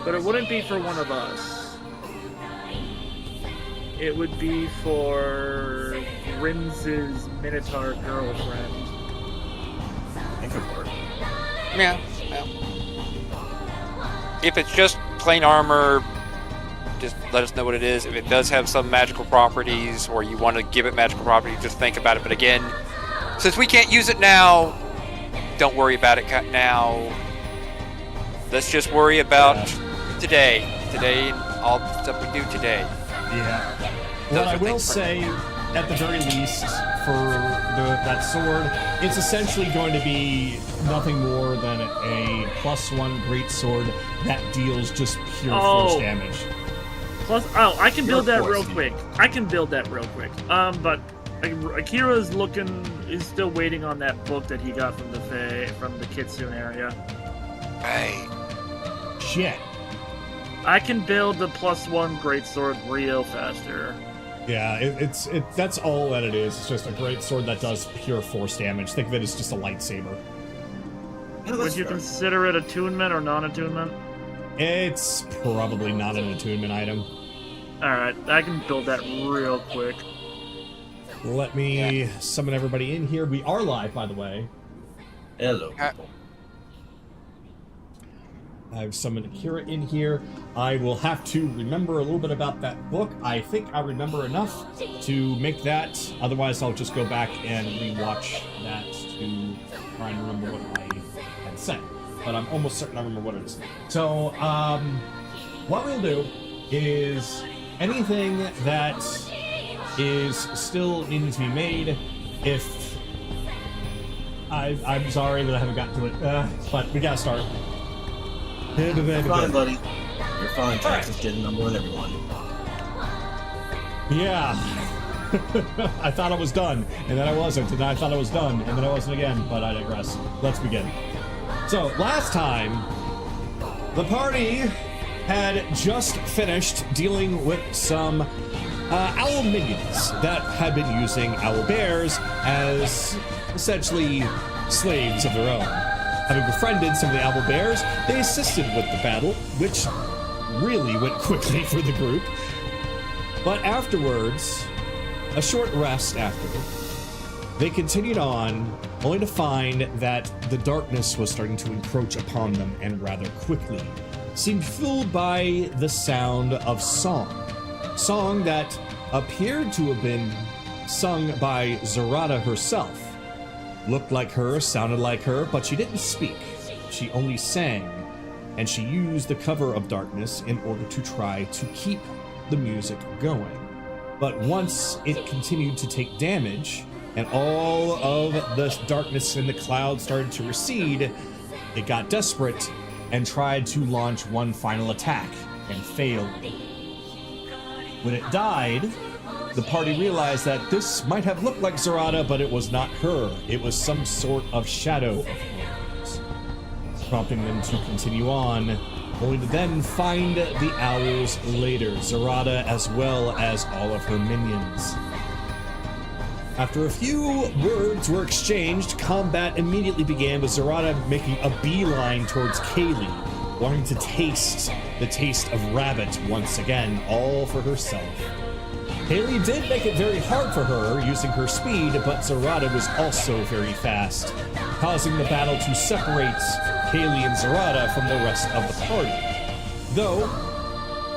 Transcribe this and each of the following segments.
But it wouldn't be for one of us. It would be for Rinz's Minotaur girlfriend. Think of it. Yeah. If it's just plain armor, just let us know what it is. If it does have some magical properties, or you want to give it magical properties, just think about it. But again, since we can't use it now, don't worry about it now. Let's just worry about today and all the stuff we do today. Yeah. What I will say, at the very least, for that sword, it's essentially going to be nothing more than a +1 great sword that deals just pure force damage. I can build that real quick. But Akira's is still waiting on that book that he got from the Kitsune area. Right. Shit. I can build the +1 greatsword real faster. Yeah, that's all that it is. It's just a great sword that does pure force damage. Think of it as just a lightsaber. Would you consider it attunement or non-attunement? It's probably not an attunement item. Alright, I can build that real quick. Let me summon everybody in here. We are live, by the way. Hello, people. I've summoned Akira in here. I will have to remember a little bit about that book. I think I remember enough to make that. Otherwise, I'll just go back and rewatch that to try and remember what I had said. But I'm almost certain I remember what it is. So, what we'll do is anything that is still needing to be made, if... I'm sorry that I haven't gotten to it, but we gotta start. You're fine, buddy. You're fine. Texas getting number one, everyone. Yeah. I thought I was done, and then I wasn't, and then I thought I was done, and then I wasn't again, but I digress. Let's begin. So, last time, the party had just finished dealing with some owl minions that had been using owl bears as essentially slaves of their own. Having befriended some of the owl bears, they assisted with the battle, which really went quickly for the group. But afterwards, a short rest after, they continued on, only to find that the darkness was starting to encroach upon them, and rather quickly seemed fueled by the sound of song that appeared to have been sung by Zarada herself. Looked like her, sounded like her, but she didn't speak. She only sang, and she used the cover of darkness in order to try to keep the music going. But once it continued to take damage, and all of the darkness in the cloud started to recede, it got desperate and tried to launch one final attack, and failed. When it died, the party realized that this might have looked like Zarada, but it was not her. It was some sort of shadow of hers, prompting them to continue on, only to then find the owls later, Zarada as well as all of her minions. After a few words were exchanged, combat immediately began with Zarada making a beeline towards Kaylee, wanting to taste the taste of rabbit once again, all for herself. Kaylee did make it very hard for her using her speed, but Zarada was also very fast, causing the battle to separate Kaylee and Zarada from the rest of the party. Though,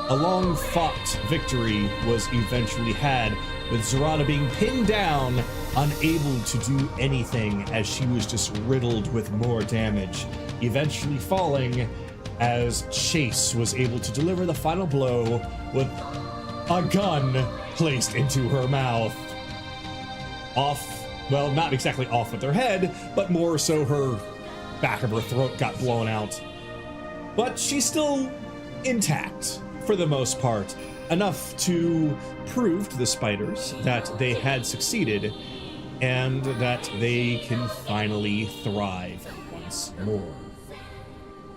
a long-fought victory was eventually had, with Zarada being pinned down, unable to do anything as she was just riddled with more damage, eventually falling as Chase was able to deliver the final blow with a gun placed into her mouth. Off, well, not exactly off with her head, but more so her back of her throat got blown out. But she's still intact, for the most part, enough to prove to the spiders that they had succeeded and that they can finally thrive once more.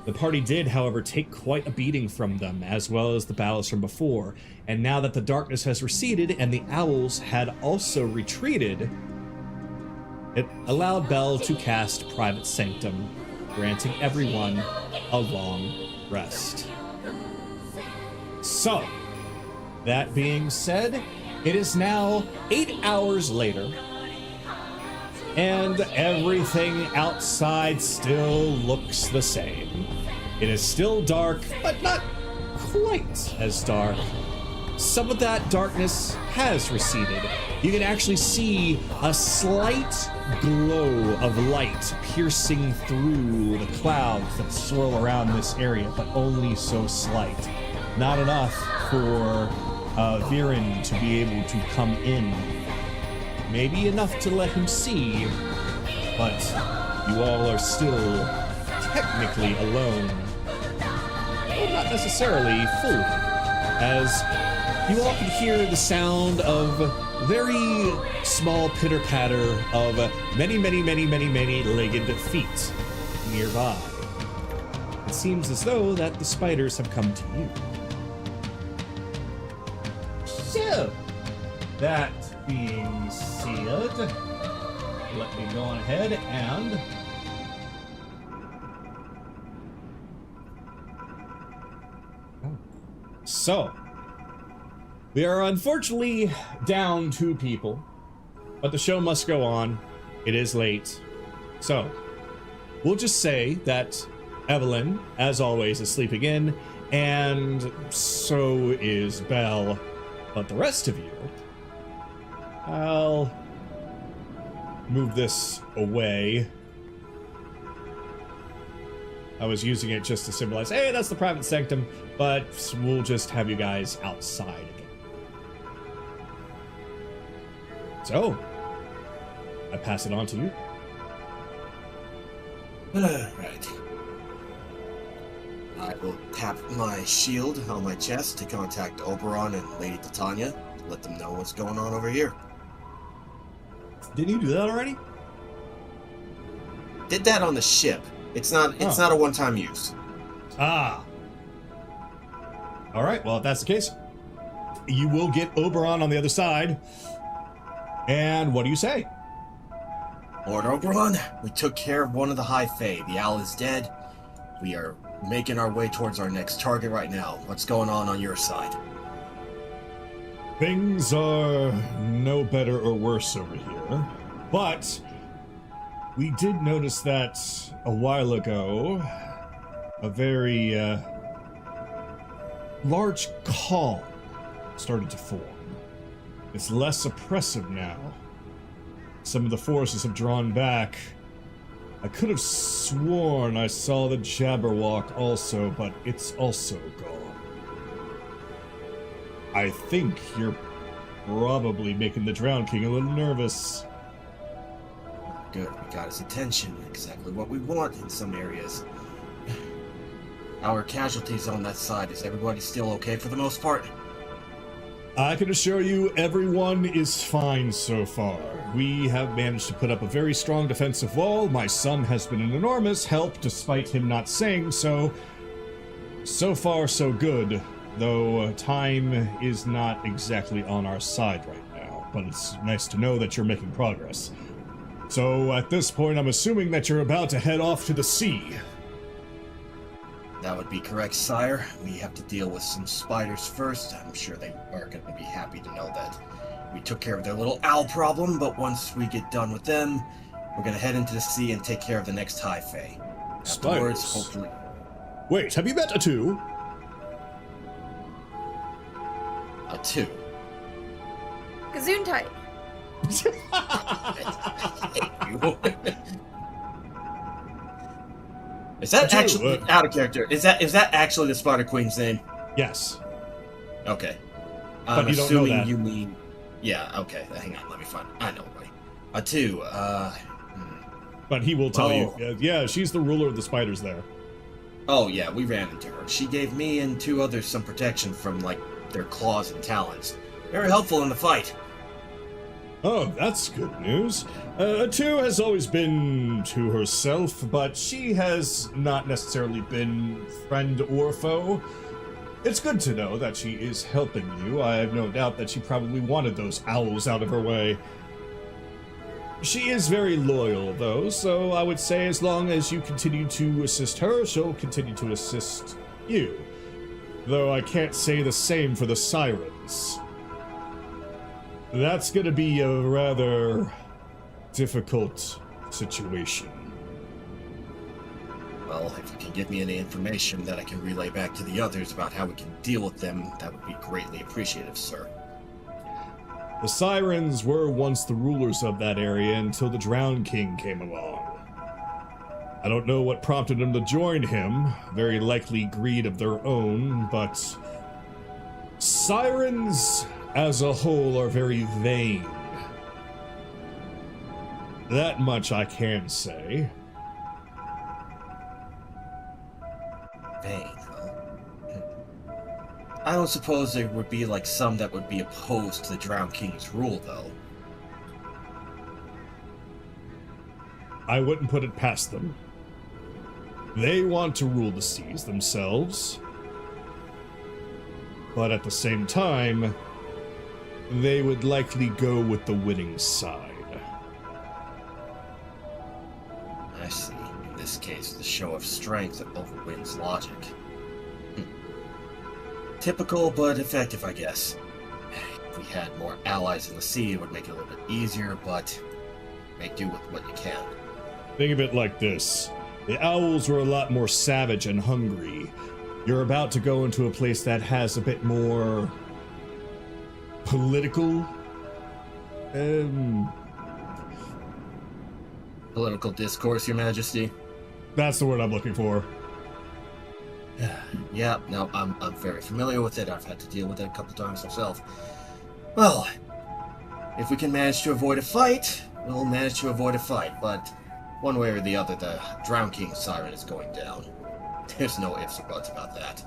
The party did, however, take quite a beating from them, as well as the battles from before, and now that the darkness has receded and the owls had also retreated, it allowed Belle to cast Private Sanctum, granting everyone a long rest. So, that being said, it is now 8 hours later, and everything outside still looks the same. It is still dark, but not quite as dark. Some of that darkness has receded. You can actually see a slight glow of light piercing through the clouds that swirl around this area, but only so slight. Not enough for Viren to be able to come in. Maybe enough to let him see, but you all are still technically alone. Well, not necessarily fully, as you all can hear the sound of very small pitter-patter of many-legged feet nearby. It seems as though that the spiders have come to you. So, that being said, let me go on ahead and so we are unfortunately down 2 people, but the show must go on. It is late. So, we'll just say that Evelyn, as always, is sleeping in, and so is Belle. But the rest of you, I'll move this away. I was using it just to symbolize, hey, that's the private sanctum, but we'll just have you guys outside again. So, I pass it on to you. Alright. I will tap my shield on my chest to contact Oberon and Lady Titania to let them know what's going on over here. Didn't you do that already? Did that on the ship. It's not a one-time use. Ah. All right, well, if that's the case, you will get Oberon on the other side. And what do you say? Lord Oberon, we took care of one of the High Fae. The owl is dead. We are making our way towards our next target right now. What's going on your side? Things are no better or worse over here, but we did notice that a while ago, a very large call started to form. It's less oppressive now. Some of the forces have drawn back. I could have sworn I saw the Jabberwock also, but it's also gone. I think you're probably making the Drowned King a little nervous. Good, we got his attention. Exactly what we want in some areas. Our casualties on that side, is everybody still okay for the most part? I can assure you everyone is fine so far. We have managed to put up a very strong defensive wall. My son has been an enormous help despite him not saying so. So far so good, though time is not exactly on our side right now, but it's nice to know that you're making progress. So at this point I'm assuming that you're about to head off to the sea. That would be correct, sire. We have to deal with some spiders first. I'm sure they are going to be happy to know that we took care of their little owl problem, but once we get done with them, we're going to head into the sea and take care of the next High Fae. Afterwards, hopefully... Wait, have you met a two? A two? Gesundheit. Is that actually out of character? Is that actually the Spider Queen's name? Yes. Okay. But I'm you don't know assuming that. you mean. Yeah. Okay. Hang on. Let me find. I know. Right. A two. But he will tell you. Yeah, she's the ruler of the spiders there. Oh yeah, we ran into her. She gave me and 2 others some protection from like their claws and talons. Very helpful in the fight. Oh, that's good news. Two has always been to herself, but she has not necessarily been friend or foe. It's good to know that she is helping you. I have no doubt that she probably wanted those owls out of her way. She is very loyal, though, so I would say as long as you continue to assist her, she'll continue to assist you. though I can't say the same for the sirens. That's gonna be a rather difficult situation. Well, if you can give me any information that I can relay back to the others about how we can deal with them, that would be greatly appreciative, sir. The sirens were once the rulers of that area until the Drowned King came along. I don't know what prompted them to join him, very likely greed of their own, but sirens as a whole are very vain. That much I can say. Vain, huh? I don't suppose there would be like some that would be opposed to the Drowned King's rule, though. I wouldn't put it past them. They want to rule the seas themselves, but at the same time, they would likely go with the winning side. I see. In this case, the show of strength overwins logic. Typical, but effective, I guess. If we had more allies in the sea, it would make it a little bit easier, but make do with what you can. Think of it like this. The owls were a lot more savage and hungry. You're about to go into a place that has a bit more political. Political discourse, Your Majesty. That's the word I'm looking for. Yeah, no, I'm very familiar with it. I've had to deal with it a couple times myself. Well, if we can manage to avoid a fight, we'll manage to avoid a fight, but one way or the other, the Drowned King siren is going down. There's no ifs or buts about that.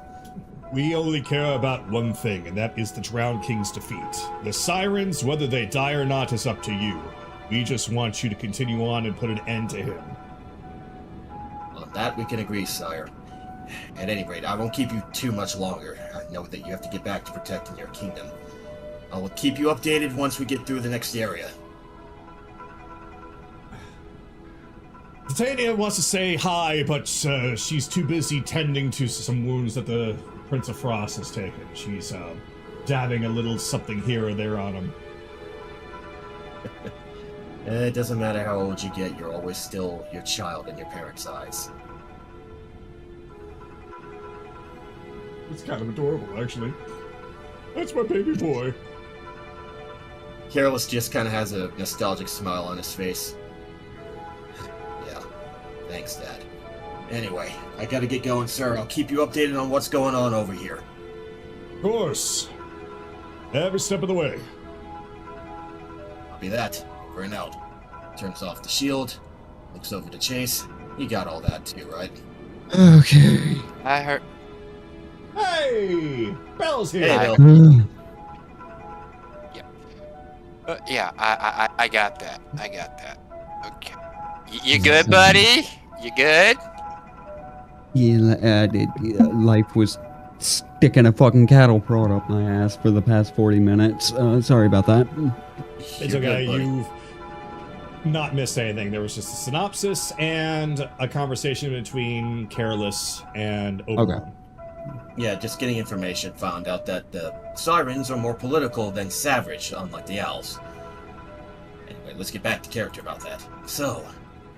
We only care about one thing, and that is the Drowned King's defeat. The sirens, whether they die or not, is up to you. We just want you to continue on and put an end to him. On that we can agree, sire. At any rate, I won't keep you too much longer. I know that you have to get back to protecting your kingdom. I will keep you updated once we get through the next area. Titania wants to say hi, but she's too busy tending to some wounds that the Prince of Frost has taken. She's dabbing a little something here or there on him. It doesn't matter how old you get, you're always still your child in your parents' eyes. It's kind of adorable, actually. That's my baby boy. Careless just kind of has a nostalgic smile on his face. Yeah, thanks, Dad. Anyway, I gotta get going, sir. I'll keep you updated on what's going on over here. Of course. Every step of the way. I'll be that. Over and out. Turns off the shield. Looks over to Chase. You got all that too, right? Okay. I heard. Hey! Bell's here! Hey, Bill. Yeah, I got that. I got that. Okay. You good, buddy? You good? Yeah, life was sticking a fucking cattle prod up my ass for the past 40 minutes. Sorry about that. It's You're okay, good, buddy. you've not missed anything. There was just a synopsis and a conversation between Careless and Oberon. Okay. Yeah, just getting information. Found out that the sirens are more political than savage, unlike the owls. Anyway, let's get back to character about that. So,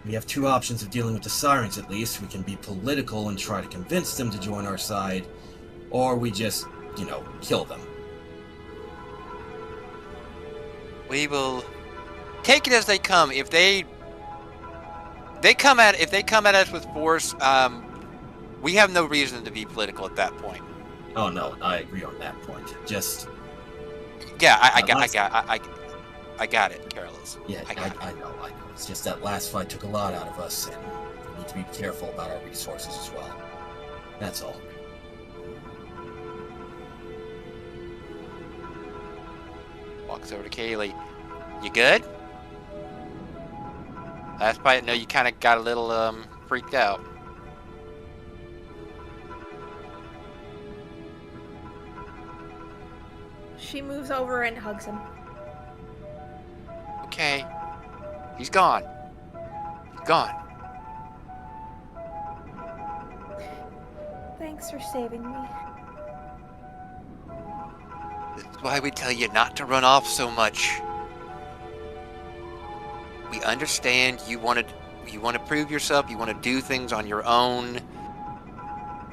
we have two options of dealing with the sirens at least. We can be political and try to convince them to join our side, or we just, kill them. We will take it as they come. If they come at us with force, we have no reason to be political at that point. Oh no, I agree on that point. Just Yeah, I got it, Careless. yeah, I got it. I know. It's just that last fight took a lot out of us, and we need to be careful about our resources as well. That's all. Walks over to Kaylee. You good? Last fight, I know you kind of got a little freaked out. She moves over and hugs him. Okay. He's gone. He's gone. Thanks for saving me. That's why we tell you not to run off so much. We understand you want to prove yourself, you want to do things on your own,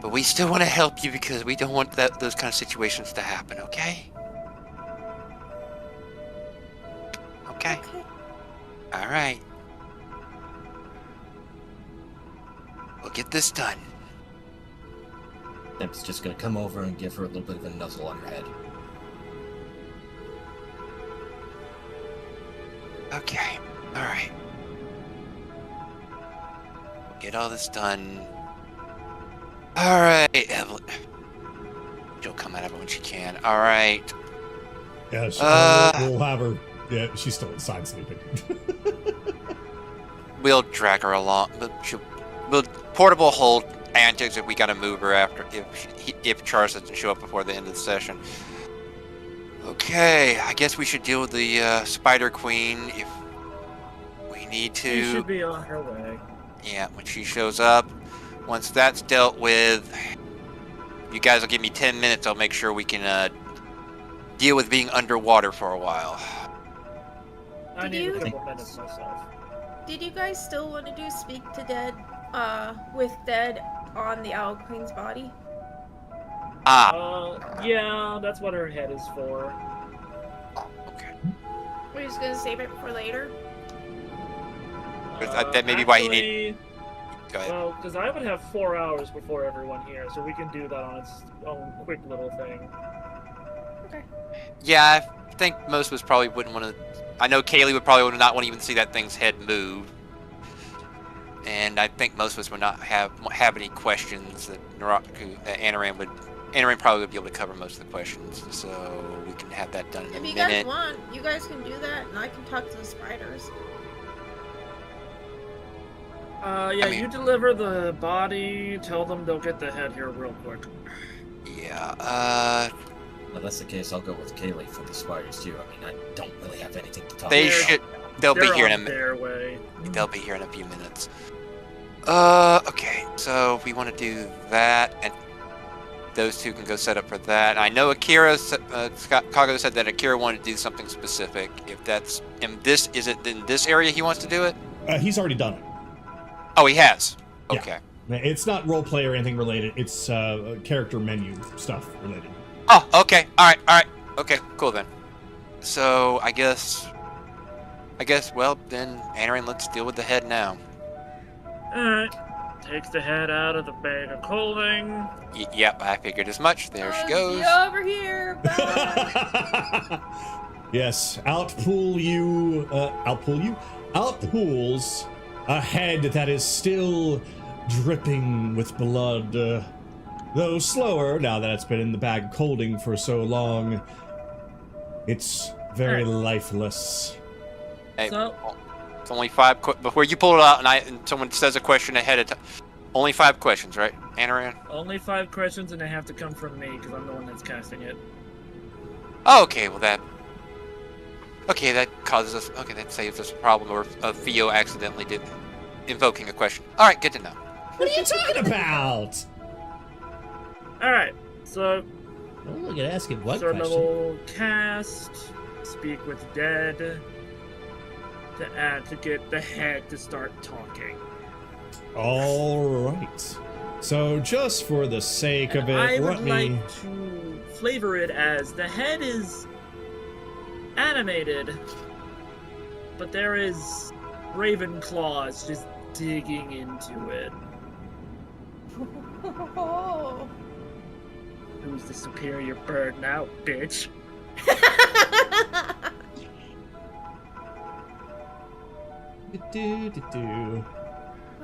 but we still want to help you because we don't want those kind of situations to happen, okay? Okay. All right. We'll get this done. Imp's just gonna come over and give her a little bit of a nuzzle on her head. Okay. All right. We'll get all this done. All right, Evelyn. She'll come out of it when she can. All right. Yeah, we'll have her. Yeah, she's still inside sleeping. We'll drag her along, but we'll portable hold antics if we gotta move her after if Charles doesn't show up before the end of the session. Okay, I guess we should deal with the Spider Queen if we need to. She should be on her way. Yeah, when she shows up. Once that's dealt with, you guys will give me 10 minutes. I'll make sure we can deal with being underwater for a while. I need a couple minutes myself. Did you guys still want to do Speak to Dead, with Dead on the Owl Queen's body? Yeah, that's what her head is for. Okay. We're just gonna save it for later? That may be why you need... Go ahead. Well, because I would have 4 hours before everyone here, so we can do that on its own quick little thing. Okay. Yeah, I think most of us probably wouldn't want to... I know Kaylee would probably not want to even see that thing's head move. And I think most of us would not have any questions that Anaran would... Anaran probably would be able to cover most of the questions, so we can have that done in a minute. If you guys want, you guys can do that, and I can talk to the spiders. Yeah, you deliver the body, tell them they'll get the head here real quick. Yeah, If that's the case, I'll go with Kaylee for the spiders too. I mean, I don't really have anything to talk they about. should... They'll be here in a minute. Their way. They'll be here in a few minutes. Okay, so we want to do that, and those two can go set up for that. I know Akira, Kagato said that Akira wanted to do something specific. If that's in this, is it in this area he wants to do it? He's already done it. Oh, he has. Yeah. Okay. It's not roleplay or anything related. It's character menu stuff related. Oh, okay. All right. Okay, cool then. So I guess, well, then, Anaran, let's deal with the head now. Alright. Takes the head out of the bag of holding. Yep, I figured as much. There she goes. Be over here. Bye. Yes, outpulls a head that is still dripping with blood, though slower now that it's been in the bag of holding for so long. It's very lifeless. Hey, So- it's only 5 before you pull it out and someone says a question ahead of time. Only 5 questions, right, Anaran? Only 5 questions, and they have to come from me, because I'm the one that's casting it. Oh, okay, well that causes us, that saves us a problem of Theo accidentally invoking a question. Alright, good to know. What are you talking about? Alright, so Oh, look at asking what third question. level cast, speak with dead, to get the head to start talking. All right. So just for the sake of it, I let would me... like to flavor it as the head is animated, but there is raven claws just digging into it. Oh. Who's the superior bird now, bitch?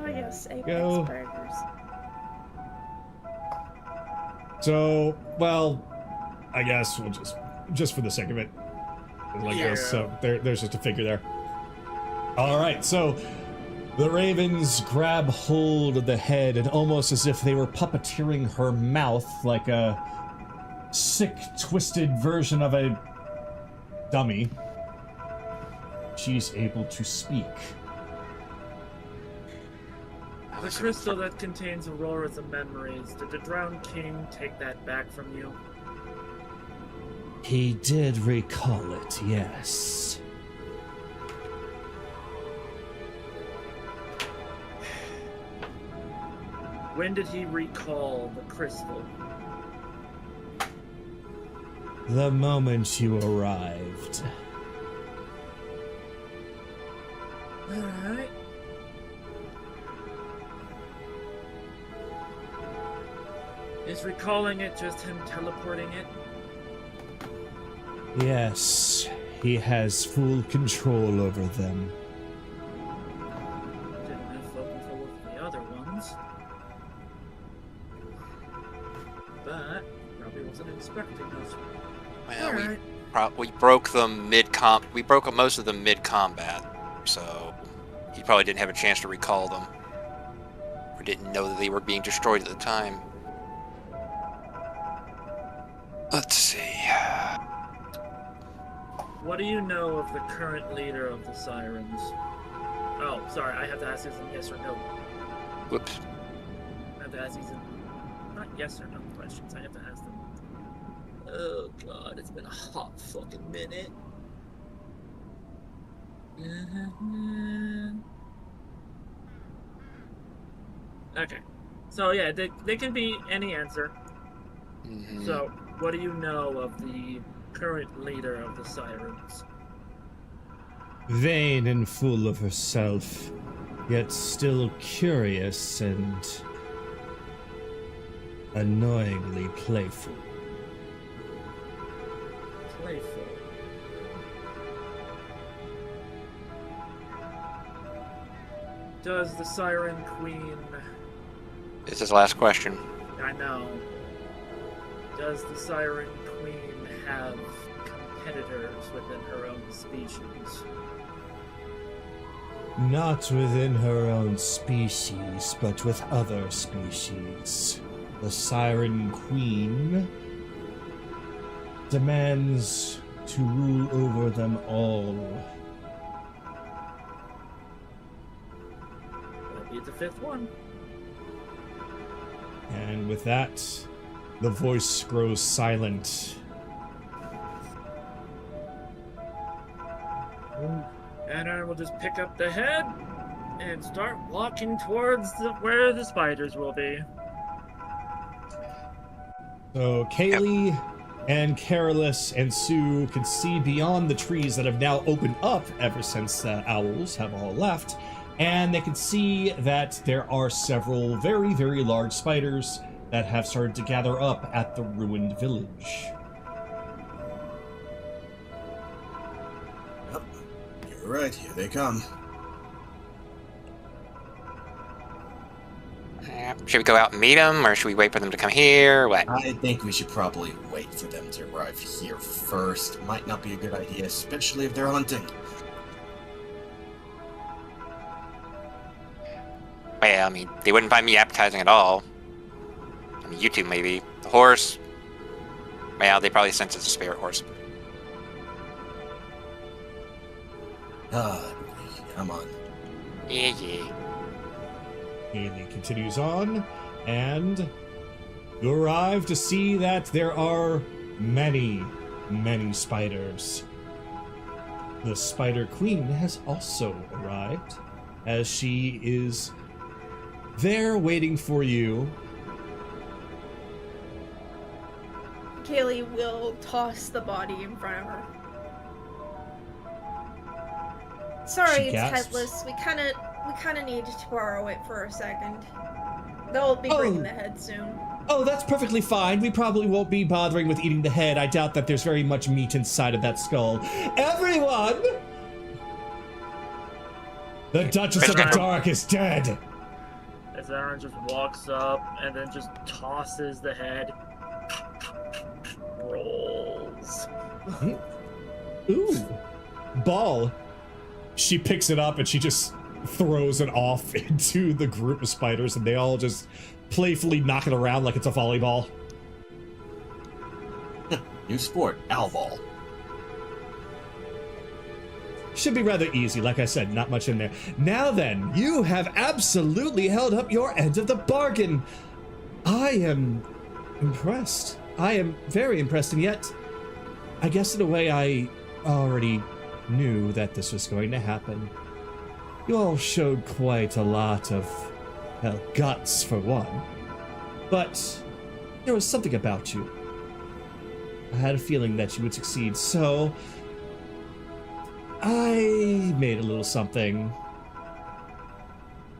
Oh yes, Apex Go. burgers. So, well, I guess we'll just for the sake of it, like Yeah. this. So there's just a figure there. All right, so the ravens grab hold of the head, and almost as if they were puppeteering her mouth, like a sick, twisted version of a dummy, she's able to speak. The crystal that contains Aurora's memories, did the drowned king take that back from you? He did recall it, yes. When did he recall the crystal? The moment you arrived. Alright. Is recalling it just him teleporting it? Yes, he has full control over them. Didn't have full control of the other ones. But probably wasn't expecting us. Well, Alright. we broke them mid-comp. We broke up most of them mid-combat, so he probably didn't have a chance to recall them, or didn't know that they were being destroyed at the time. Let's see. What do you know of the current leader of the Sirens? Oh, sorry, I have to ask you some yes or no. Whoops. I have to ask you some, not yes or no questions, I have to ask them. Oh god, it's been a hot fucking minute. Okay, so yeah, they can be any answer. Mm-hmm. So, what do you know of the current leader of the Sirens? Vain and full of herself, yet still curious and annoyingly playful. Playful. Does the Siren Queen... It's his last question. I know. Does the Siren Queen have competitors within her own species? Not within her own species, but with other species. The Siren Queen demands to rule over them all. That'll be the fifth one. And with that, the voice grows silent. And I will just pick up the head and start walking towards where the spiders will be. So Kaylee and Carolus and Sue can see beyond the trees that have now opened up ever since the owls have all left. And they can see that there are several very, very large spiders that have started to gather up at the ruined village. Yep. You're right, here they come. Should we go out and meet them, or should we wait for them to come here? What? I think we should probably wait for them to arrive here first. Might not be a good idea, especially if they're hunting. Well, I mean, they wouldn't find me appetizing at all. I mean, you two maybe. The horse, well, they probably sense it's a spirit horse. Come on. Yeah. Kaylee continues on, and you arrive to see that there are many, many spiders. The Spider Queen has also arrived, as she is there waiting for you. Kaylee will toss the body in front of her. Sorry, She it's gasps. headless. We kind of need to borrow it for a second. They'll be bringing the head soon. Oh, that's perfectly fine. We probably won't be bothering with eating the head. I doubt that there's very much meat inside of that skull. Everyone! The Duchess of the Dark is dead! As Aaron just walks up and then just tosses the head. Rolls. Ooh. Ball. She picks it up and she just throws it off into the group of spiders, and they all just playfully knock it around like it's a volleyball. New sport, owl ball. Should be rather easy, like I said, not much in there. Now then, you have absolutely held up your end of the bargain. I am impressed. I am very impressed, and yet I guess in a way I already knew that this was going to happen. You all showed quite a lot of, well, guts for one. But there was something about you. I had a feeling that you would succeed, so I made a little something.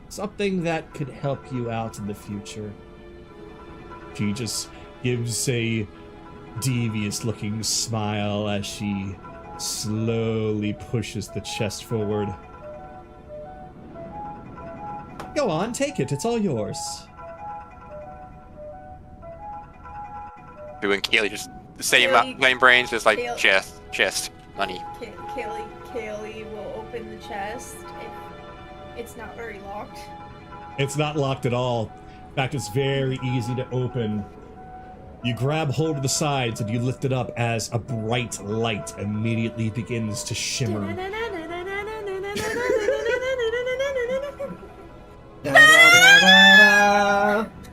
Something that could help you out in the future. She just gives a devious-looking smile as she slowly pushes the chest forward. Go on, take it. It's all yours. Doing Kaylee just the same plain brains, just like chest, money. Kaylee will open the chest. It's not very locked. It's not locked at all. In fact, it's very easy to open. You grab hold of the sides and you lift it up as a bright light immediately begins to shimmer.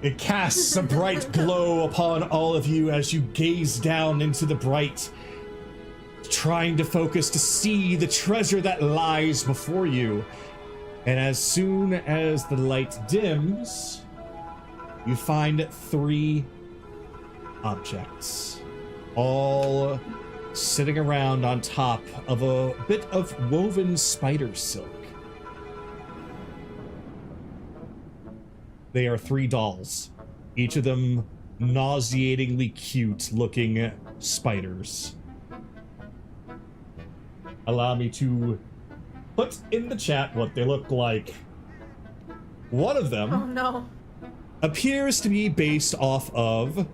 It casts a bright glow upon all of you as you gaze down into the bright, trying to focus to see the treasure that lies before you. And as soon as the light dims, you find 3 objects, all sitting around on top of a bit of woven spider silk. They are 3 dolls, each of them nauseatingly cute-looking spiders. Allow me to put in the chat what they look like. One of them appears to be based off of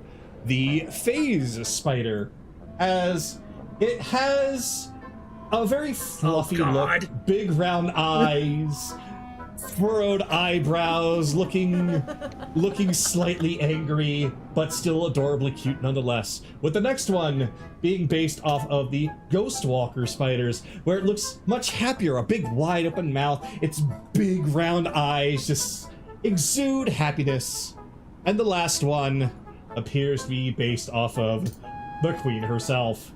the phase spider, as it has a very fluffy look, big round eyes, furrowed eyebrows, looking slightly angry, but still adorably cute nonetheless. With the next one being based off of the Ghost Walker spiders, where it looks much happier, a big wide open mouth, its big round eyes just exude happiness. And the last one appears to be based off of the Queen herself.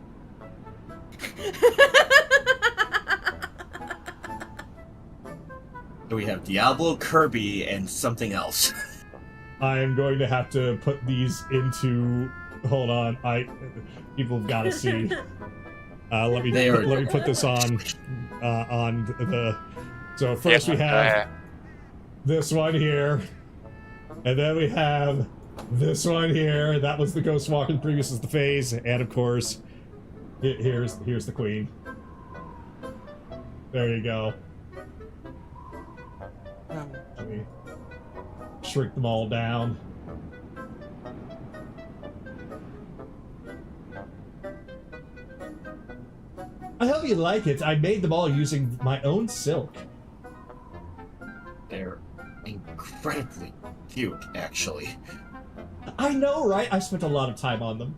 So we have Diablo, Kirby, and something else. I am going to have to put these into. Hold on, people have got to see. Let me put this on the. So first we have this one here, and then we have this one here. That was the Ghost Walker. Previous is the phase, and of course, here's the Queen. There you go. Let me shrink them all down. I hope you like it. I made them all using my own silk. They're incredibly cute, actually. I know, right? I spent a lot of time on them.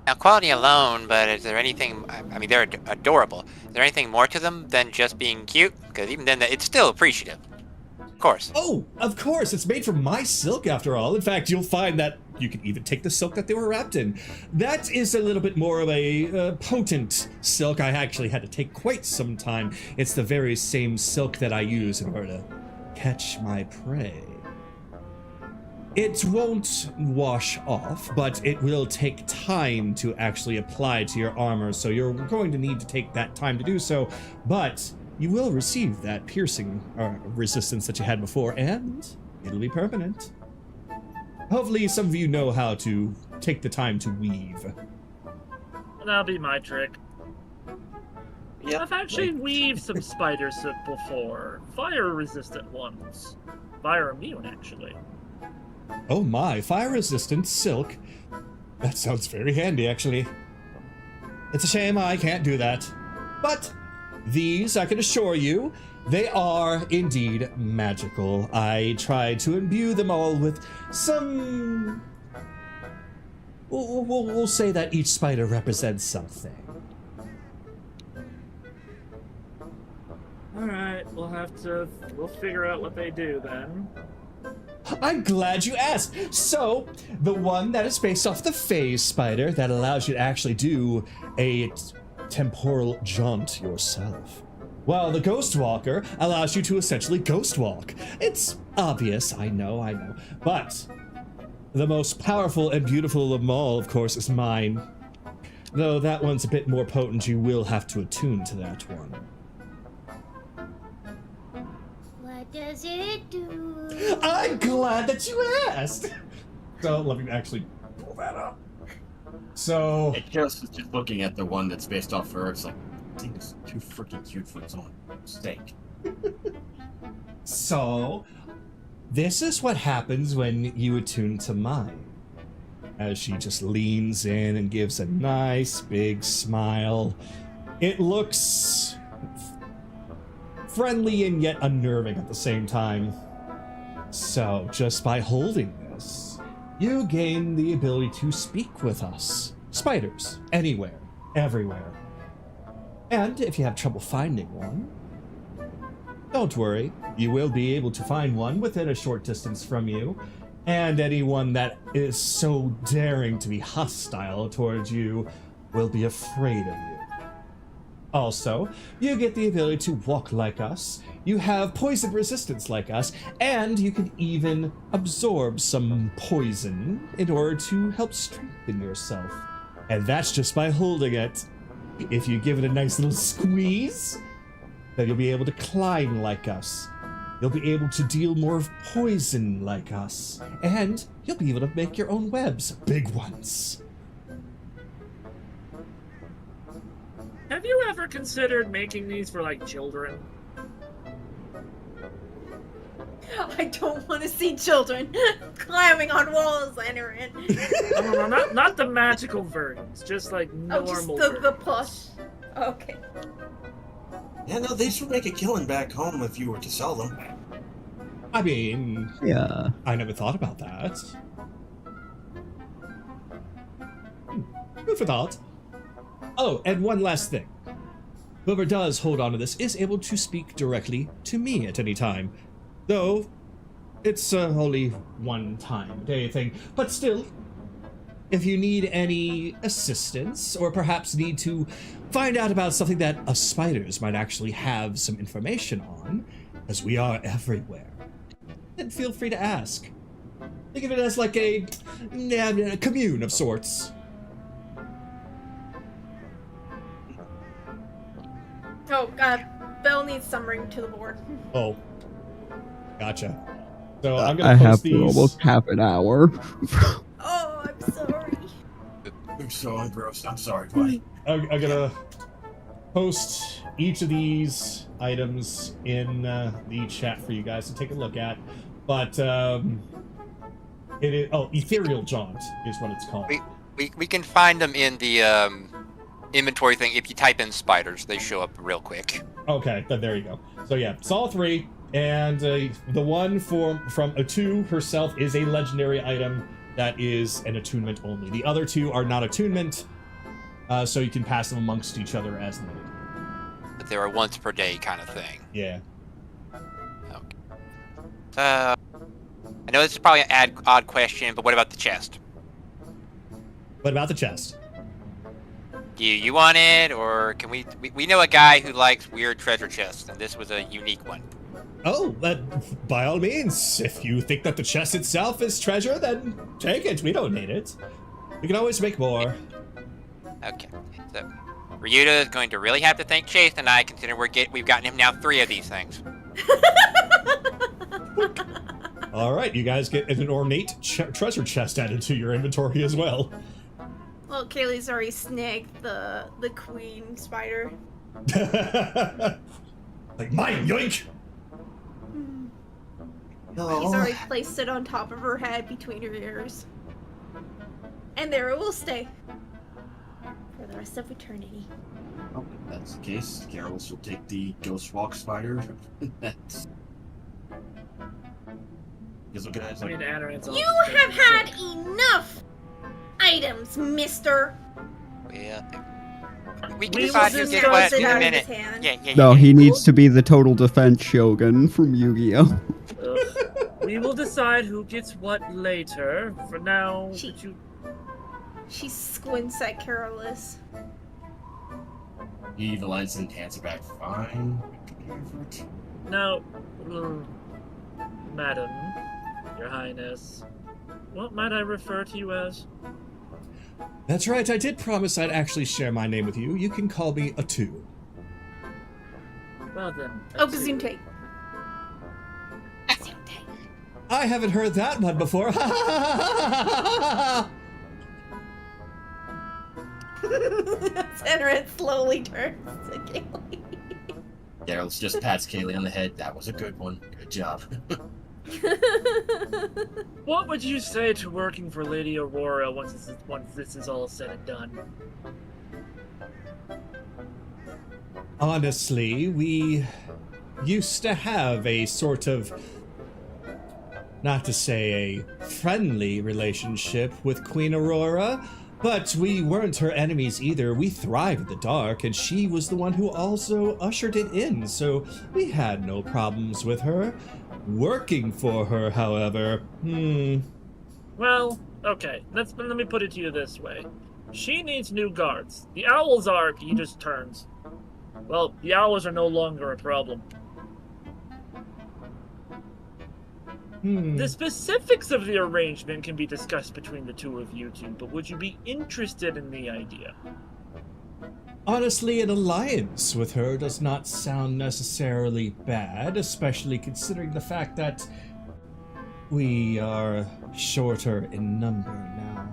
Now, quality alone, but is there anything... I mean, they're adorable. Is there anything more to them than just being cute? Because even then, it's still appreciative. Of course. Oh, of course. It's made from my silk, after all. In fact, you'll find that you can even take the silk that they were wrapped in. That is a little bit more of a potent silk. I actually had to take quite some time. It's the very same silk that I use in order to catch my prey. It won't wash off, but it will take time to actually apply to your armor, so you're going to need to take that time to do so, but you will receive that piercing resistance that you had before, and it'll be permanent. Hopefully some of you know how to take the time to weave. That'll be my trick. Yep, I've actually weaved some spider silk before. Fire-resistant ones. Fire-immune, actually. Oh my, fire-resistant silk. That sounds very handy, actually. It's a shame I can't do that. But these, I can assure you, they are indeed magical. I tried to imbue them all with some... We'll say that each spider represents something. Alright, we'll figure out what they do then. I'm glad you asked. So, the one that is based off the phase spider that allows you to actually do a temporal jaunt yourself. While the Ghost Walker allows you to essentially ghost walk. It's obvious, I know. But the most powerful and beautiful of them all, of course, is mine. Though that one's a bit more potent, you will have to attune to that one. What does it do? I'm glad that you asked! So, let me actually pull that up. So... It just looking at the one that's based off her, it's like, I think it's too freaking cute for its own sake. So, this is what happens when you attune to mine. As she just leans in and gives a nice big smile. It looks friendly and yet unnerving at the same time. So, just by holding this, you gain the ability to speak with us. Spiders. Anywhere. Everywhere. And if you have trouble finding one, don't worry. You will be able to find one within a short distance from you. And anyone that is so daring to be hostile towards you will be afraid of you. Also, you get the ability to walk like us, you have poison resistance like us, and you can even absorb some poison in order to help strengthen yourself. And that's just by holding it. If you give it a nice little squeeze, then you'll be able to climb like us. You'll be able to deal more poison like us. And you'll be able to make your own webs. Big ones. Have you ever considered making these for, like, children? I don't want to see children climbing on walls, Enterin. No, not the magical versions. Just, like, normal just the versions. plush. Okay. Yeah, no, they should make a killing back home if you were to sell them. I mean... Yeah. I never thought about that. Good for thought. Oh, and one last thing. Whoever does hold on to this is able to speak directly to me at any time. Though, it's only one time a day thing. But still, if you need any assistance, or perhaps need to find out about something that us spiders might actually have some information on, as we are everywhere, then feel free to ask. Think of it as like a commune of sorts. Oh, Belle needs summering to the board. Oh. Gotcha. So I'm I gonna have post for these. almost half an hour. Oh, I'm sorry. I'm so engrossed. I'm sorry, buddy. I'm gonna post each of these items in the chat for you guys to take a look at. But it is ethereal jaunt is what it's called. We can find them in the inventory thing. If you type in spiders, they show up real quick. Okay, then there you go. So yeah, it's all three, and the one from Atu herself is a legendary item that is an attunement only. The other two are not attunement, so you can pass them amongst each other as needed. But they're a once per day kind of thing. Yeah. Okay. I know this is probably an odd question, but what about the chest? What about the chest? Do you want it, or can we know a guy who likes weird treasure chests, and this was a unique one. Oh, by all means, if you think that the chest itself is treasure, then take it. We don't need it. We can always make more. Okay. So, Ryuta is going to really have to thank Chase and I, considering we've gotten him now 3 of these things. All right, you guys get an ornate treasure chest added to your inventory as well. Well, Kaylee's already snagged the queen spider. Like mine, yoink! He's already placed it on top of her head between her ears. And there it will stay. For the rest of eternity. Oh, if that's the case, Garrus will take the Ghost Walk spider. That's... He's looking at it like, You have had enough items, mister! Yeah. We can We decide will who just gets what toss it in a out of minute. his hand. Yeah. No, he needs to be the total defense shogun from Yu-Gi-Oh! We will decide who gets what later. For now, She- could you... She squints at Carolus. He lights and hands it back. Fine. Now, Madam, Your Highness, what might I refer to you as? That's right, I did promise I'd actually share my name with you. You can call me Atu. Well then. Oh, Gesundheit. Gesundheit. I haven't heard that one before. Senred slowly turns to Kaylee. Geralt just pats Kaylee on the head. That was a good one. Good job. What would you say to working for Lady Aurora once this is all said and done? Honestly, we used to have a sort of, not to say a friendly relationship with Queen Aurora, but we weren't her enemies either. We thrived in the dark, and she was the one who also ushered it in, so we had no problems with her. Working for her, however, Well, okay, let me put it to you this way. She needs new guards. The owls are, he just turns. Well, the owls are no longer a problem. The specifics of the arrangement can be discussed between the two of you two, but would you be interested in the idea? Honestly, an alliance with her does not sound necessarily bad, especially considering the fact that we are shorter in number now.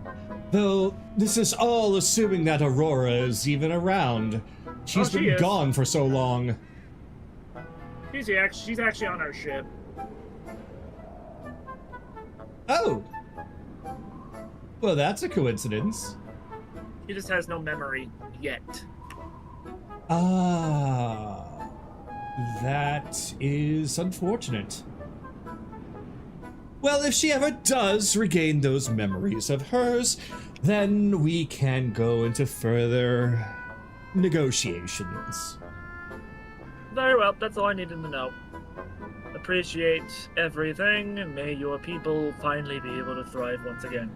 Though, this is all assuming that Aurora is even around. She's She been is. gone for so long. She's actually on our ship. Oh! Well, that's a coincidence. She just has no memory yet. Ah, that is unfortunate. Well, if she ever does regain those memories of hers, then we can go into further negotiations. Very well, that's all I needed to know. Appreciate everything, and may your people finally be able to thrive once again.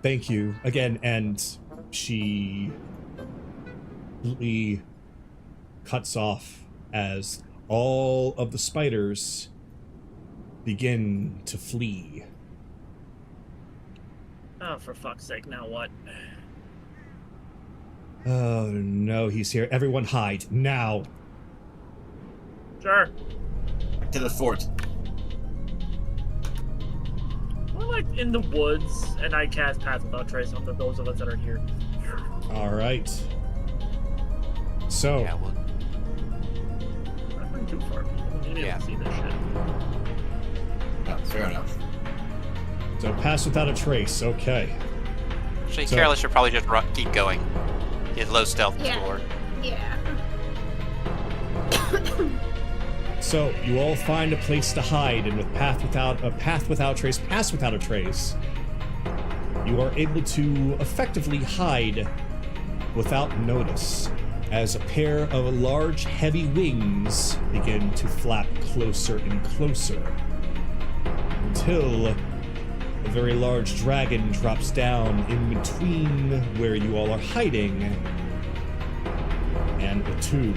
Thank you again, and she completely cuts off as all of the spiders begin to flee. Oh, for fuck's sake, now what? Oh no, he's here. Everyone hide, now! Sure. Back to the fort. We're like in the woods, and I cast Path Without Trace on those of us that are here. Alright. So, Yeah, well, I'm not too far. Maybe Yeah. I can see this shit. No, fair enough. pass without a trace, okay. actually, So- Careless should probably just keep going. He has low stealth Yeah. score. Yeah. So, you all find a place to hide, and with pass without a trace, you are able to effectively hide without notice, as a pair of large, heavy wings begin to flap closer and closer, until a very large dragon drops down in between where you all are hiding and the two.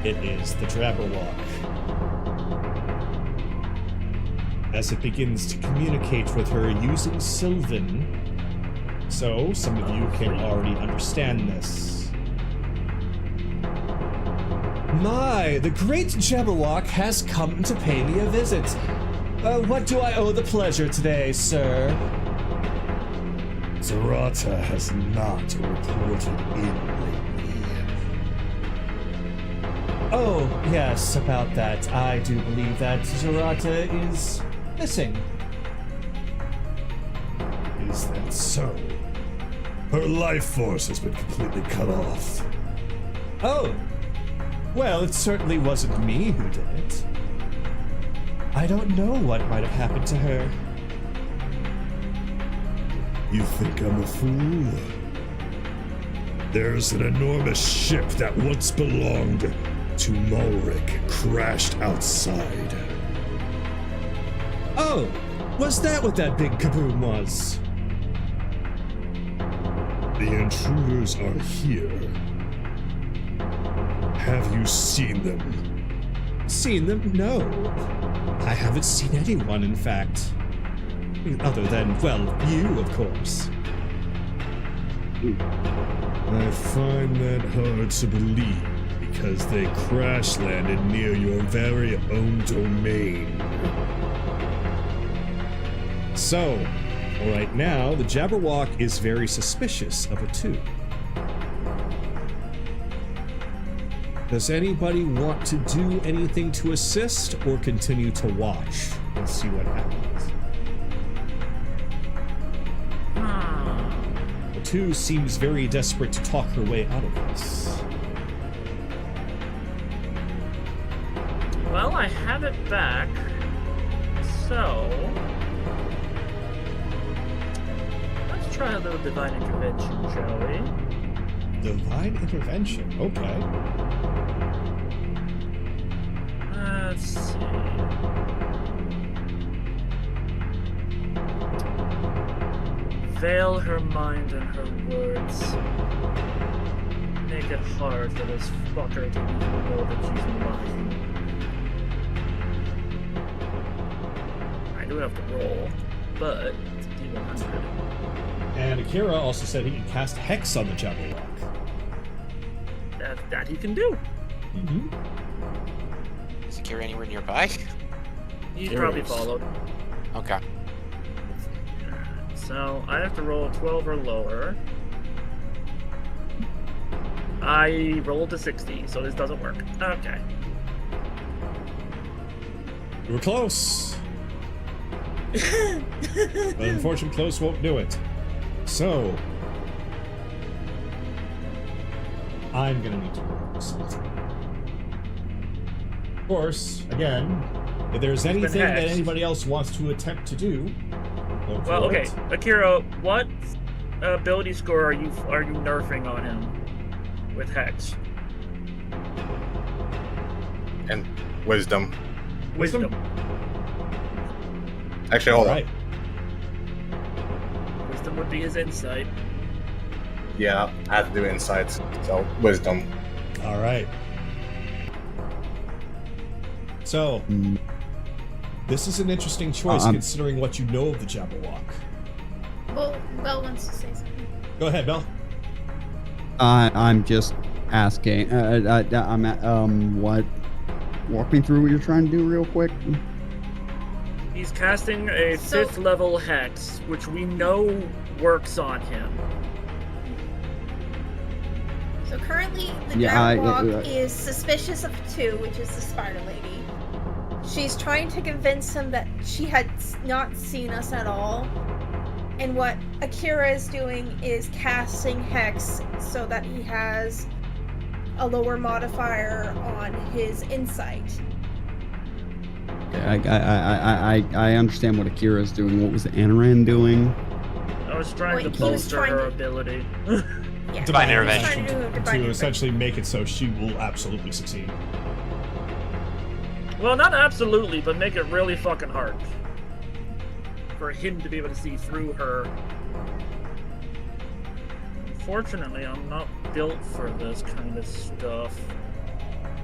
It is the Jabberwock. As it begins to communicate with her using Sylvan, so some of you can already understand this. My, the great Jabberwock has come to pay me a visit. What do I owe the pleasure today, sir? Zarata has not reported in lately. Oh, yes, about that. I do believe that Zarata is missing. Is that so? Her life force has been completely cut off. Oh, well, it certainly wasn't me who did it. I don't know what might have happened to her. You think I'm a fool? There's an enormous ship that once belonged to Mulric crashed outside. Oh, was that what that big kaboom was? The intruders are here. Have you seen them? Seen them? No. I haven't seen anyone, in fact. Other than, well, you, of course. I find that hard to believe because they crash landed near your very own domain. So, right now, the Jabberwock is very suspicious of a 2. Does anybody want to do anything to assist or continue to watch and see what happens? The 2 seems very desperate to talk her way out of this. Well, I have it back. So... let's try a little divine intervention, shall we? Divine intervention, okay. Let's see. Veil her mind and her words. Make it hard for this fucker to even know that she's mine. I do have to roll, but it's a D100. And Akira also said he can cast Hex on the Jabberwock. That he can do. Mm-hmm. Is Akira anywhere nearby? He's There probably it is. followed. Okay. So I have to roll 12 or lower. I rolled a 60, so this doesn't work. Okay. You were close. But unfortunately, close won't do it. So, I'm gonna need to roll something. Of course, again, if there's been anything that hexed. anybody else wants to attempt to do, go for Well, okay, it. Akira, what ability score are you nerfing on him with Hex? And wisdom. Wisdom. Actually, hold Right. Wisdom would be his insight. on. Yeah, I have to do insights. So, wisdom. All right. So, Mm, this is an interesting choice I'm- considering what you know of the Jabberwock. Well, Belle wants to say something. Go ahead, Belle. I'm just asking. What? Walk me through what you're trying to do real quick. He's casting a So- 5th level Hex, which we know works on him. So currently, the Yeah, Jabberwock is suspicious of 2, which is the Spider Lady. She's trying to convince him that she had not seen us at all. And what Akira is doing is casting Hex so that he has a lower modifier on his insight. I understand what Akira's doing. What was Anaran doing? I was trying Wait, to he was bolster trying her to- ability. Yeah, Divine he's intervention. trying to do a divine To intervention. essentially make it so she will absolutely succeed. Well, not absolutely, but make it really fucking hard. For him to be able to see through her. Unfortunately, I'm not built for this kind of stuff.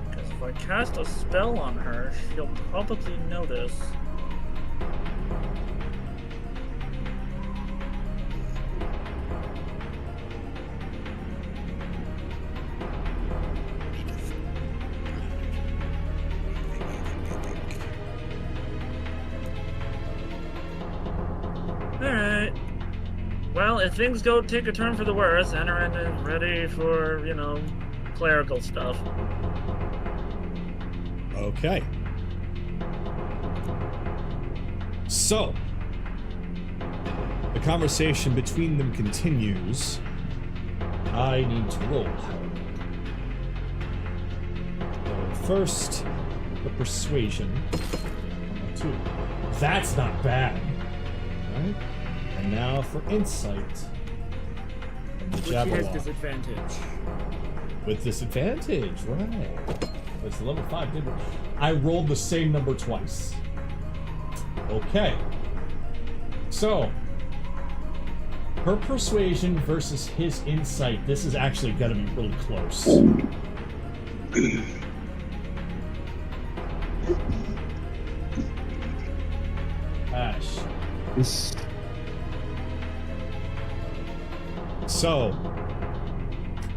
Because if I cast a spell on her, she'll probably notice. Alright. Well, if things go take a turn for the worse, Anaran is ready for, clerical stuff. Okay. So, the conversation between them continues. I need to roll, however. So first, the persuasion. 2. That's not bad. Right? And now for insight. Which he has Jabberwock. disadvantage. With disadvantage, right. It's level 5, didn't it? I rolled the same number twice. Okay. So, her persuasion versus his insight. This is actually going to be really close. Ash. So,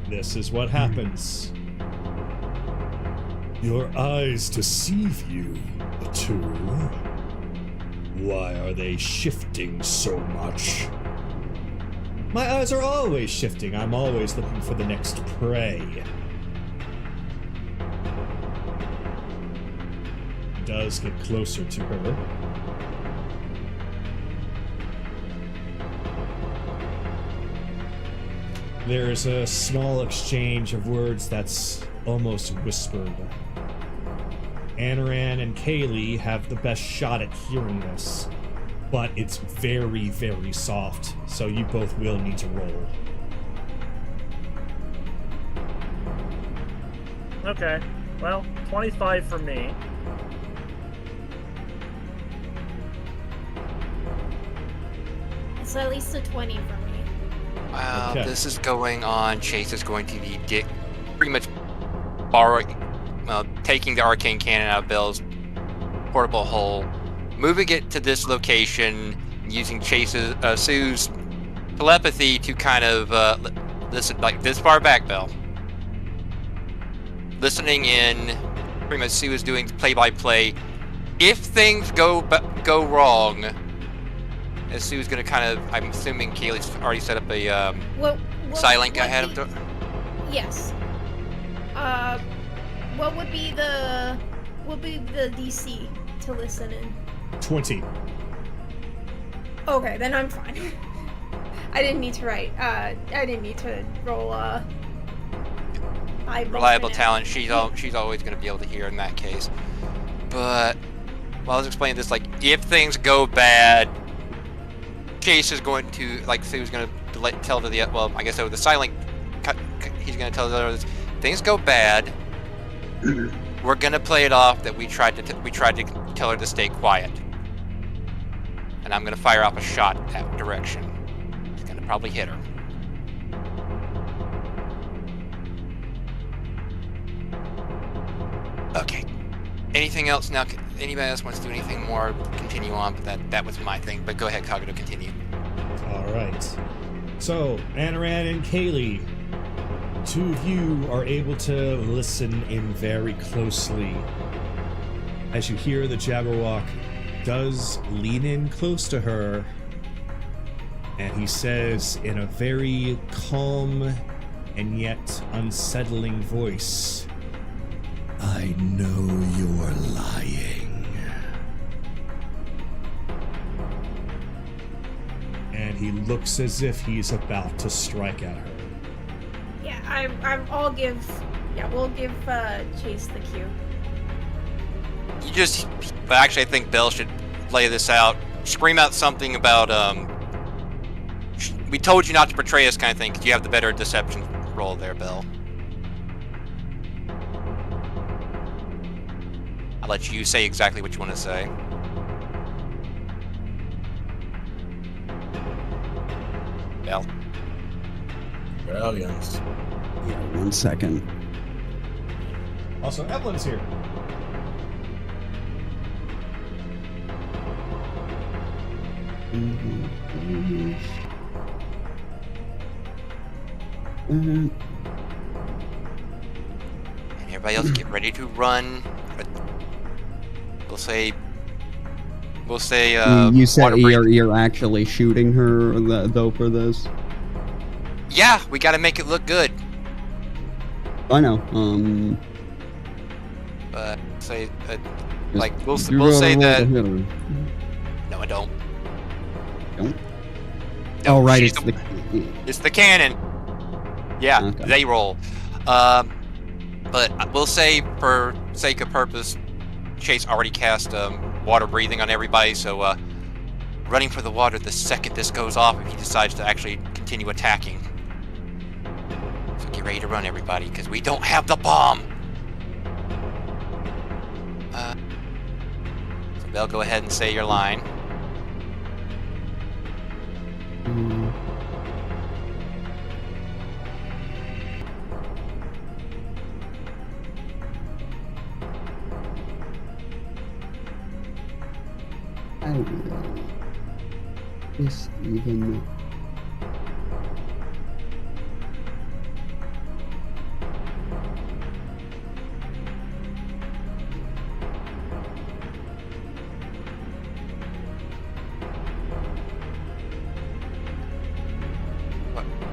this is what happens. Your eyes deceive you, Atu. Why are they shifting so much? My eyes are always shifting. I'm always looking for the next prey. Does get closer to her. There's a small exchange of words that's almost whispered. Anaran and Kaylee have the best shot at hearing this, but it's very, very soft, so you both will need to roll. Okay, well, 25 for me. It's at least a 20 for me. Wow, Okay. this is going on. Chase is going to be pretty much taking the arcane cannon out of Bell's portable hole, moving it to this location, using Sue's telepathy to kind of listen, like this far back, Bell. Listening in, pretty much Sue is doing play-by-play. If things go wrong, as Sue's going to kind of, I'm assuming Kaylee's already set up a silent ahead of her. Yes. What would be the DC to listen in? 20. Okay, then I'm fine. I didn't need to write. I didn't need to roll eyeball Reliable for now. talent. She's always going to be able to hear in that case. But while I was explaining this, like if things go bad, Chase is going to, like Sue's going to tell to the, well, I guess over the silent, he's going to tell the others, things go bad. We're going to play it off that we tried to tell her to stay quiet, and I'm going to fire off a shot that direction. It's going to probably hit her. Okay. Anything else now? Anybody else wants to do anything more? Continue on, but that was my thing. But go ahead, Kagato, continue. All right. So, Anaran and Kaylee, two of you are able to listen in very closely. As you hear the Jabberwock does lean in close to her, and he says in a very calm and yet unsettling voice, I know you're lying. and he looks as if he's about to strike at her. Yeah, we'll give Chase the cue. But actually, I think Belle should lay this out. Scream out something about, we told you not to betray us kind of thing, because you have the better deception roll there, Belle. I'll let you say exactly what you want to say. Belle. Brilliant. Yeah, 1 second. Also, Evelyn's here. And everybody else get ready to run. We'll say You said water breathing. you're actually shooting her though for this? Yeah, we gotta make it look good. I know. But say Just- like we'll you say gotta roll that. to hit her. No, I don't. Don't? No, Oh right, she's it's the- the It's the cannon. Yeah, Okay. they roll. But we'll say, for sake of purpose, Chase already cast water breathing on everybody, so running for the water the second this goes off if he decides to actually continue attacking. ready to run, everybody, because we don't have the bomb. So Belle, go ahead and say your line. This even.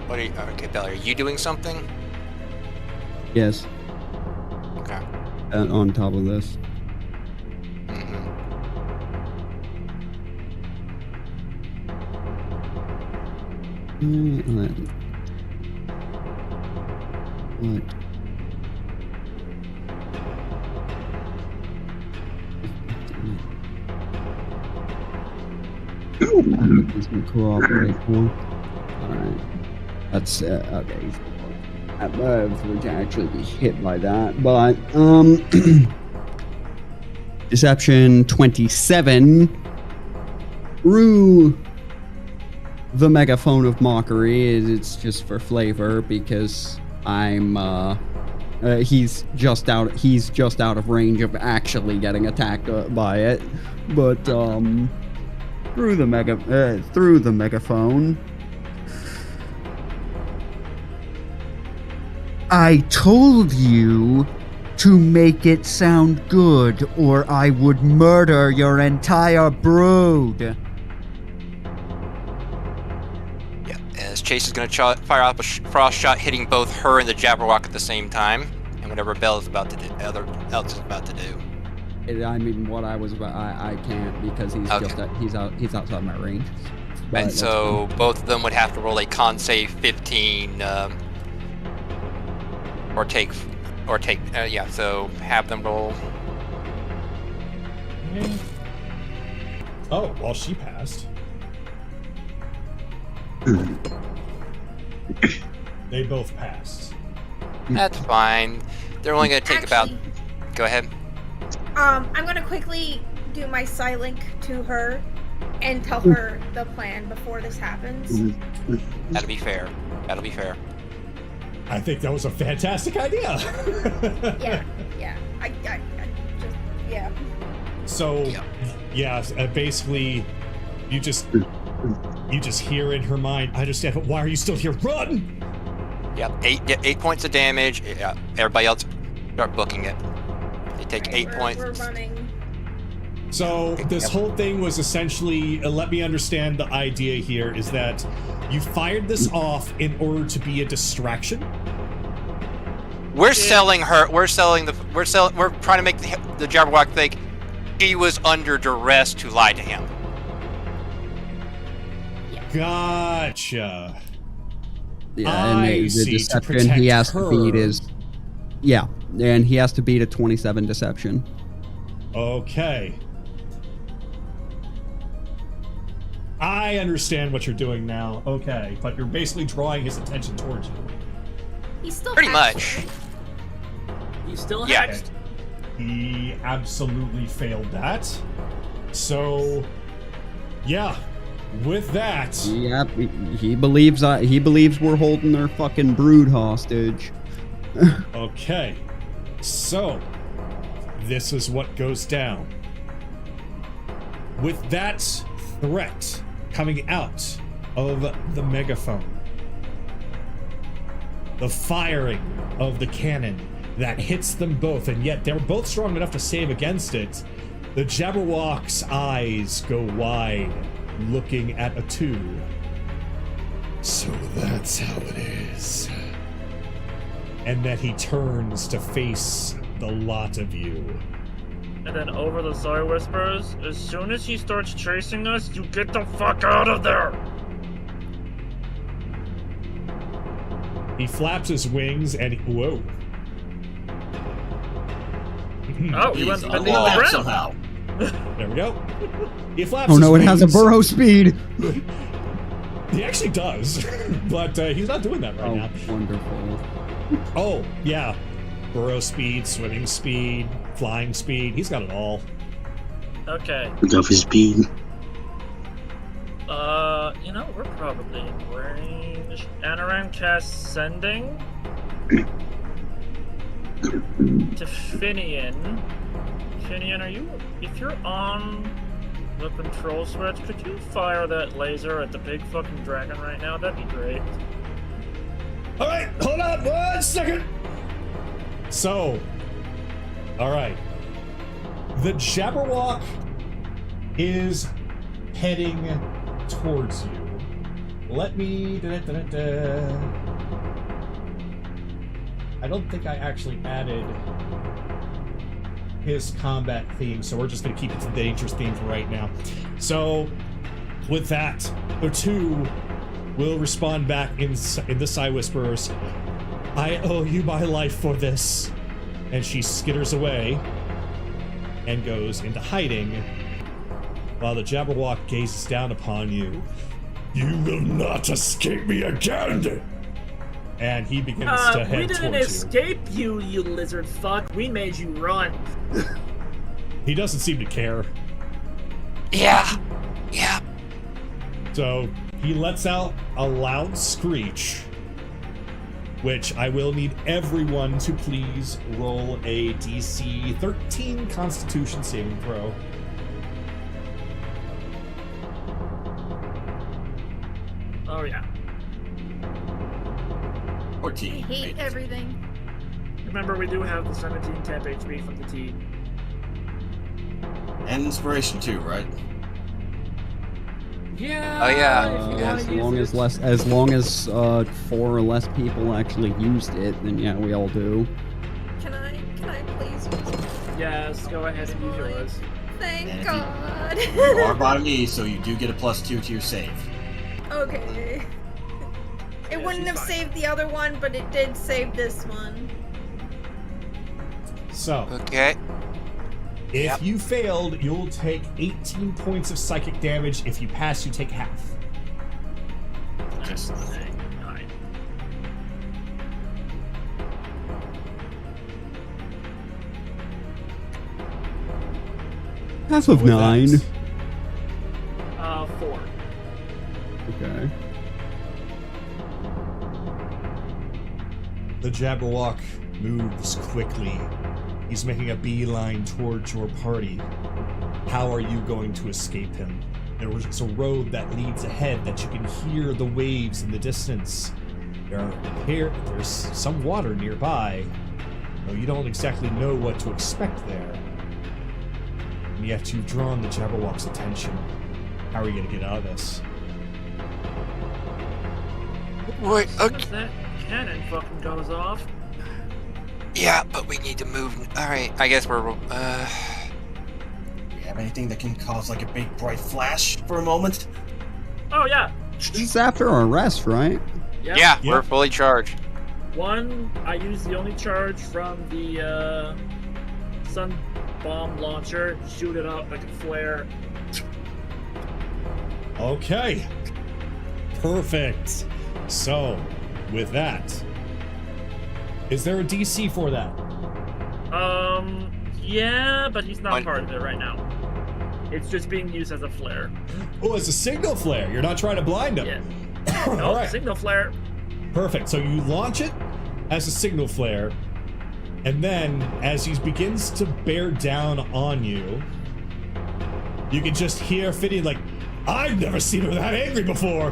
What are you? Okay, Belle, are you doing something? Yes. Okay. On top of this. Mm-hmm. What? He's gonna cooperate more. Alright. That's okay. We can actually be hit by that, but Deception 27 through the megaphone of mockery. It's just for flavor because I'm he's just out of range of actually getting attacked by it, but through the megaphone. I told you to make it sound good, or I would murder your entire brood. Yeah, as Chase is going to fire off a frost shot, hitting both her and the Jabberwock at the same time, and whatever Belle is about to do, else is about to do. I mean, what I was about, I can't because he's Okay. he's outside my range. And so both of them would have to roll a con save 15, or take, yeah. So have them roll. Oh, well, she passed. They both passed. That's fine. They're only going to take about. Actually, Go ahead. I'm gonna quickly do my Psylink to her and tell her the plan before this happens. That'll be fair. That'll be fair. I think that was a fantastic idea. Yeah. I just, yeah. So, yeah, basically, you just hear in her mind, I understand, but why are you still here? Run! Yep, 8 points of damage. Yeah, everybody else start booking it. They take 8 points. We're running. So this whole thing was essentially, let me understand the idea here, is that you fired this off in order to be a distraction? We're selling her. We're trying to make the Jabberwock think he was under duress to lie to him. Gotcha. Yeah, and I the see, to deception protect he has her. to beat is, yeah, and he has to beat a 27 deception. Okay. I understand what you're doing now. Okay, but you're basically drawing his attention towards you. He's still Pretty hatched, much. right? He's still Yeah. hatched. He absolutely failed that. So, yeah, with that, Yep, he believes we're holding their fucking brood hostage. okay. So, this is what goes down. With that threat coming out of the megaphone, the firing of the cannon that hits them both, and yet they're both strong enough to save against it, the Jabberwock's eyes go wide, looking at Atu. So that's how it is. And then he turns to face the lot of you. And then over the Sorry Whispers, as soon as he starts chasing us, you get the fuck out of there! He flaps his wings and whoa. Oh, he He's went beneath the alive ground! somehow. There we go. He flaps Oh his no, it has a wings. burrow speed. He actually does, but he's not doing that right now. Wonderful. Oh, yeah. Burrow speed, swimming speed, flying speed. He's got it all. Okay. Love his speed. You know, we're probably in range. Anaran casts Sending to Finian. Finian, are you... If you're on the control switch, could you fire that laser at the big fucking dragon right now? That'd be great. Alright, hold on 1 second. So, alright. The Jabberwock is heading towards you. Let me... I don't think I actually added his combat theme, so we're just going to keep it to the dangerous theme for right now. So, with that, the two will respond back in the Side Whisperers. I owe you my life for this. And she skitters away and goes into hiding while the Jabberwock gazes down upon you. You will not escape me again! And he begins to head we didn't towards escape you, you lizard fuck. We made you run. He doesn't seem to care. Yeah. So he lets out a loud screech, which I will need everyone to please roll a DC 13 Constitution saving throw. Oh yeah. 14. I hate everything. Remember, we do have the 17 temp HP from the tea. And inspiration too, right? Yeah. Oh, yeah. if you Yeah. wanna use it. As long as 4 or less people actually used it, then yeah, we all do. Can I please use it? Yes, go ahead and use yours. Thank And if God. You are by me, so you do get a +2 to your save. Okay. It Yeah, wouldn't she's have fine. saved the other one, but it did save this one. So, Okay. if Yep. you failed, you'll take 18 points of psychic damage. If you pass, you take half. Just Nine. Half of With 9. that, 4. Okay. The Jabberwock moves quickly. He's making a beeline towards your party. How are you going to escape him? There's a road that leads ahead that you can hear the waves in the distance. There's some water nearby, though you don't exactly know what to expect there. And yet you've drawn the Jabberwock's attention. How are you going to get out of this? Wait, As soon okay. as that cannon fucking goes off. Yeah, but we need to move. Alright, I guess we're. Do you have anything that can cause like a big bright flash for a moment? Oh yeah. This is after our rest, right? Yep. Yeah, Yep. we're fully charged. One, I used the only charge from the sun bomb launcher. Shoot it up like a flare. Okay. Perfect. So, with that, is there a DC for that? Yeah, but he's not One. part of it right now. It's just being used as a flare. Oh, it's a signal flare. You're not trying to blind him. Yeah. All No, right. signal flare. Perfect. So you launch it as a signal flare, and then as he begins to bear down on you, you can just hear Fiddy like, I've never seen her that angry before.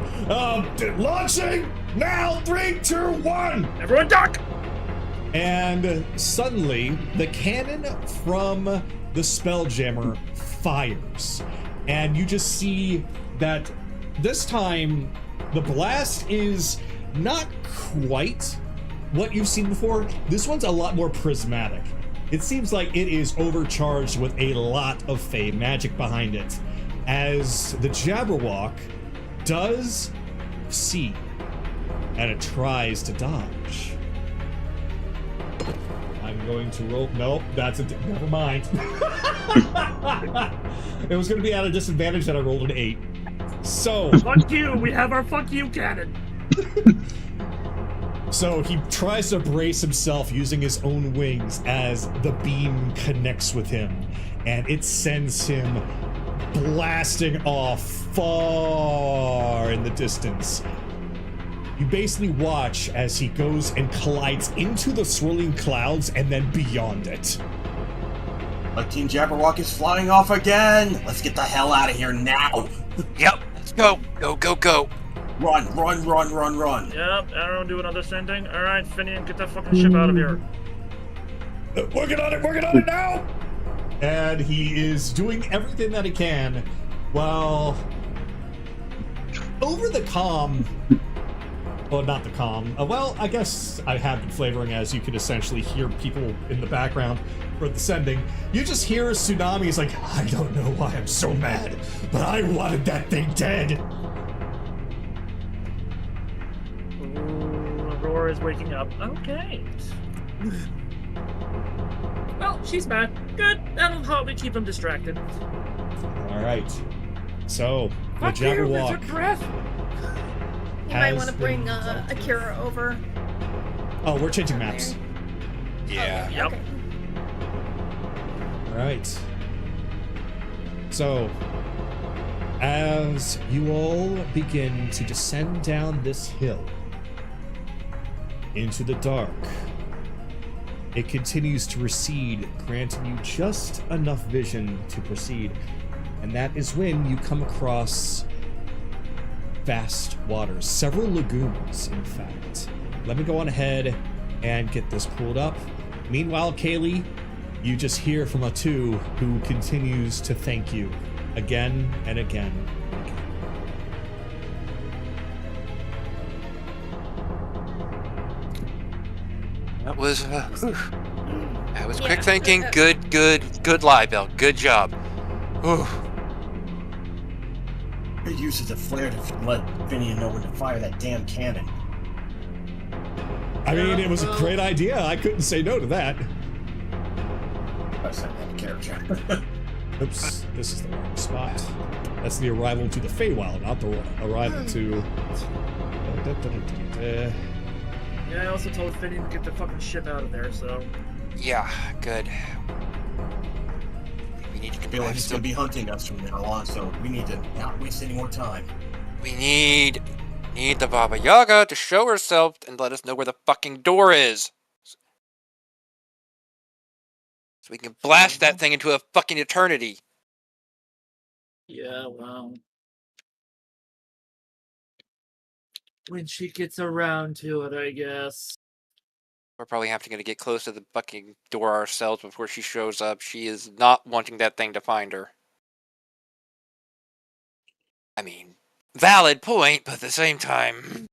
Launching now, 3, 2, 1. Everyone duck! And suddenly, the cannon from the Spelljammer fires. And you just see that this time, the blast is not quite what you've seen before. This one's a lot more prismatic. It seems like it is overcharged with a lot of Fey magic behind it, as the Jabberwock does see, and it tries to dodge. I'm going to roll. Nope, never mind. It was going to be at a disadvantage that I rolled an 8. So, Fuck you! We have our fuck you cannon! so he tries to brace himself using his own wings as the beam connects with him, and it sends him blasting off far in the distance. You basically watch as he goes and collides into the swirling clouds and then beyond it. Like Team Jabberwock is flying off again! Let's get the hell out of here now! Yep, let's go. Go, go, go. Run, run, run, run, run! Yep, everyone do another sending. Alright, Finian, get that fucking ship out of here. Working on it now! And he is doing everything that he can while over the comm. Well, not the comm. Well, I guess I have been flavoring as you could essentially hear people in the background for the sending. You just hear a tsunami. He's like, I don't know why I'm so mad, but I wanted that thing dead. Ooh, Aurora is waking up. Okay. Well, she's mad. Good. That'll help me keep him distracted. All right. So, the Fuck you, Jabberwock Mr. Breath. You might has want to bring been- Akira over. Oh, we're changing maps. Yeah. Okay, Yep. okay. All right. So, as you all begin to descend down this hill into the dark, it continues to recede, granting you just enough vision to proceed. And that is when you come across vast waters, several lagoons, in fact. Let me go on ahead and get this pulled up. Meanwhile, Kaylee, you just hear from Atu, who continues to thank you again and again and again. That was Yeah. quick thinking. Good lie, Bell. Good job. Whew. It uses a flare to let Finian know when to fire that damn cannon. I mean, it was a great idea. I couldn't say no to that. I said that character. Oops, this is the wrong spot. That's the arrival to the Feywild, not the arrival to... Yeah, I also told Finian to get the fucking ship out of there, so... Yeah, good. We need to I feel like he's get gonna be hunting us from now on, so we need to not waste any more time. We need the Baba Yaga to show herself and let us know where the fucking door is. So we can blast that thing into a fucking eternity. Yeah, well... when she gets around to it, I guess. We're probably having to get close to the fucking door ourselves before she shows up. She is not wanting that thing to find her. I mean, valid point, but at the same time...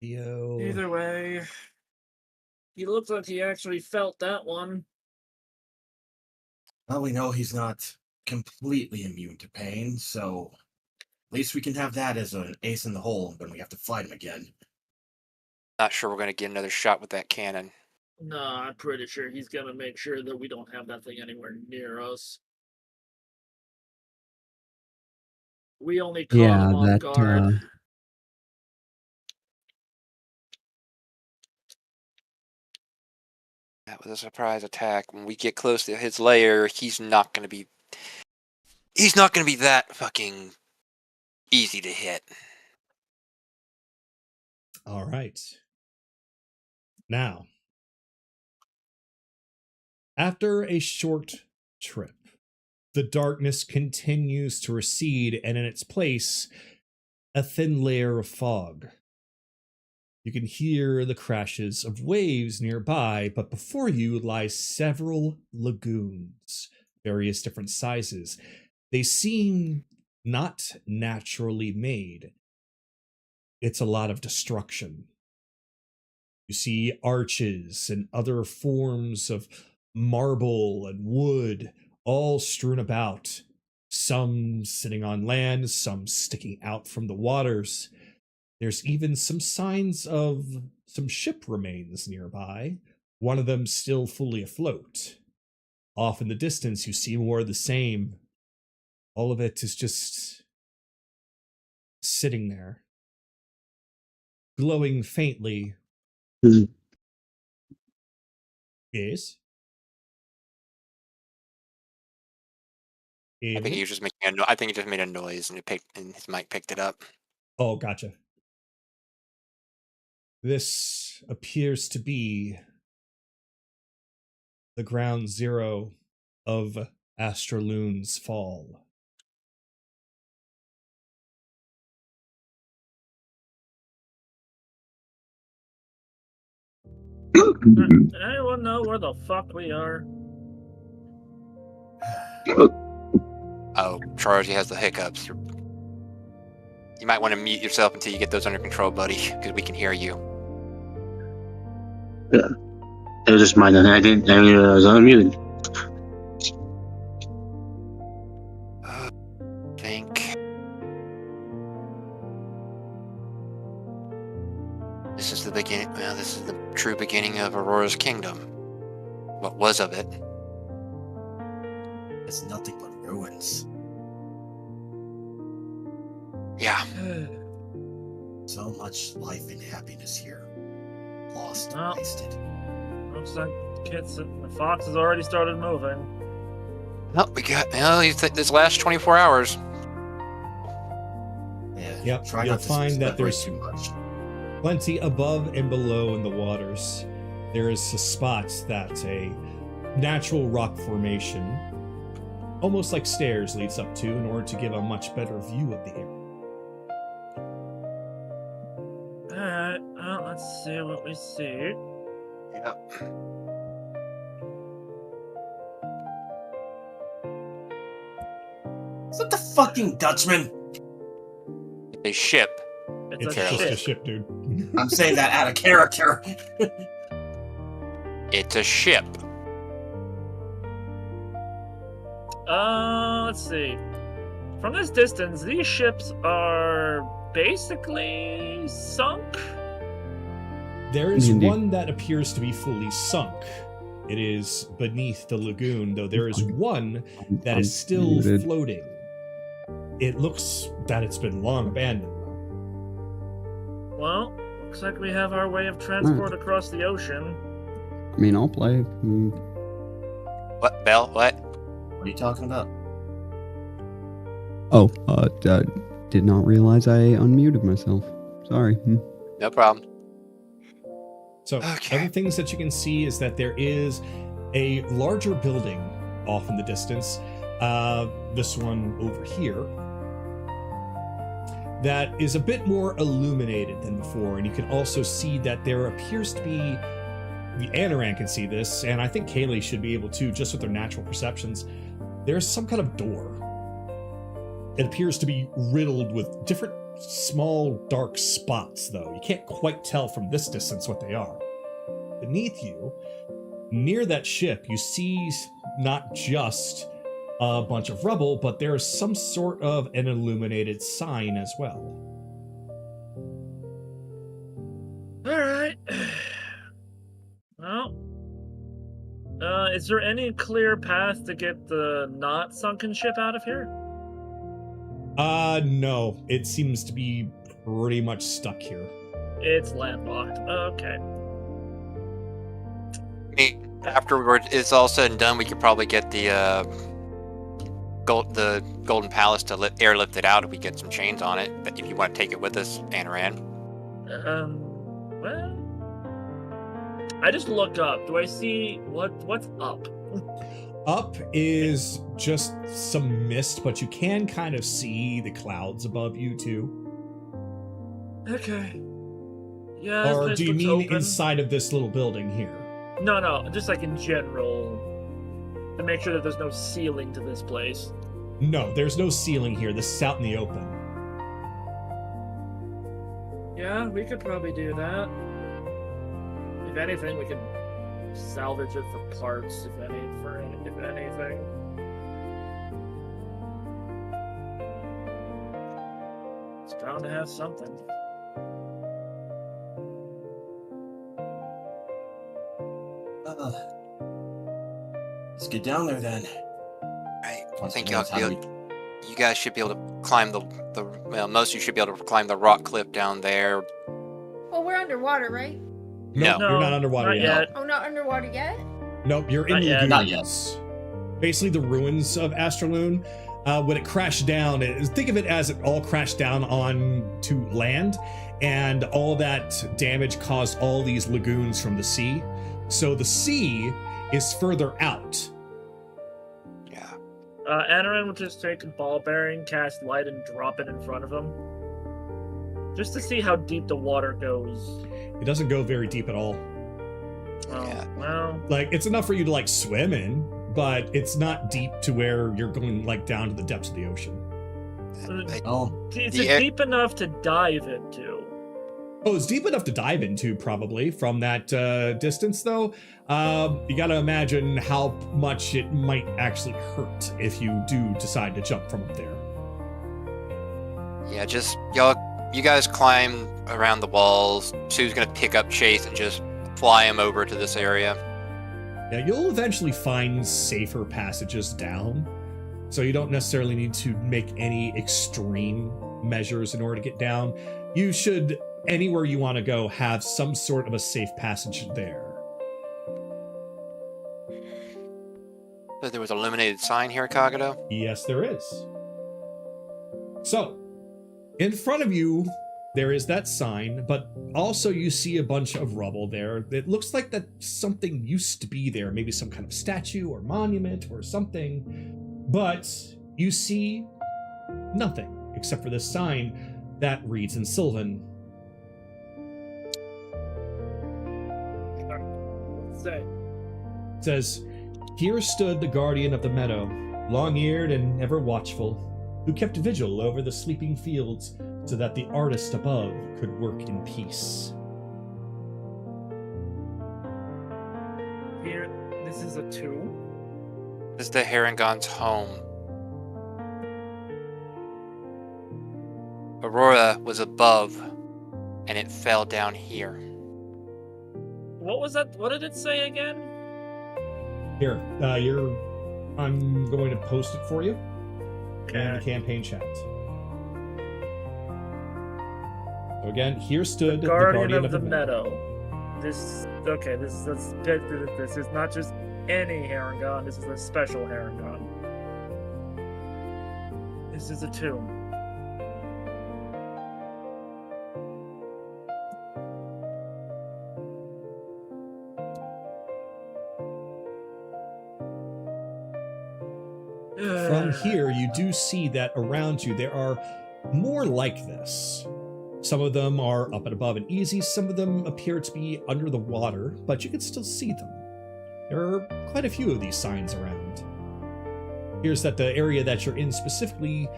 Theo. Either way, he looks like he actually felt that one. Well, we know he's not completely immune to pain, so at least we can have that as an ace in the hole when we have to fight him again. Not sure we're going to get another shot with that cannon. No, I'm pretty sure he's gonna make sure that we don't have that thing anywhere near us. We only caught him off guard. That was a surprise attack. When we get close to his lair, he's not going to be that fucking easy to hit. All right. Now, after a short trip, the darkness continues to recede, and in its place, a thin layer of fog. You can hear the crashes of waves nearby, but before you lie several lagoons, various different sizes. They seem not naturally made. It's a lot of destruction. You see arches and other forms of marble and wood all strewn about, some sitting on land, some sticking out from the waters. There's even some signs of some ship remains nearby, one of them still fully afloat. Off in the distance, you see more of the same. All of it is just sitting there, glowing faintly. Mhm. Yes? I think he was just making I think he just made a noise and his mic picked it up. Oh, gotcha. This appears to be the ground zero of Astraloon's fall. Anyone know where the fuck we are? Oh, Charlie has the hiccups. You might want to mute yourself until you get those under control, buddy, because we can hear you. Yeah. It was just mine, and I didn't know I was unmuted. I think this is the beginning. Well, this is the true beginning of Aurora's kingdom. What was of it? It's nothing but ruins. Yeah. So much life and happiness here. Lost, Well, wasted. looks like the fox has already started moving. Oh, we got this last 24 hours. Yeah. Yep, Try you'll not to find that separate there's too much. plenty above and below in the waters. There is a spot that's a natural rock formation, almost like stairs, leads up to in order to give a much better view of the area. Alright, well, let's see what we see. Yep. Is that the fucking Dutchman? A ship. It's It's a just a ship. ship, dude. I'm saying that out of character. It's a ship. Let's see. From this distance, these ships are basically sunk. There is Indeed. one that appears to be fully sunk. It is beneath the lagoon, though there is one that is still Muted. floating. It looks that it's been long abandoned, though. Well, looks like we have our way of transport across the ocean. I mean, I'll play. What, Bell? What? What are you talking about? Oh, did not realize I unmuted myself. Sorry. No problem. So, Okay. other things that you can see is that there is a larger building off in the distance. This one over here. That is a bit more illuminated than before, and you can also see that there appears to be, the Anoran can see this, and I think Kaylee should be able to, just with their natural perceptions. There's some kind of door. It appears to be riddled with different small dark spots, though. You can't quite tell from this distance what they are. Beneath you, near that ship, you see not just a bunch of rubble, but there's some sort of an illuminated sign as well. Alright. Well, is there any clear path to get the not sunken ship out of here? No. It seems to be pretty much stuck here. It's landlocked. Okay. I mean, after it's all said and done, we could probably get the Golden Palace to airlift it out if we get some chains on it. But if you want to take it with us, Anoran. Well, I just look up. Do I see what's up? Up is just some mist, but you can kind of see the clouds above you too. Okay. Yeah. this Or place do you looks mean open. inside of this little building here? No, just like in general, to make sure that there's no ceiling to this place. No, there's no ceiling here. This is out in the open. Yeah, we could probably do that. If anything, we could salvage it for parts, if anything. It's bound to have something. get down there then. Right. I Once think we know how we- you guys should be able to climb well, most of you should be able to climb the rock cliff down there. Well, we're underwater, right? No. You're not underwater not yet. yet. Oh, not underwater yet? Nope, you're in Not yet. lagoons. Basically, the ruins of Astraloon. When it crashed down, think of it as it all crashed down onto land, and all that damage caused all these lagoons from the sea. So the sea is further out. Yeah. Anaran will just take a ball bearing, cast light, and drop it in front of him. Just to see how deep the water goes. It doesn't go very deep at all. Oh, Yeah. well, Like, it's enough for you to, like, swim in, but it's not deep to where you're going, like, down to the depths of the ocean. Oh, it's The air- deep enough to dive into. Oh, it's deep enough to dive into, probably, from that distance, though. You gotta imagine how much it might actually hurt if you do decide to jump from up there. Yeah, just you guys climb around the walls. Sue's gonna pick up Chase and just fly him over to this area. Yeah, you'll eventually find safer passages down, so you don't necessarily need to make any extreme measures in order to get down. You should, anywhere you want to go, have some sort of a safe passage there. So there was an illuminated sign here, Kagato. Yes, there is. So, in front of you, there is that sign, but also you see a bunch of rubble there. It looks like that something used to be there, maybe some kind of statue or monument or something, but you see nothing except for this sign that reads in Sylvan. Say. It says, "Here stood the guardian of the meadow, long-eared and ever watchful, who kept vigil over the sleeping fields so that the artist above could work in peace." Here, this is a tomb. This is the Harengon's home. Aurora was above, and it fell down here. What was that? What did it say again? Here, I'm going to post it for you in the campaign chat. So again, here stood the guardian of the meadow. This is not just any Harengon. This is a special Harengon. This is a tomb. From here, you do see that around you there are more like this. Some of them are up and above and easy, some of them appear to be under the water, but you can still see them. There are quite a few of these signs around. Here's that the area that you're in specifically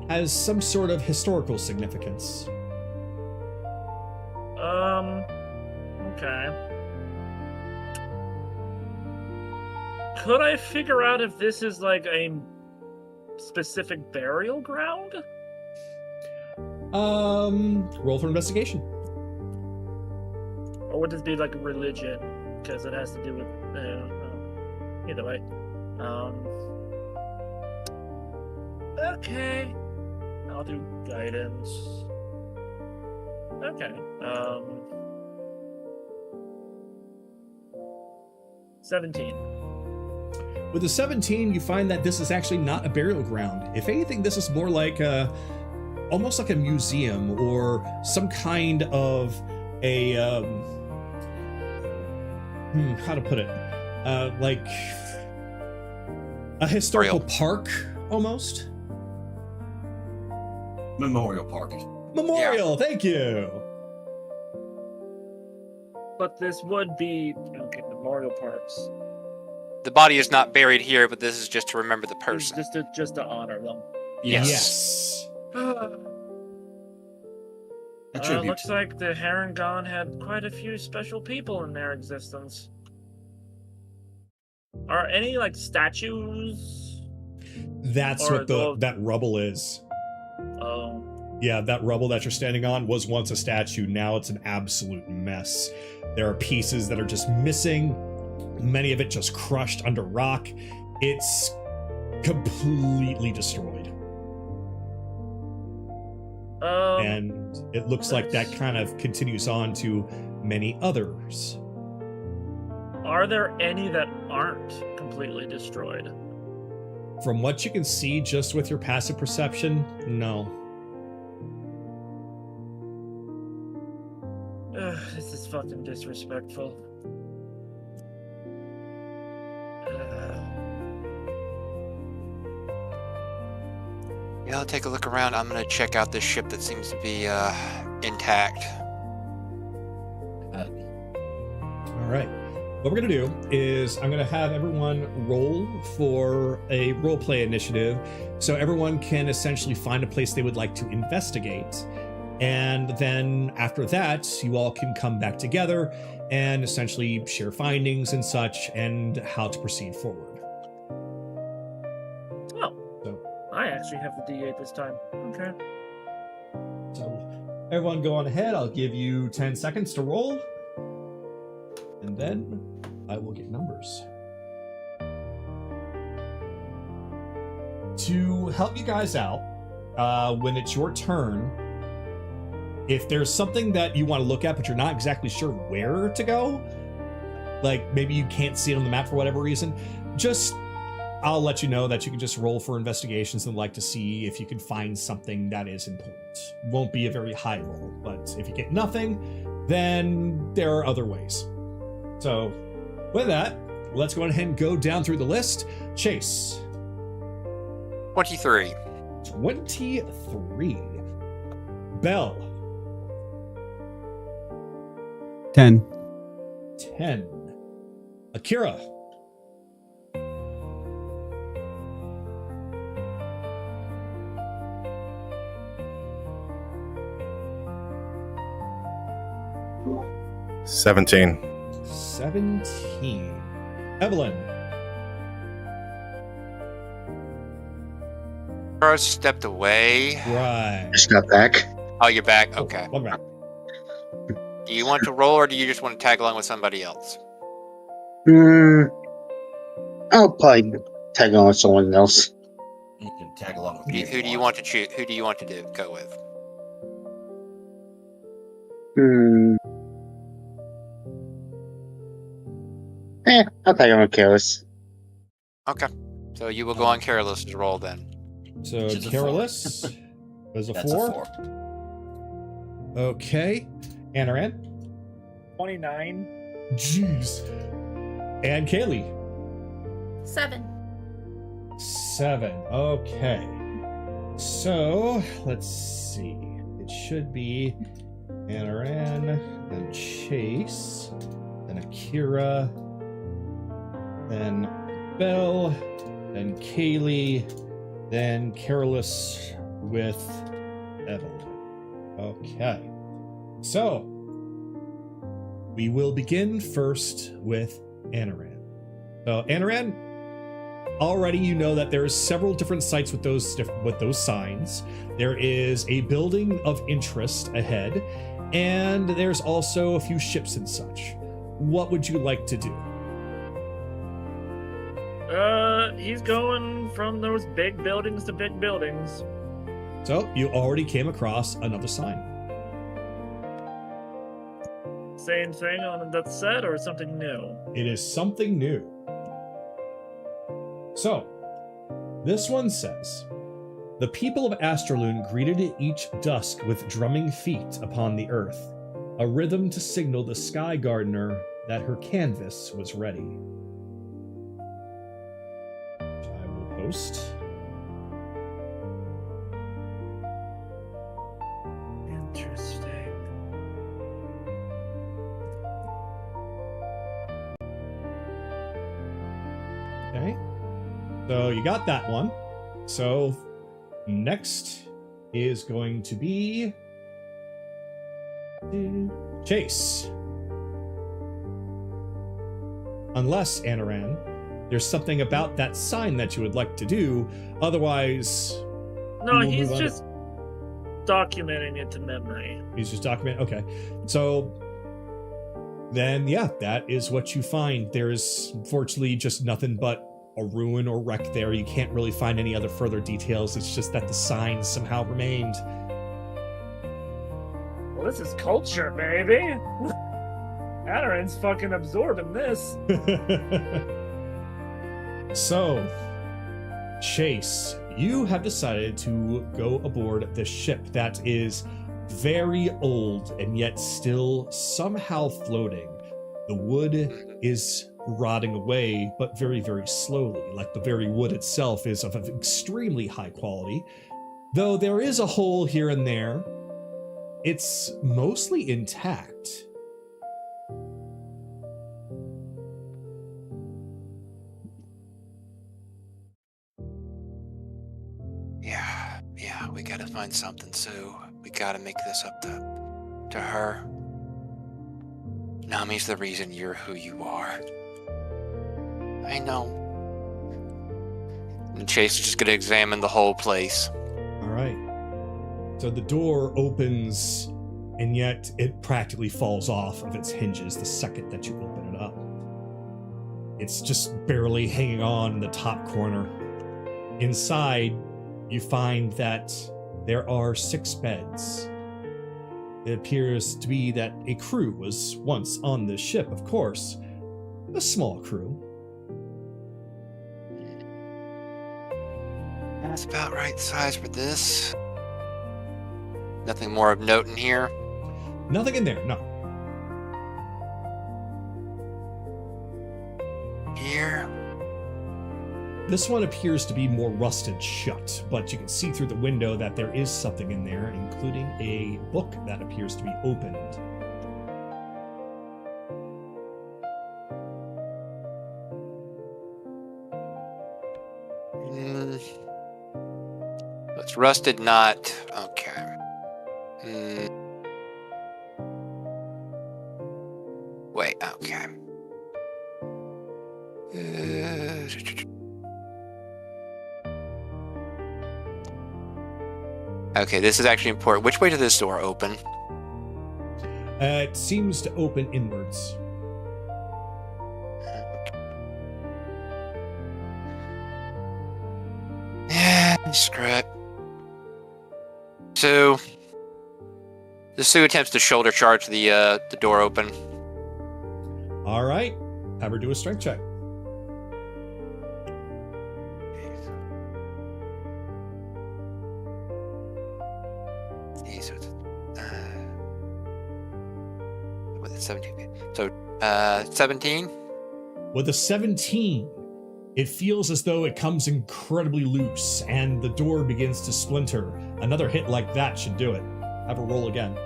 has some sort of historical significance. Okay. Could I figure out if this is like a specific burial ground? Roll for investigation. Or would this be like a religion? Because it has to do with... either way. Okay. I'll do guidance. Okay. 17. With a 17, you find that this is actually not a burial ground. If anything, this is more like almost like a museum or some kind of a how to put it, like a historical park almost. Memorial Park. Memorial, thank you. But this would be memorial parks. The body is not buried here, but this is just to remember the person. Just to honor them. Yes. Looks like the Harengon had quite a few special people in their existence. Are any like statues? That's Or what that rubble is. Oh. Yeah, that rubble that you're standing on was once a statue. Now it's an absolute mess. There are pieces that are just missing. many of it just crushed under rock. It's completely destroyed. And it looks like that kind of continues on to many others. Are there any that aren't completely destroyed? From what you can see just with your passive perception, no. Ugh, this is fucking disrespectful. Yeah, I'll take a look around. I'm gonna check out this ship that seems to be intact. All right. What we're going to do is I'm going to have everyone roll for a roleplay initiative so everyone can essentially find a place they would like to investigate. And then after that, you all can come back together and essentially share findings and such and how to proceed forward. Oh, so I actually have the D8 this time. Okay. So everyone go on ahead. I'll give you 10 seconds to roll. And then I will get numbers. To help you guys out, when it's your turn, if there's something that you want to look at but you're not exactly sure where to go, like maybe you can't see it on the map for whatever reason, I'll let you know that you can just roll for investigations and like to see if you can find something that is important. Won't be a very high roll, but if you get nothing, then there are other ways. So, with that, let's go ahead and go down through the list. Chase. 23. 23. Bell. 10. 10. Akira. 17. 17. Evelyn. Kara stepped away. Right. Just got back. Oh, you're back? Okay. Welcome back. Do you want to roll or do you just want to tag along with somebody else? I'll probably tag on with someone else. You can tag along with me. Who do you want to choose? Who do you want to go with? I'll tag on with Careless. Okay. So you will go on Careless's roll then. So Which is a Careless was a That's 4. a 4. Okay. Anaran. 29. Jeez. And Kaylee. 7. 7. Okay. So, let's see. It should be Anaran, then Chase, then Akira, then Belle, then Kaylee, then Careless with Evelyn. Okay. So, we will begin first with Anaran. So, Anaran, already you know that there's several different sites with those signs. There is a building of interest ahead, and there's also a few ships and such. What would you like to do? He's going from those big buildings to big buildings. So, you already came across another sign. Same thing on that set or something new? It is something new. So, this one says, "The people of Astraloon greeted each dusk with drumming feet upon the earth, a rhythm to signal the Sky Gardener that her canvas was ready." I will post. Interesting. Okay. So you got that one. So next is going to be Chase. Unless, Anaran, there's something about that sign that you would like to do. Otherwise, No, we will he's move on just documenting it to memory. He's just documenting. Okay. So then yeah, that is what you find. There's unfortunately just nothing but a ruin or wreck there. You can't really find any other further details. It's just that the signs somehow remained. Well, this is culture, baby. Adarin's fucking absorbing this. So, Chase, you have decided to go aboard the ship that is very old and yet still somehow floating. The wood is rotting away, but very, very slowly. Like the very wood itself is of extremely high quality. Though there is a hole here and there, it's mostly intact. Yeah, we gotta find something, Sue. We gotta make this up to her. Nami's the reason you're who you are. I know. And Chase is just gonna examine the whole place. Alright. So the door opens, and yet it practically falls off of its hinges the second that you open it up. It's just barely hanging on in the top corner. Inside, you find that there are 6 beds. It appears to be that a crew was once on this ship, of course. A small crew. That's about right size for this. Nothing more of note in here. Nothing in there, no. Here. This one appears to be more rusted shut, but you can see through the window that there is something in there, including a book that appears to be opened. It's rusted, not... Okay. Wait, okay. Okay, this is actually important. Which way does this door open? It seems to open inwards. Yeah, screw it. So, the Sue attempts to shoulder charge the door open. All right, have her do a strength check. With a 17. So, 17? With a 17, it feels as though it comes incredibly loose, and the door begins to splinter. Another hit like that should do it. Have her roll again.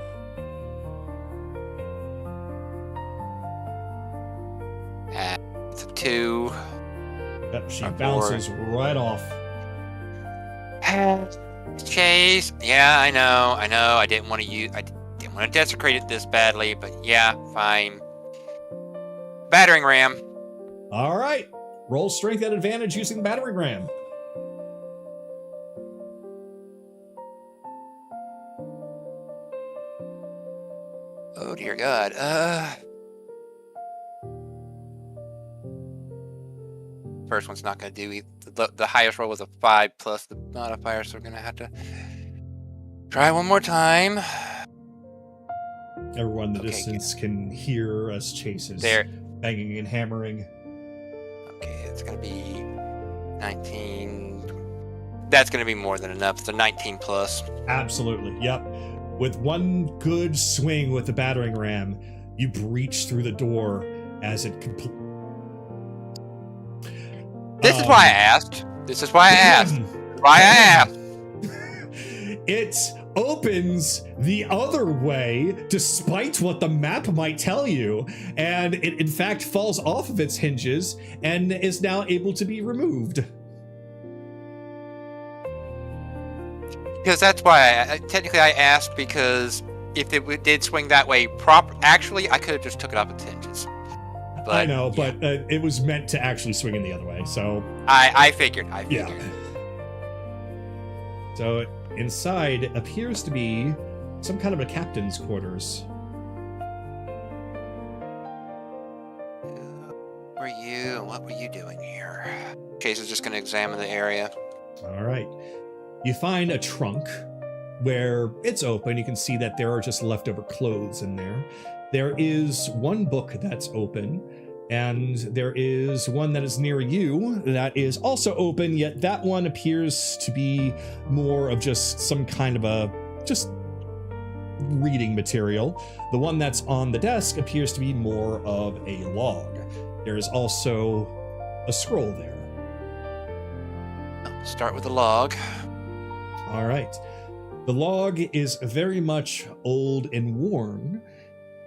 It's a 2. Yep, she A bounces right off. Chase. Yeah, I know. I didn't want to desecrate it this badly, but yeah, fine. Battering ram. All right, roll strength at advantage using battering ram. Oh dear God. First one's not going to do it. The highest roll was a 5 plus the modifier, so we're going to have to try one more time. Everyone in the Okay, distance can hear us chases There. banging and hammering. Okay, it's going to be 19. That's going to be more than enough. It's a 19 plus. Absolutely, yep. With one good swing with the battering ram, you breach through the door as it This is why I asked. It opens the other way, despite what the map might tell you, and it in fact falls off of its hinges and is now able to be removed. Because that's why technically I asked, because if it did swing that way actually I could have just took it off its hinges. But, I know, yeah. but it was meant to actually swing in the other way, so... I figured. Yeah. So inside appears to be some kind of a captain's quarters. Chase is just going to examine the area. All right. You find a trunk where it's open. You can see that there are just leftover clothes in there. There is one book that's open, and there is one that is near you that is also open, yet that one appears to be more of just some kind of a just reading material. The one that's on the desk appears to be more of a log. There is also a scroll there. Start with the log. All right. The log is very much old and worn.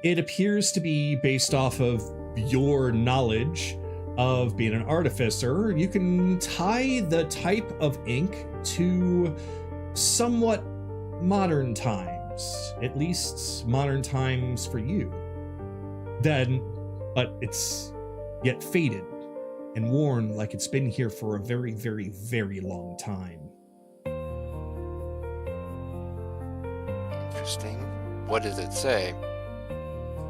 It appears to be based off of your knowledge of being an artificer. You can tie the type of ink to somewhat modern times, at least modern times for you. But it's yet faded and worn like it's been here for a very, very, very long time. Interesting. What does it say?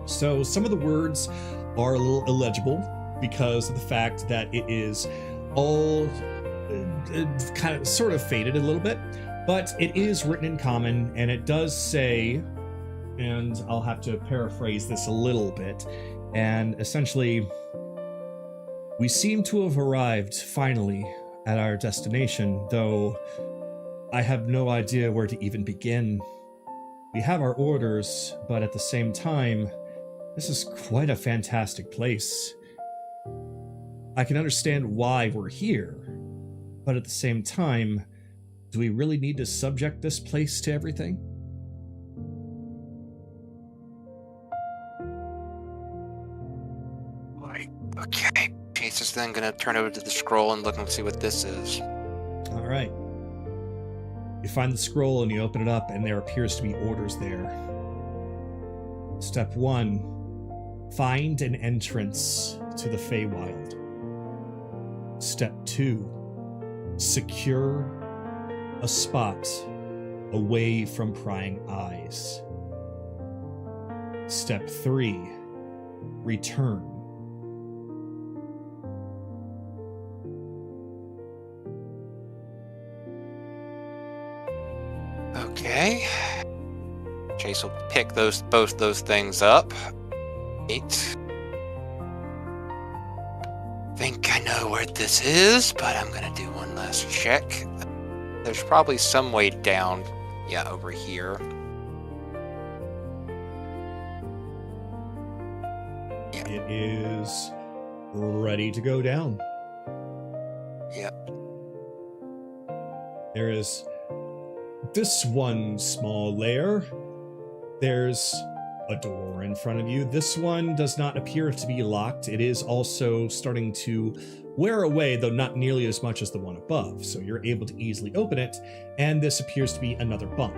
So some of the words are a little illegible because of the fact that it is all kind of sort of faded a little bit, but it is written in common, and it does say, and I'll have to paraphrase this a little bit, and essentially, we seem to have arrived finally at our destination, though I have no idea where to even begin. We have our orders, but at the same time, this is quite a fantastic place. I can understand why we're here, but at the same time, do we really need to subject this place to everything? Right. Okay. Chase is then going to turn over to the scroll and look and see what this is. All right. You find the scroll and you open it up, and there appears to be orders there. Step 1, find an entrance to the Feywild. Step 2, secure a spot away from prying eyes. Step 3, return. Okay. Chase will pick both those things up. 8. Think I know where this is, but I'm gonna do one last check. There's probably some way down. Yeah, over here. Yeah. It is ready to go down. Yeah. There is this one small layer. There's a door in front of you. This one does not appear to be locked. It is also starting to wear away, though not nearly as much as the one above, so you're able to easily open it, and this appears to be another bunk.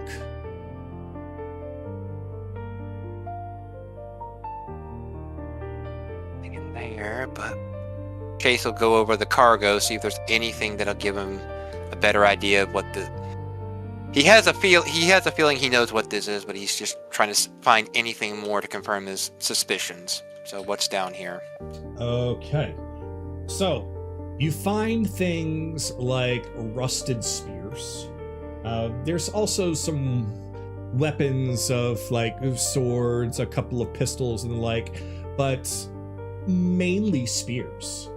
Nothing in there, but Chase will go over the cargo, see if there's anything that'll give him a better idea of what the... He has a feeling he knows what this is, but he's just trying to find anything more to confirm his suspicions. So what's down here? Okay. So, you find things like rusted spears. There's also some weapons of like swords, a couple of pistols and the like, but mainly spears.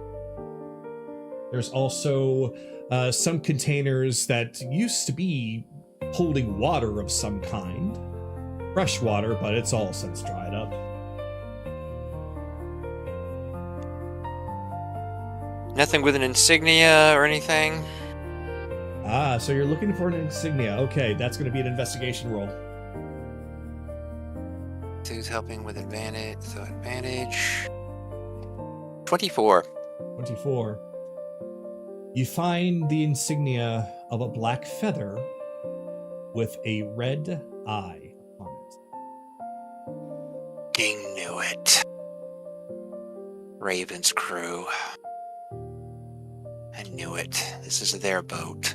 There's also some containers that used to be holding water of some kind. Fresh water, but it's all since dried up. Nothing with an insignia or anything? Ah, so you're looking for an insignia. Okay, that's going to be an investigation roll. 2's helping with advantage, so advantage. 24. 24. You find the insignia of a black feather with a red eye on it. King knew it. Raven's crew. I knew it. This is their boat.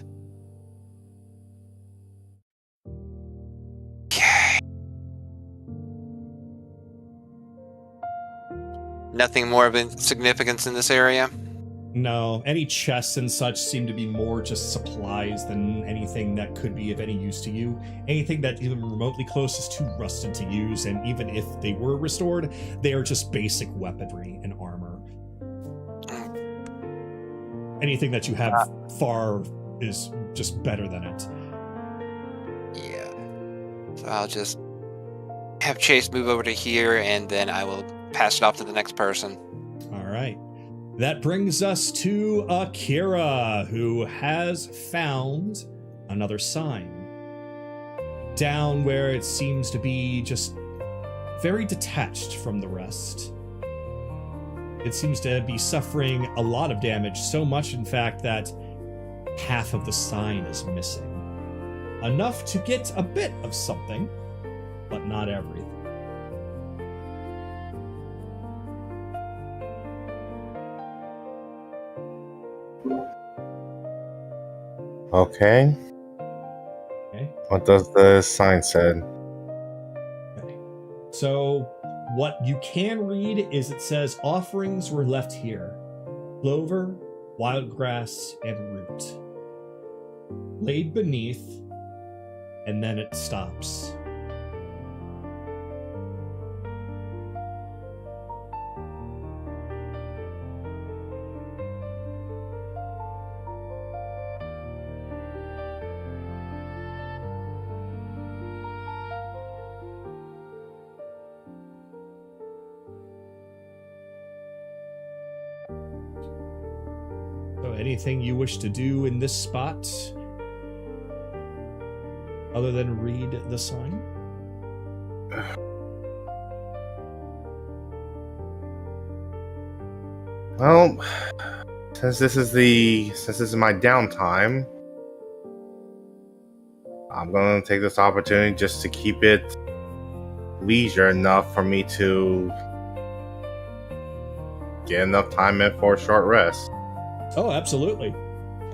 Okay. Nothing more of significance in this area? No, any chests and such seem to be more just supplies than anything that could be of any use to you. Anything that even remotely close is too rusted to use, and even if they were restored, they are just basic weaponry and armor. Anything that you have far is just better than it. Yeah. So I'll just have Chase move over to here, and then I will pass it off to the next person. All right. That brings us to Akira, who has found another sign. Down where it seems to be just very detached from the rest. It seems to be suffering a lot of damage, so much in fact that half of the sign is missing. Enough to get a bit of something, but not everything. Okay. What does the sign say? Okay. So, what you can read is it says offerings were left here. Clover, wild grass, and root. Laid beneath, and then it stops. So anything you wish to do in this spot other than read the sign? Well, since this is my downtime, I'm gonna take this opportunity just to keep it leisure enough for me to get enough time in for a short rest. Oh, absolutely.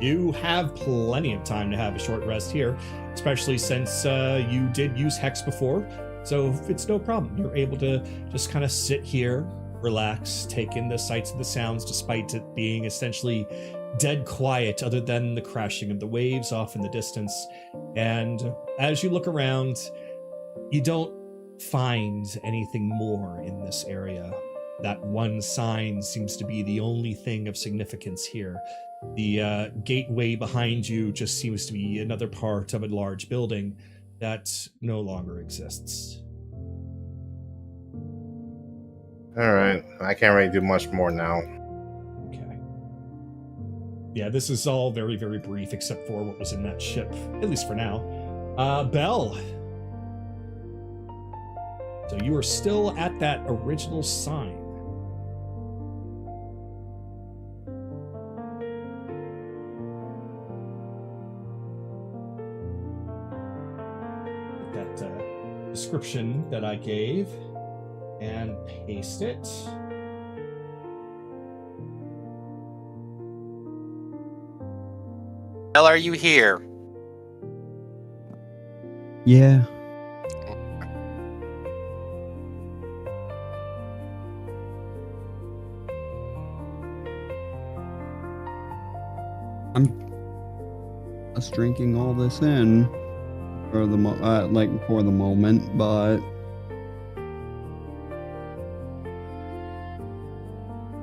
You have plenty of time to have a short rest here, especially since you did use Hex before, so it's no problem. You're able to just kind of sit here, relax, take in the sights and the sounds, despite it being essentially dead quiet other than the crashing of the waves off in the distance. And as you look around, you don't find anything more in this area. That one sign seems to be the only thing of significance here. The gateway behind you just seems to be another part of a large building that no longer exists. Alright, I can't really do much more now. Okay. Yeah, this is all very, very brief, except for what was in that ship, at least for now. Belle. So you are still at that original sign. That description that I gave and paste it. Hell, are you here? Yeah. I'm just drinking all this in for the for the moment, but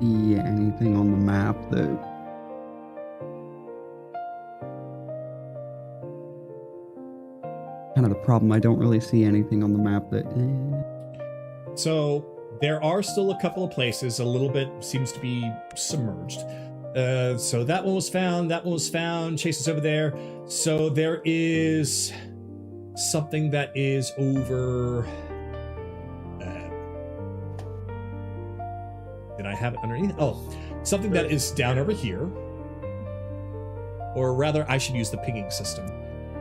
see anything on the map that kind of the problem. I don't really see anything on the map that. So there are still a couple of places. A little bit seems to be submerged. So that one was found. That one was found. Chase is over there. So there is something that is over. Did I have it underneath? Oh, something that is down over here. Or rather, I should use the pinging system.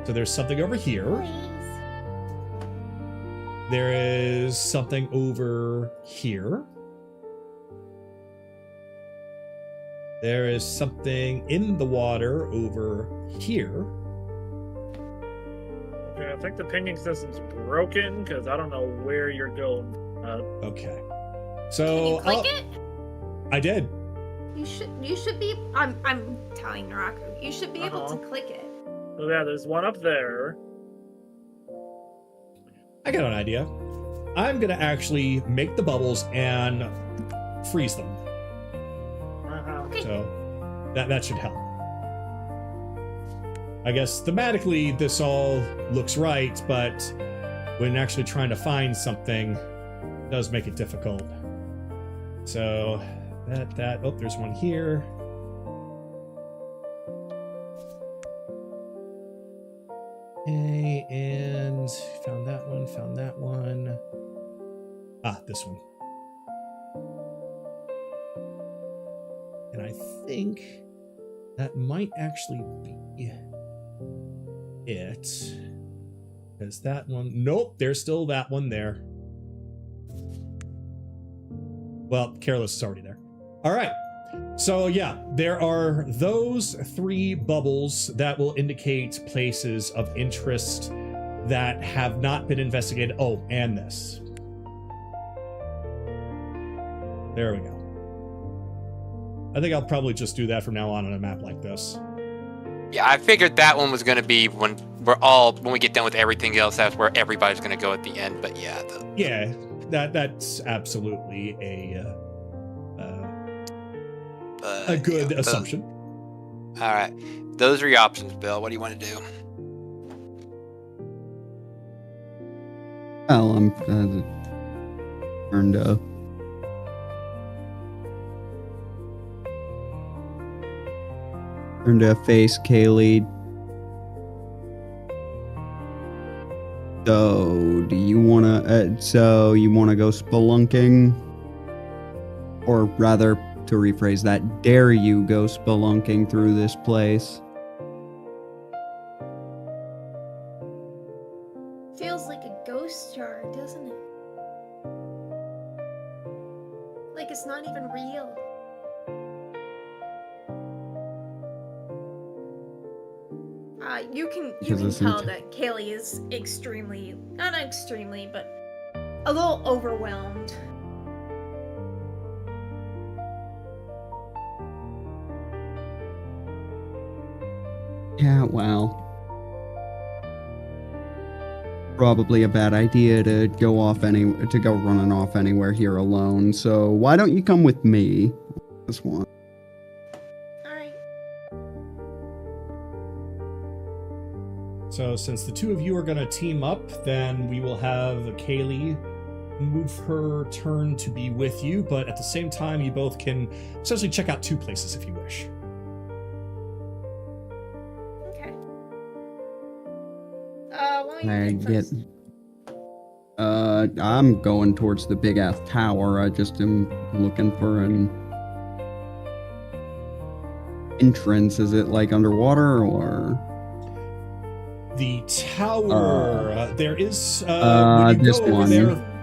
So there's something over here. Please. There is something over here. There is something in the water over here. Okay, I think the pinging system's broken because I don't know where you're going. Okay. So Can you click it? I did. You should be. I'm telling Naraku. You should be able to click it. Oh yeah, there's one up there. I got an idea. I'm gonna actually make the bubbles and freeze them. Okay. So that should help. I guess thematically this all looks right, but when actually trying to find something, it does make it difficult. So that oh, there's one here. Okay, and found that one. Ah, this one. And I think that might actually be it. Because that one, nope, there's still that one there. Well, Careless is already there. All right. So yeah, there are those 3 bubbles that will indicate places of interest that have not been investigated. Oh, and this. There we go. I think I'll probably just do that from now on a map like this. Yeah, I figured that one was going to be when we get done with everything else, that's where everybody's going to go at the end. But yeah. Yeah, that's absolutely a good assumption. All right. Those are your options, Bill. What do you want to do? Well, I'm turned to face Kaylee. So, do you wanna? You wanna go spelunking, or rather, to rephrase that, dare you go spelunking through this place? Feels like a ghost jar, doesn't it? Like it's not even real. You can tell that Kaylee is not extremely, but a little overwhelmed. Yeah, well, probably a bad idea to go running off anywhere here alone. So why don't you come with me? This one. So since the 2 of you are going to team up, then we will have Kaylee move her turn to be with you, but at the same time, you both can essentially check out 2 places if you wish. Okay. I'm going towards the big ass tower. I just am looking for an entrance. Is it like underwater or? The tower, there is, this one.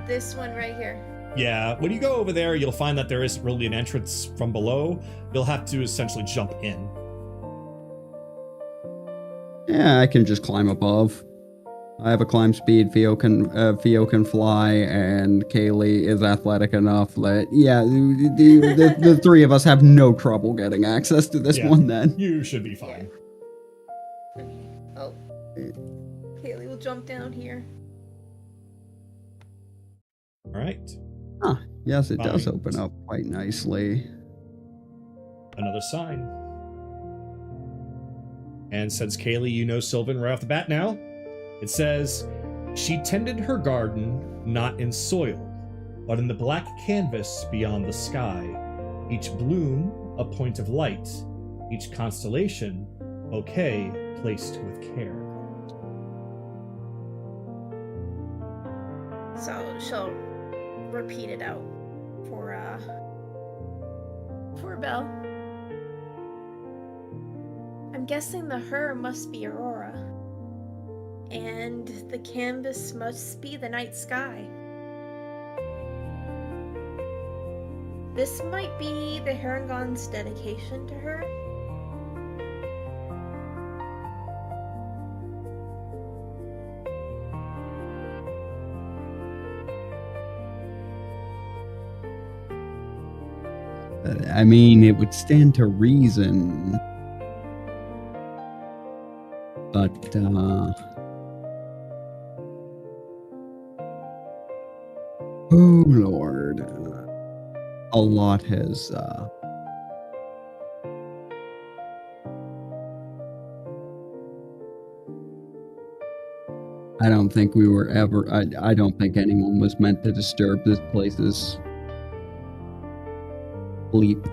This one right here. Yeah, when you go over there, you'll find that there isn't really an entrance from below. You'll have to essentially jump in. Yeah, I can just climb above. I have a climb speed, Theo can fly, and Kaylee is athletic enough that, yeah, the 3 of us have no trouble getting access to this one then. You should be fine. Oh. Kaylee will jump down here. Alright. Huh. Yes, it does open up quite nicely. Another sign. And since Kaylee, you know Sylvan right off the bat now, it says, she tended her garden not in soil, but in the black canvas beyond the sky. Each bloom, a point of light. Each constellation, bouquet placed with care. So she'll repeat it out for Belle. I'm guessing the her must be Aurora. And the canvas must be the night sky. This might be the Harengon's dedication to her. I mean, it would stand to reason. But, oh Lord. A lot has, I don't think we were ever, I don't think anyone was meant to disturb this place's sleep.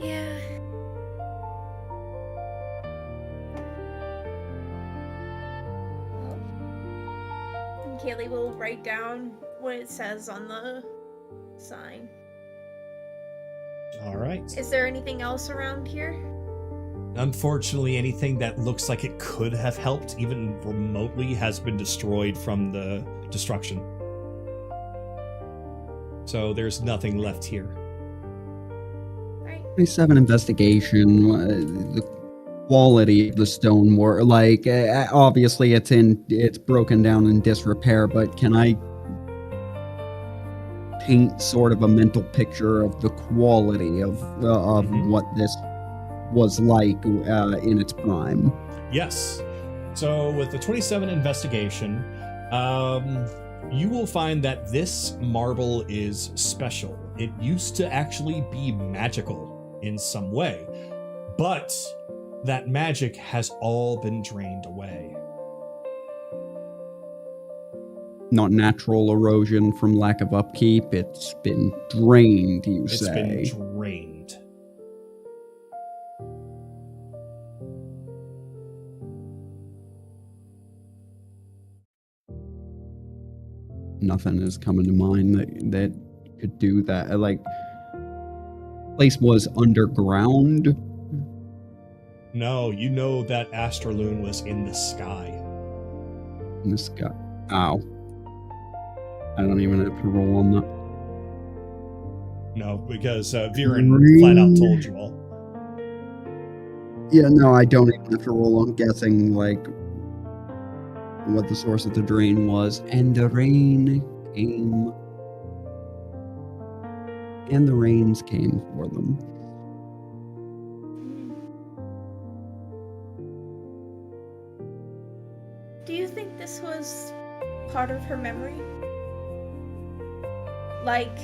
Yeah. And Kaylee will write down what it says on the sign. All right. Is there anything else around here? Unfortunately, anything that looks like it could have helped, even remotely, has been destroyed from the destruction. So there's nothing left here. Right. 27 investigation. The quality of the stonework, like obviously it's broken down in disrepair, but can I paint sort of a mental picture of the quality of what this was like in its prime? Yes. So with the 27 investigation, you will find that this marble is special. It used to actually be magical in some way, but that magic has all been drained away. Not natural erosion from lack of upkeep. It's been drained, you say. It's been drained. Nothing is coming to mind that could do that. Like, place was underground. No, you know that Astraloon was in the sky. In the sky. Ow. I don't even have to roll on that. No, because Viren flat out told you all. Yeah, no, I don't even have to roll on guessing, like, what the source of the drain was. And the rain came. And the rains came for them. Do you think this was part of her memory? Like,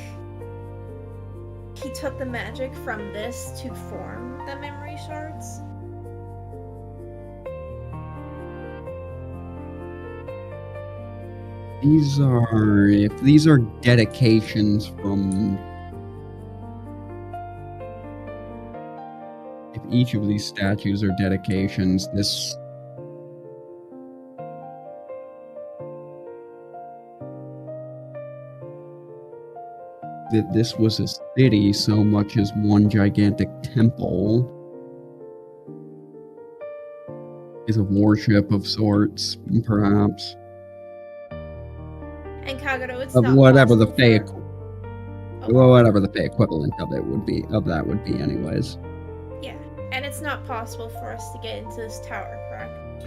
he took the magic from this to form the memory shards? If these are dedications from... If each of these statues are dedications, this... That this was a city so much as one gigantic temple is a worship of sorts, perhaps. And Kagato, it's Of not whatever the possible Fey, for- well, whatever the Fey equivalent of it would be, of that would be, anyways. Yeah, and it's not possible for us to get into this tower, correct?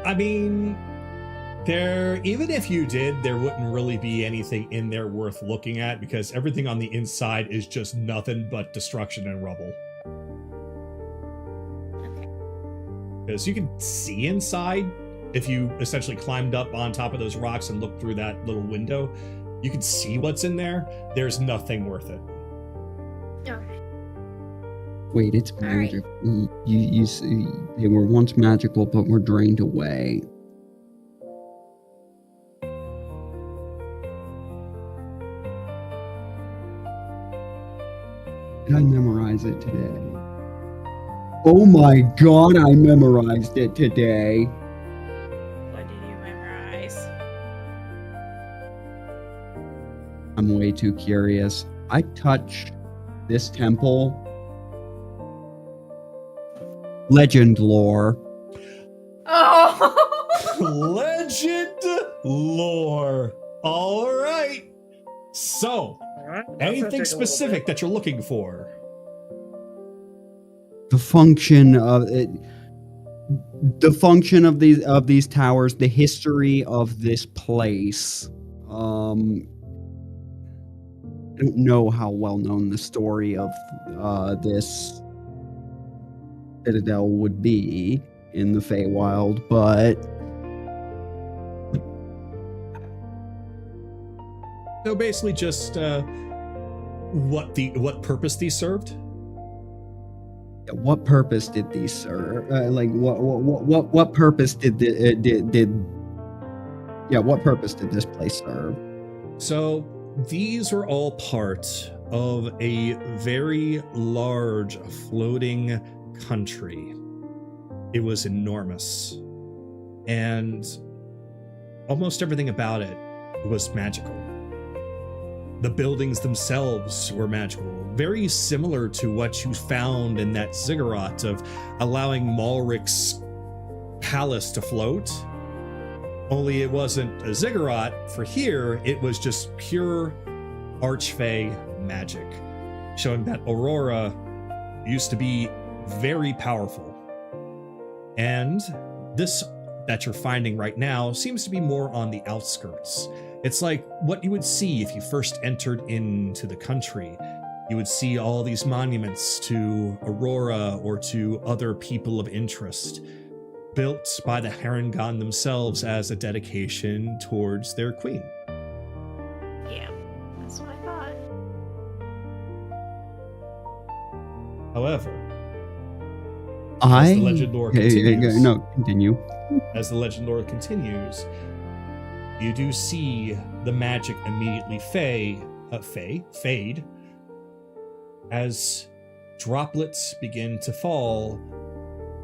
I mean, even if you did, there wouldn't really be anything in there worth looking at, because everything on the inside is just nothing but destruction and rubble. Okay. Because you can see inside. If you essentially climbed up on top of those rocks and looked through that little window, you can see what's in there. There's nothing worth it. Okay. Wait, it's All right. magic. You see, they were once magical, but were drained away. Did I memorize it today? Oh my god, I memorized it today. What did you memorize? I'm way too curious. I touched this temple. Legend lore. Oh! Legend lore. All right. So, Alright, that's gonna anything take a little specific bit. that you're looking for? The function of it. The function of these towers, the history of this place. I don't know how well known the story of this Citadel would be in the Feywild, but So basically, just what purpose these served. what purpose did these serve? What purpose what purpose did this place serve? So these are all part of a very large floating country. It was enormous, and almost everything about it was magical. The buildings themselves were magical, very similar to what you found in that ziggurat of allowing Malric's palace to float. Only it wasn't a ziggurat. For here, it was just pure archfey magic, showing that Aurora used to be very powerful. And this that you're finding right now seems to be more on the outskirts. It's like what you would see if you first entered into the country. You would see all these monuments to Aurora or to other people of interest, built by the Harengon themselves as a dedication towards their queen. Yeah, that's what I thought. However, as the legend lore continues, continue. As the legend lore continues, you do see the magic immediately fade as droplets begin to fall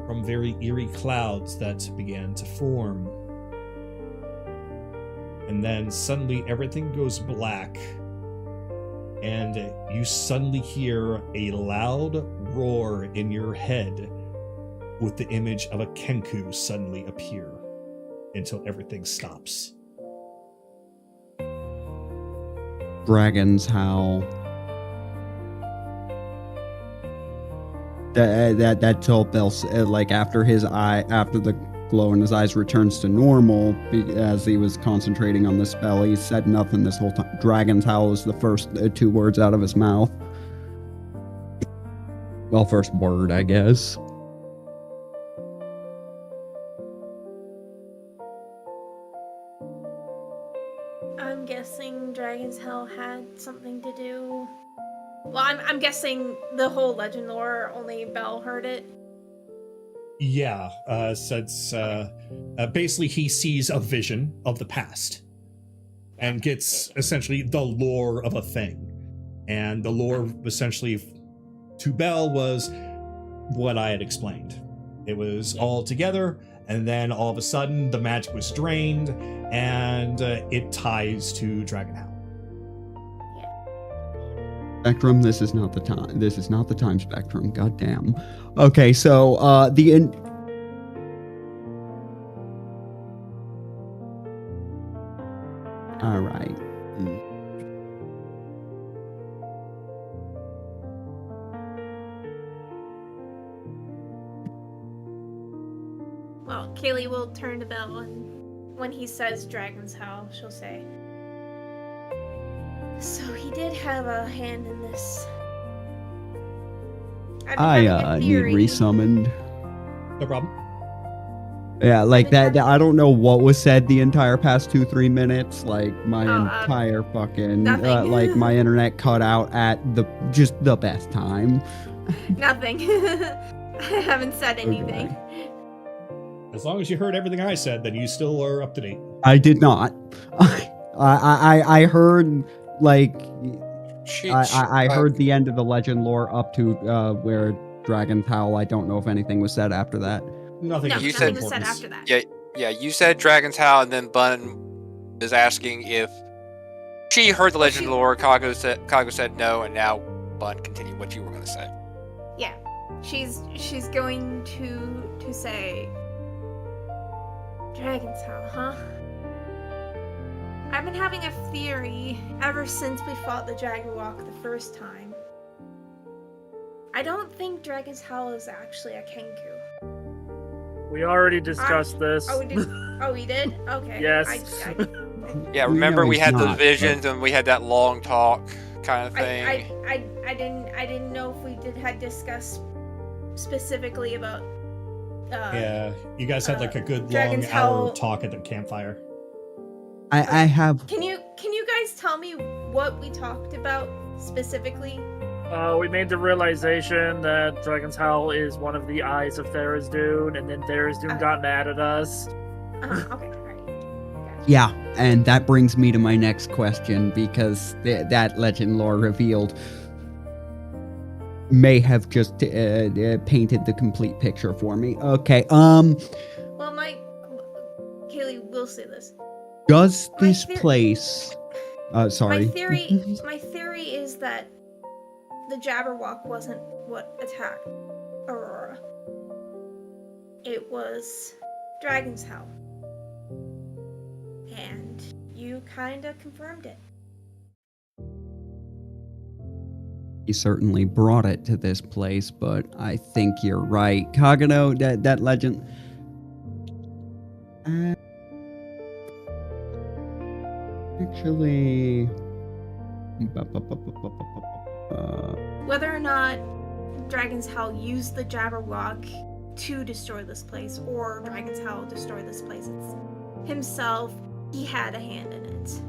from very eerie clouds that began to form. And then suddenly everything goes black, and you suddenly hear a loud roar in your head with the image of a Kenku suddenly appear until everything stops. Dragons howl. That Tolbel, like after the glow in his eyes returns to normal, as he was concentrating on the spell, he said nothing this whole time. Dragon's howl is the first 2 words out of his mouth. Well, first word, I guess. I'm guessing Dragon's Hell had something to do. Well, I'm guessing the whole legend lore, only Belle heard it. Yeah, since basically he sees a vision of the past and gets essentially the lore of a thing. And the lore essentially to Belle was what I had explained. It was all together, and then all of a sudden the magic was drained, and it ties to Dragonhowl. Spectrum, this is not the time. This is not the time, Spectrum. Goddamn. Okay, so all right. Well, Kaylee will turn to Belle, and when he says Dragon's Howl, she'll say, "So he did have a hand in this." I need resummoned. No problem. Yeah, like that. I don't know what was said the entire past 2-3 minutes. Like my entire fucking like my internet cut out at just the best time. Nothing. I haven't said anything. Okay. As long as you heard everything I said, then you still are up to date. I did not. I heard like I heard the end of the legend lore up to where Dragon's Howl. I don't know if anything was said after that. Nothing. No, You nothing said was said after that. Yeah, you said Dragon's Howl, and then Bun is asking if she heard the legend lore. Kago said no, and now Bun, continue what you were going to say. Yeah, she's going to say Dragon's Howl, huh? I've been having a theory ever since we fought the Jaggerwalk the first time. I don't think Dragon's Howl is actually a Kenku. We already discussed this. Oh, we did? Okay. Yes. Yeah, remember we had he's the not, visions and we had that long talk. kind of thing. I didn't know if we had discussed specifically about. Yeah, you guys had like a good long Dragon's hour Hell. talk at the campfire. I have. Can you guys tell me what we talked about specifically? We made the realization that Dragon's Howl is one of the eyes of Tharizdun, and then Tharizdun got mad at us. Okay, alright. Gotcha. Yeah, and that brings me to my next question, because that legend lore revealed may have just painted the complete picture for me. Okay, Well, Kaylee, we'll say this. does My this theory- place... sorry. My theory is that the Jabberwock wasn't what attacked Aurora. It was Dragon's Howl. And you kinda confirmed it. He certainly brought it to this place, but I think you're right. Kagato, that legend... actually... Whether or not Dragon's Howl used the Jabberwock to destroy this place, or Dragon's Howl destroyed this place himself, he had a hand in it.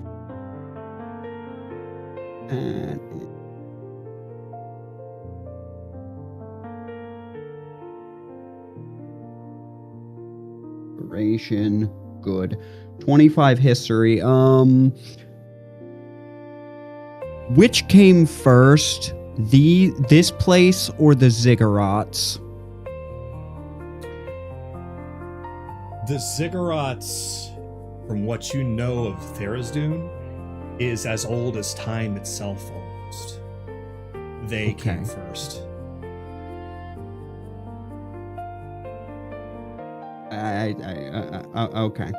Duration, good. 25 history. Which came first, this place or the ziggurats? The ziggurats, from what you know of Tharizdun, is as old as time itself almost. They came first. Okay.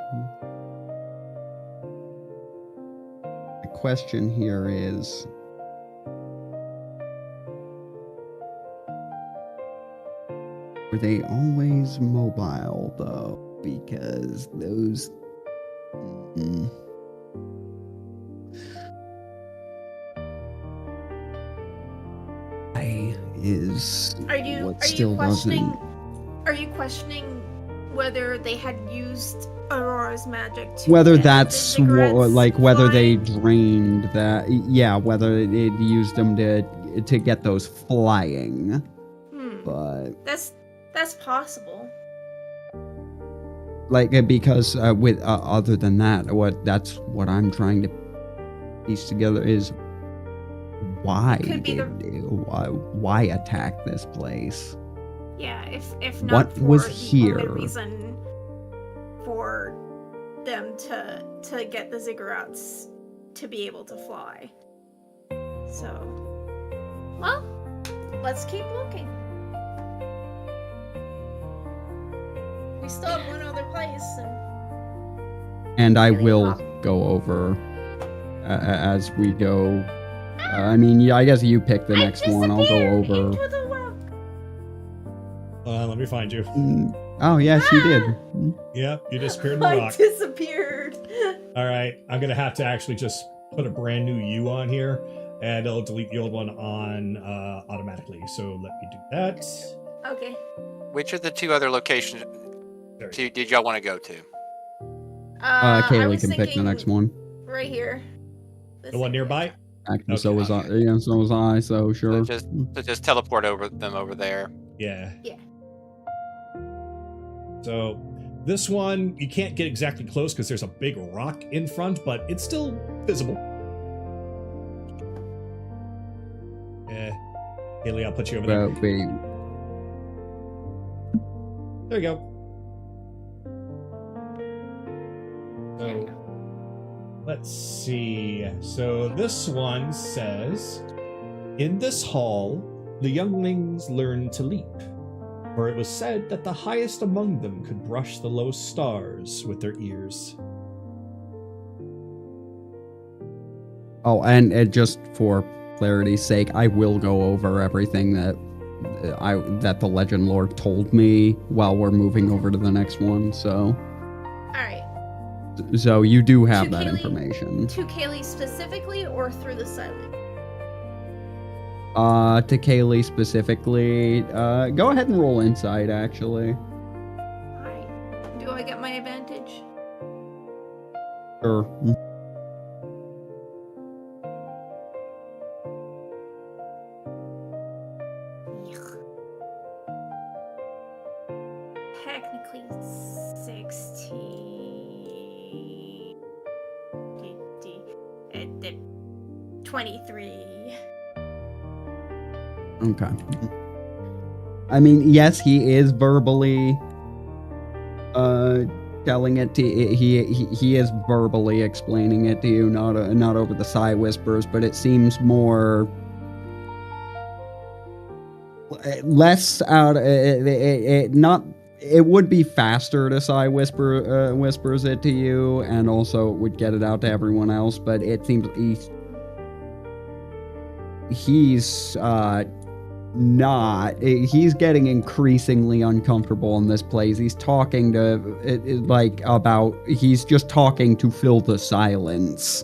The question here is... were they always mobile, though? Because those... is what still doesn't... Are you questioning whether they had used Aurora's magic to whether get that's the ziggurats like whether they flying? drained that, yeah, whether it used them to get those flying. But That's possible. like because with other than that, that's what I'm trying to piece together is why Could be why attack this place? Yeah, if not What for was the here? only reason for them to get the ziggurats to be able to fly. So, well, let's keep looking. We still have one other place, And I Really will hot. go over as we go. I mean, yeah, I guess you pick the next one. I'll go over. into the rock. Let me find you. Oh, yes, you did. Yep, you disappeared in the I rock. disappeared. All right, I'm gonna have to actually just put a brand new U on here, and it'll delete the old one on automatically. So let me do that. Okay. Which of the two other locations did y'all want to go to? I Kaylee was can pick the thinking next one. right here. The one nearby? Actually, so was I. Yeah, so was I. So sure. So just teleport them over there. Yeah. Yeah. So this one, you can't get exactly close because there's a big rock in front, but it's still visible. Haley, I'll put you over there. Wait. There you go. So, let's see. So this one says, in this hall, the younglings learned to leap. For it was said that the highest among them could brush the low stars with their ears. Oh, and just for clarity's sake, I will go over everything that the legend lord told me while we're moving over to the next one. So, Alright. so you do have To that Kaylee- information. To Kaylee specifically or through the silent? To Kaylee specifically, go ahead and roll insight, actually. Alright. Do I get my advantage? Sure. Yuck. Technically 16. 23. Okay. I mean, yes, he is verbally telling it to he is verbally explaining it to you, not over the side whispers, but it seems more less out not it would be faster to side whispers it to you, and also it would get it out to everyone else, but it seems he's not he's getting increasingly uncomfortable in this place. He's talking to he's just talking to fill the silence.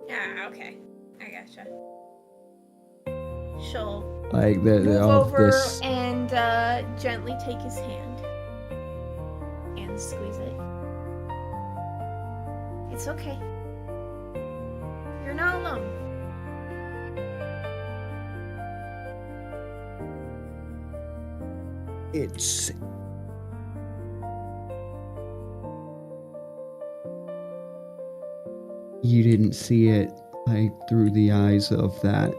Ah, okay. I gotcha. She'll Like move of over this and gently take his hand and squeeze it. It's okay. You're not alone. it's you didn't see it like through the eyes of that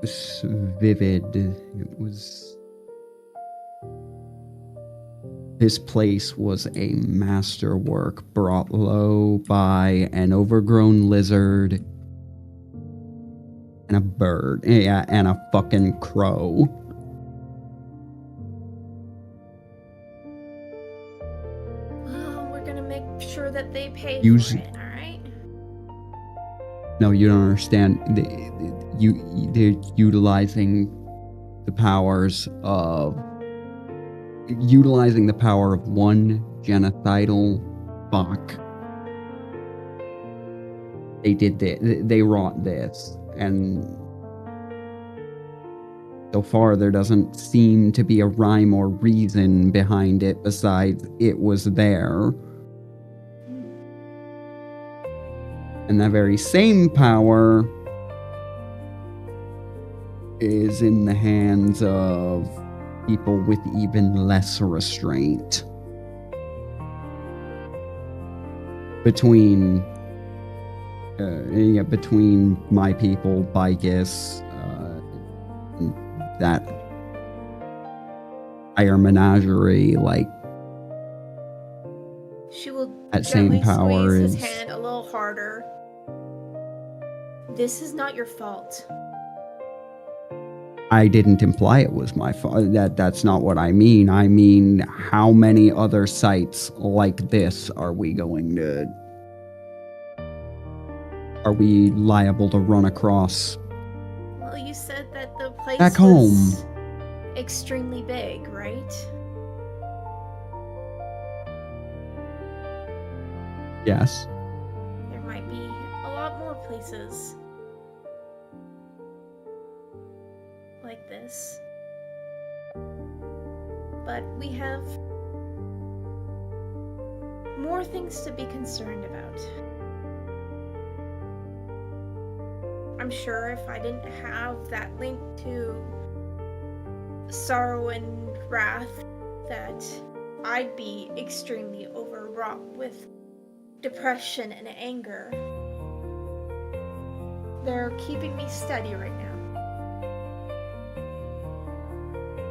was vivid. It was this place was a masterwork brought low by an overgrown lizard and a bird, yeah, and a fucking crow. Well, we're gonna make sure that they pay Use- for it, alright? No, you don't understand. They're utilizing the powers of one genocidal Bach. They wrought this, and so far there doesn't seem to be a rhyme or reason behind it besides it was there. And that very same power is in the hands of people with even less restraint. Between my people, Bicus, that entire menagerie, like She will that gently same power squeeze his is. hand a little harder. This is not your fault. I didn't imply it was my fault. That's not what I mean. I mean, how many other sites like this are we liable to run across? Well, you said that the place Back was home. extremely big, right? Yes. There might be a lot more places like this. But we have more things to be concerned about. I'm sure if I didn't have that link to sorrow and wrath, that I'd be extremely overwrought with depression and anger. They're keeping me steady right now.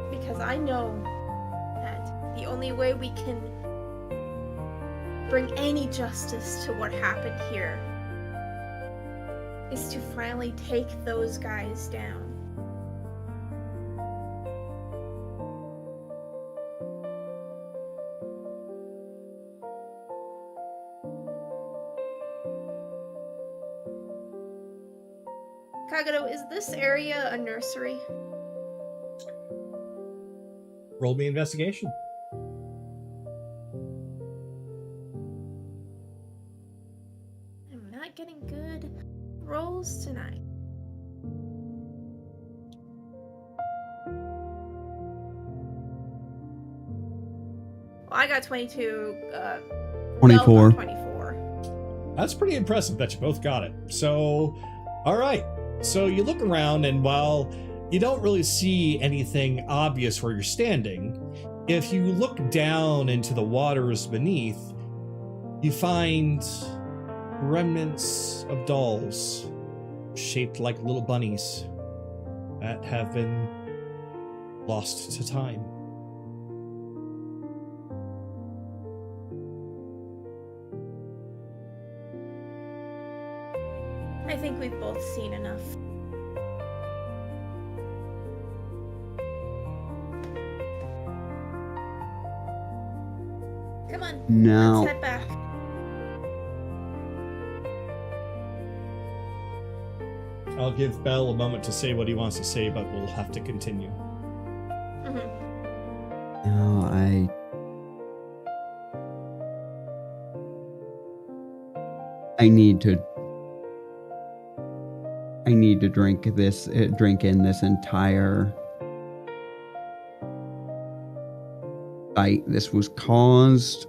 Because I know that the only way we can bring any justice to what happened here is to finally take those guys down. Kagato, is this area a nursery? Roll me investigation. rolls tonight. Well, I got 22. 24. 24. That's pretty impressive that you both got it. So, all right. So you look around, and while you don't really see anything obvious where you're standing, if you look down into the waters beneath, you find remnants of dolls shaped like little bunnies that have been lost to time. I think we've both seen enough. Come on. Now, Let's head back. I'll give Bell a moment to say what he wants to say, but we'll have to continue. now I need to drink in this entire fight. This was caused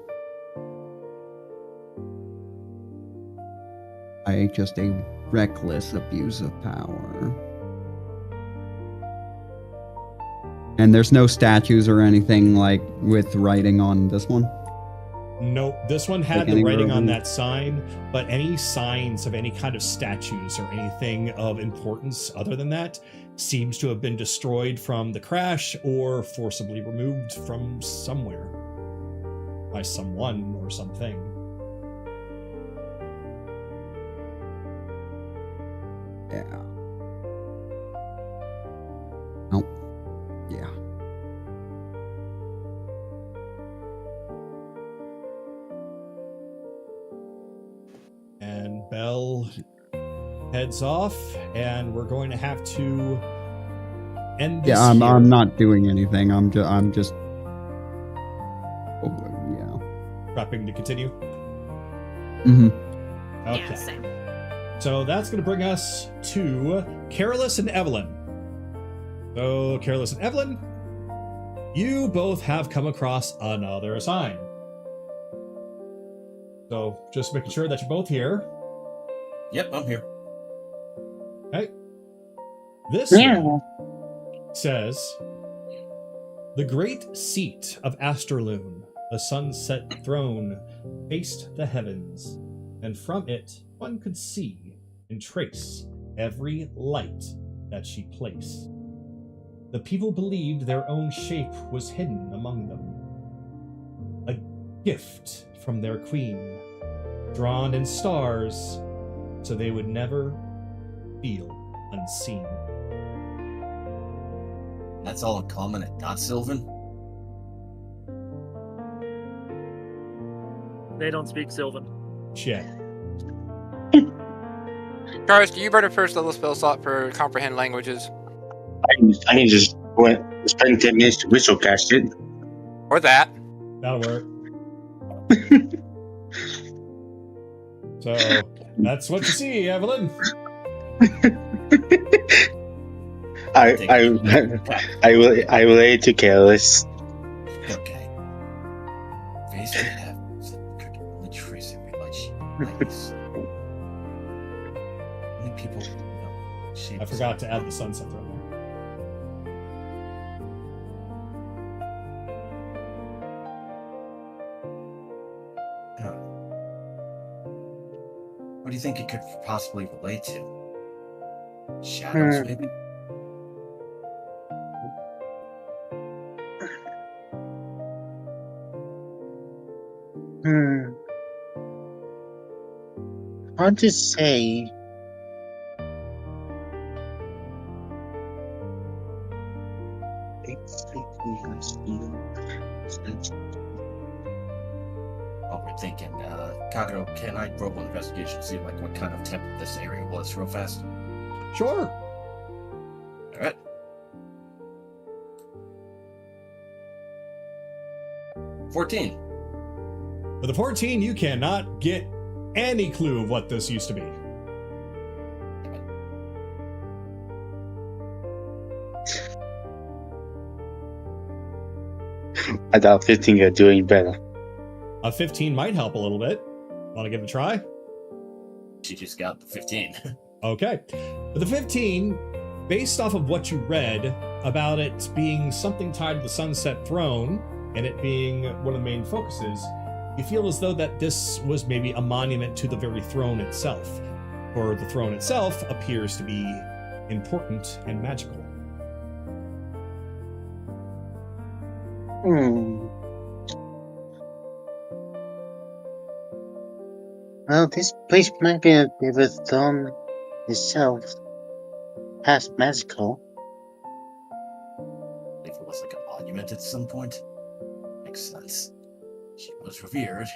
by just a reckless abuse of power. And there's no statues or anything like with writing on this one? Nope, this one had Like the any writing on Roman? that sign, but any signs of any kind of statues or anything of importance other than that seems to have been destroyed from the crash or forcibly removed from somewhere by someone or something. Yeah. Oh. Yeah. And Bell heads off, and we're going to have to end this Yeah, I'm here. not doing anything. I'm just oh, yeah. Prepping to continue. Mhm. Okay. Yeah, same. So that's going to bring us to Carolus and Evelyn. So, Carolus and Evelyn, you both have come across another sign. So, just making sure that you're both here. Yep, I'm here. Okay. This one says, "The great seat of Asterloon, the sunset throne, faced the heavens, and from it one could see and trace every light that she placed. The people believed their own shape was hidden among them. A gift from their queen, drawn in stars, so they would never feel unseen." That's all in common at Not Sylvan? They don't speak Sylvan. Shit. Guys, do you burn a first level spell slot for comprehend languages? I can just spend 10 minutes to whistle cast it. Or that? That'll work. So, that's what you see, Evelyn. I will lay it to Careless. Okay. Face the heavens, only trace every light she likes. Only people who know shapes. I forgot to add the sunset on there. What do you think it could possibly relate to? Shadows, maybe? Hard to say. While we're thinking, Kagato, can I roll an investigation to see like what kind of temp this area was real fast? Sure. Alright. $14. With a 14, you cannot get any clue of what this used to be. I doubt 15 are doing better. A 15 might help a little bit. Want to give it a try? She just got the 15. Okay. But the 15, based off of what you read about it being something tied to the Sunset Throne, and it being one of the main focuses, you feel as though that this was maybe a monument to the very throne itself. For the throne itself appears to be important and magical. Well, this place might be the throne itself. Past magical. If it was like a monument at some point, makes sense. She was revered.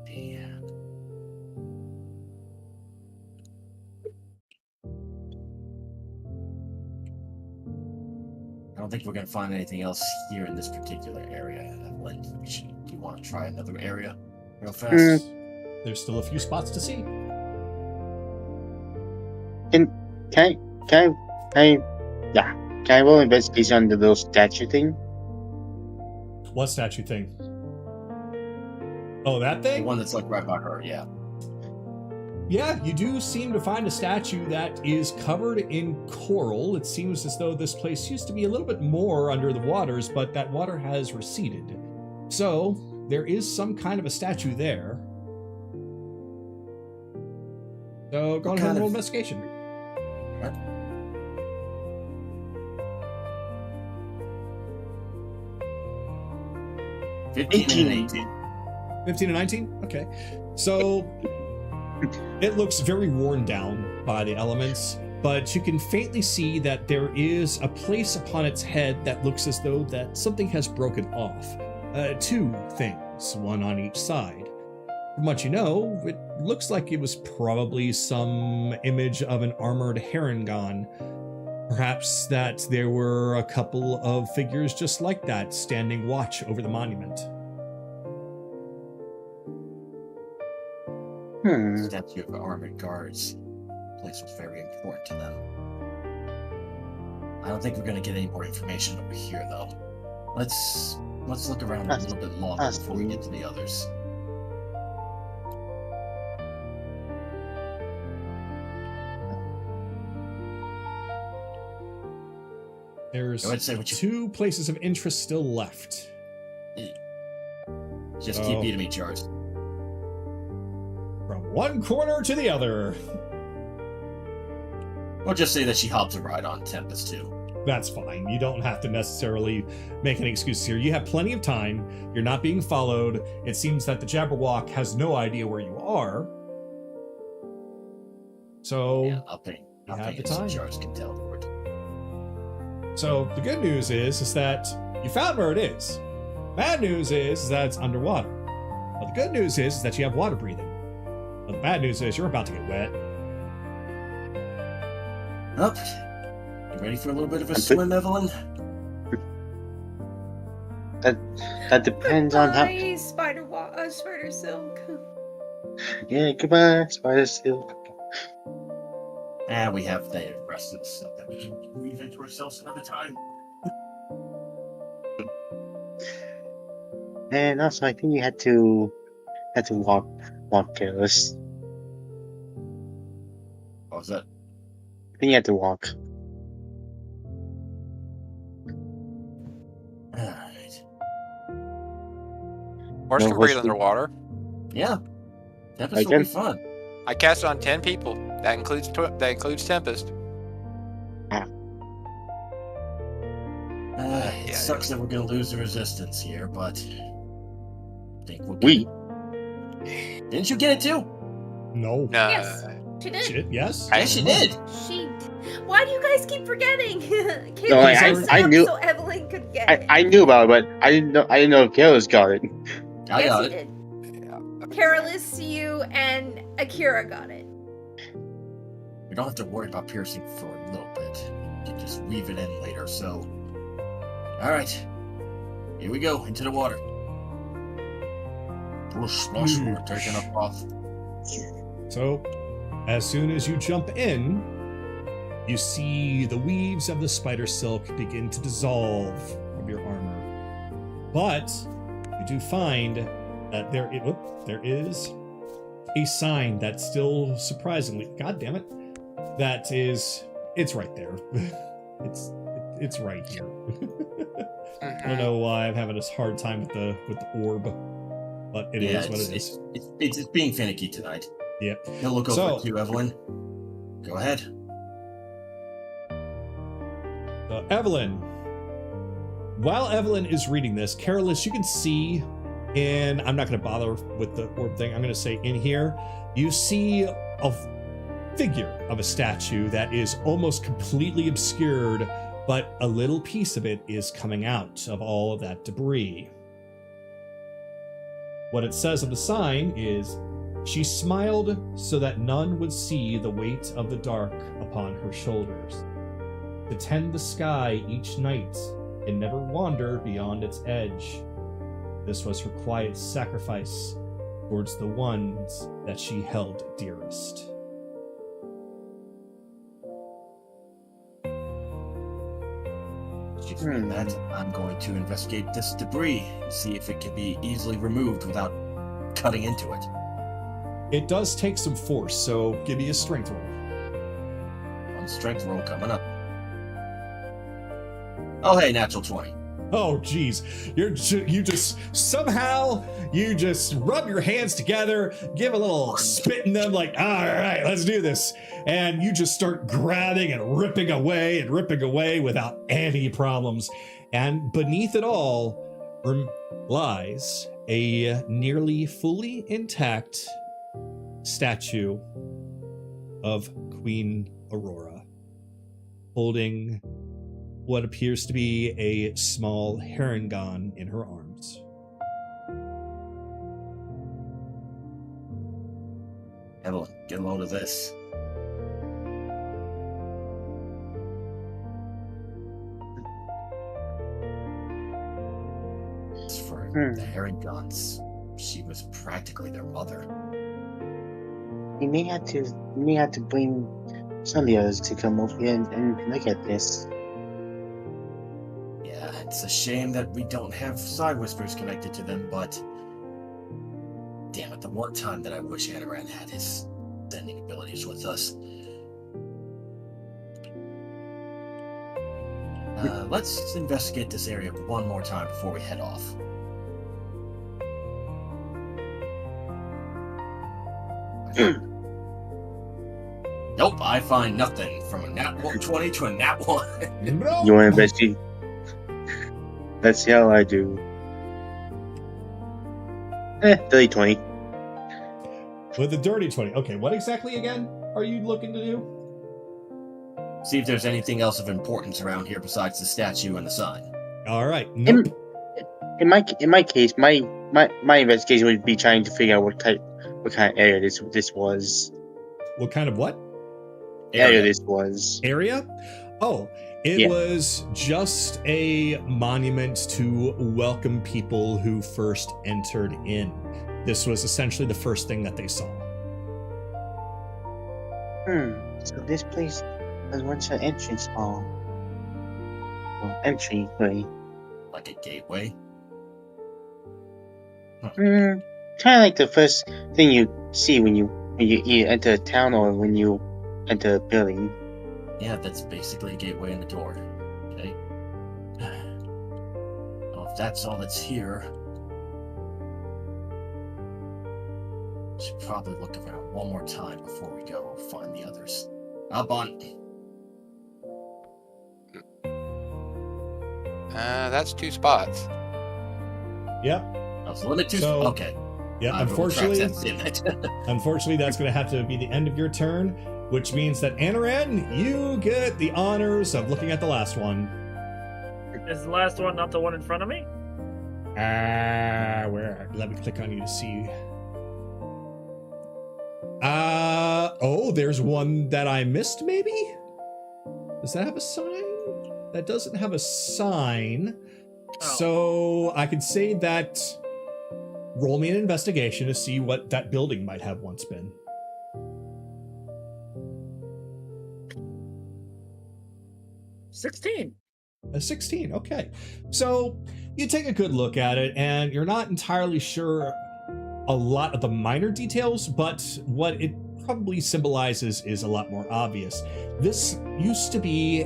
And I don't think we're gonna find anything else here in this particular area. Evelyn, do you want to try another area real fast? There's still a few spots to see. Can I roll investigation on the little statue thing? What statue thing? Oh, that The thing? one that's like right by her, yeah. Yeah, you do seem to find a statue that is covered in coral. It seems as though this place used to be a little bit more under the waters, but that water has receded. So, there is some kind of a statue there. So, go ahead and roll investigation. What? 15 and 18. 15 and 19? Okay. So, it looks very worn down by the elements, but you can faintly see that there is a place upon its head that looks as though that something has broken off. Two things, one on each side. From what you know, it looks like it was probably some image of an armored Harengon. Perhaps that there were a couple of figures just like that standing watch over the monument. The statue of armored guards. The place was very important to them. I don't think we're gonna get any more information over here, though. Let's look around a little bit longer before we get to the others. There's Go ahead, say what you- two places of interest still left. Just keep beating me, Charles. From one corner to the other. Or just say that she helped to ride on Tempest, too. That's fine. You don't have to necessarily make any excuses here. You have plenty of time. You're not being followed. It seems that the Jabberwock has no idea where you are. So, Yeah, I'll pay you have the so time. Charles can teleport. So the good news is that you found where it is. Bad news is that it's underwater. But the good news is that you have water breathing. But the bad news is you're about to get wet. Up. You ready for a little bit of a swim, Evelyn? That depends on how. Goodbye, Spider Silk. Yeah, goodbye, Spider Silk. And we have the rest of the stuff that we can weave into ourselves another time. And also, I think you had to walk careless. What was that? I think you had to walk. Alright. Horse No, can breathe horse- underwater. Yeah. Tempest I will be can- fun. I cast it on 10 people. That includes Tempest. It Yeah. sucks that we're gonna lose the resistance here, but I think we'll get We. it. Didn't you get it too? No. No. Yes. She did. Shit, yes? Yes, she did. She. Why do you guys keep forgetting? Kayla No, I set I up knew- so Evelyn could get it. I knew about it, but I didn't know if Kayla's got it. I yes, got he it. did. Carolus, you, and Akira got it. We don't have to worry about piercing for a little bit. We can just weave it in later, so. Alright. Here we go, into the water. Splash, splash, we're taking a bath. So, as soon as you jump in, you see the weaves of the spider silk begin to dissolve from your armor. But you do find that there is a sign that's still surprisingly, god damn it, it's right there. it's right here. I don't know why I'm having this hard time with the orb, but it is what it is. It's being finicky tonight. Yep. He'll look over to you, Evelyn. Go ahead. Evelyn. While Evelyn is reading this, Carolus, you can see in, I'm not going to bother with the orb thing, I'm going to say in here, you see a figure of a statue that is almost completely obscured, but a little piece of it is coming out of all of that debris. What it says on the sign is, she smiled so that none would see the weight of the dark upon her shoulders. To tend the sky each night and never wander beyond its edge. This was her quiet sacrifice towards the ones that she held dearest. She's reading that. I'm going to investigate this debris and see if it can be easily removed without cutting into it. It does take some force, so give me a strength roll. One strength roll coming up. Oh, hey, natural 20. Oh, geez. You just rub your hands together, give a little spit in them, like, all right, let's do this. And you just start grabbing and ripping away without any problems. And beneath it all lies a nearly fully intact statue of Queen Aurora, holding what appears to be a small herringon in her arms. Evelyn, get a load of this. As for the herringons, she was practically their mother. We may have to bring some of the others to come over here and look at this. Yeah, it's a shame that we don't have side whispers connected to them, but damn it, the one time that I wish Anaran had his sending abilities with us. Let's investigate this area one more time before we head off. Nope, I find nothing from a nat 120 to a nat 1. No. You want to investigate? That's how I do. 30-20. With the dirty 20. Okay, what exactly again are you looking to do? See if there's anything else of importance around here besides the statue and the sign. All right. Nope. In my case, my investigation would be trying to figure out what kind of area this was. What kind of what? Area this was. Area? Oh, it was just a monument to welcome people who first entered in. This was essentially the first thing that they saw. So this place was once an entrance hall. Well, entryway. Like a gateway? Kind of like the first thing you see when you either enter a town or when you enter a building. Yeah, that's basically a gateway in the door. Okay. Well, if that's all that's here, should probably look around one more time before we go find the others. Up on. That's 2 spots. Yep. That was limit 2. So, okay. Yeah, I will unfortunately, track that limit. unfortunately, that's going to have to be the end of your turn, which means that Anaran, you get the honors of looking at the last one. Is the last one not the one in front of me? Where? Let me click on you to see. Oh, there's one that I missed, maybe? Does that have a sign? That doesn't have a sign. Oh. So I could say that roll me an investigation to see what that building might have once been. 16. A 16, okay. So you take a good look at it, and you're not entirely sure a lot of the minor details, but what it probably symbolizes is a lot more obvious. This used to be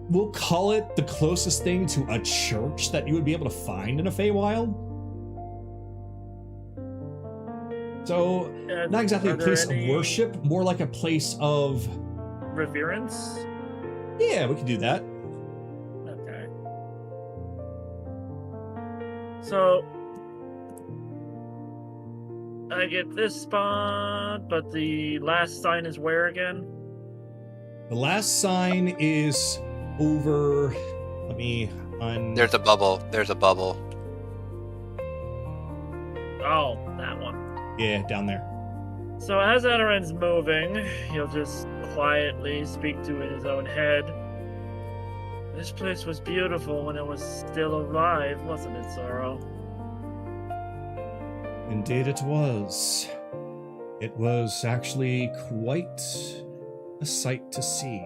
we'll call it the closest thing to a church that you would be able to find in a Feywild. So, not exactly a place of worship, more like a place of reverence. Yeah, we can do that. Okay. So I get this spot, but the last sign is where again? The last sign is over. Let me There's a bubble. There's a bubble. Oh, that one. Yeah, down there. So as Adaran's moving, he'll just quietly speak to in his own head. This place was beautiful when it was still alive, wasn't it, Sorrow? Indeed it was. It was actually quite a sight to see.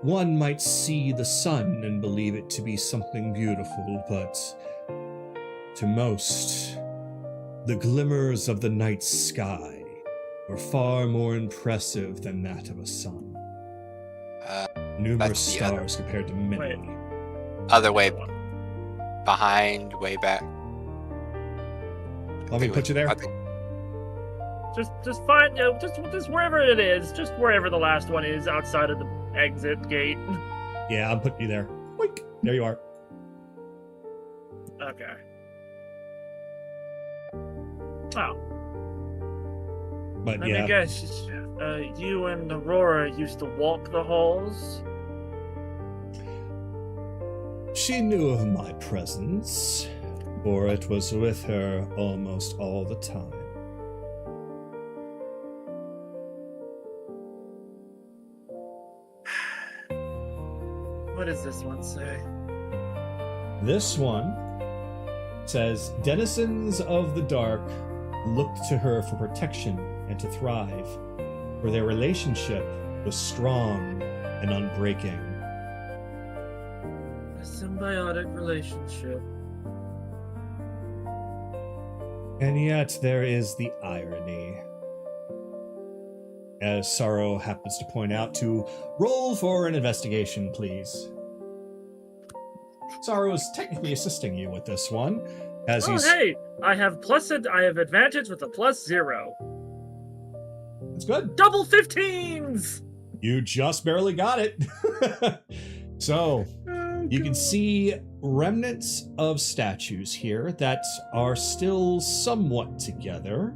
One might see the sun and believe it to be something beautiful, but to most, the glimmers of the night sky were far more impressive than that of a sun. Numerous stars compared to many. Wait. Other way behind, way back. Let me put you there. Just find, just wherever it is, just wherever the last one is outside of the exit gate. Yeah, I'm putting you there. Boink. There you are. Okay. Oh. But Let yeah. me guess, you and Aurora used to walk the halls? She knew of my presence, for it was with her almost all the time. What does this one say? This one says, denizens of the dark looked to her for protection and to thrive, for their relationship was strong and unbreaking. A symbiotic relationship. And yet there is the irony. As Sorrow happens to point out, to roll for an investigation, please. Sorrow is technically assisting you with this one, as he's... hey! I have advantage with a +0. That's good. Double 15s! You just barely got it. So, you can see remnants of statues here that are still somewhat together.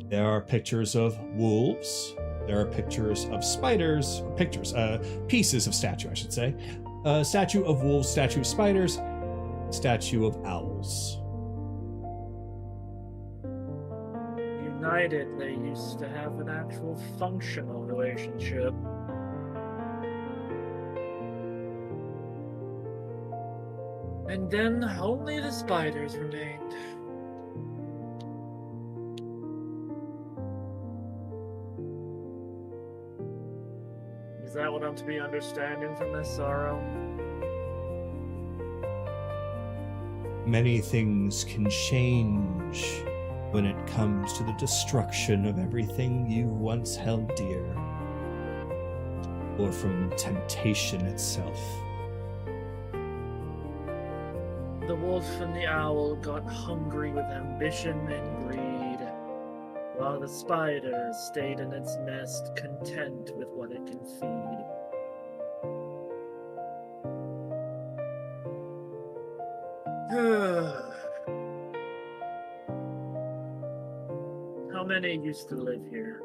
There are pictures of wolves. There are pictures of spiders. Pieces of statue, I should say. Statue of wolves, statue of spiders, statue of owls. United, they used to have an actual functional relationship. And then only the spiders remained. Is that what I'm to be understanding from this, Sorrow? Many things can change when it comes to the destruction of everything you once held dear, or from temptation itself. The wolf and the owl got hungry with ambition and greed, while the spider stayed in its nest content with what it can feed. How many used to live here?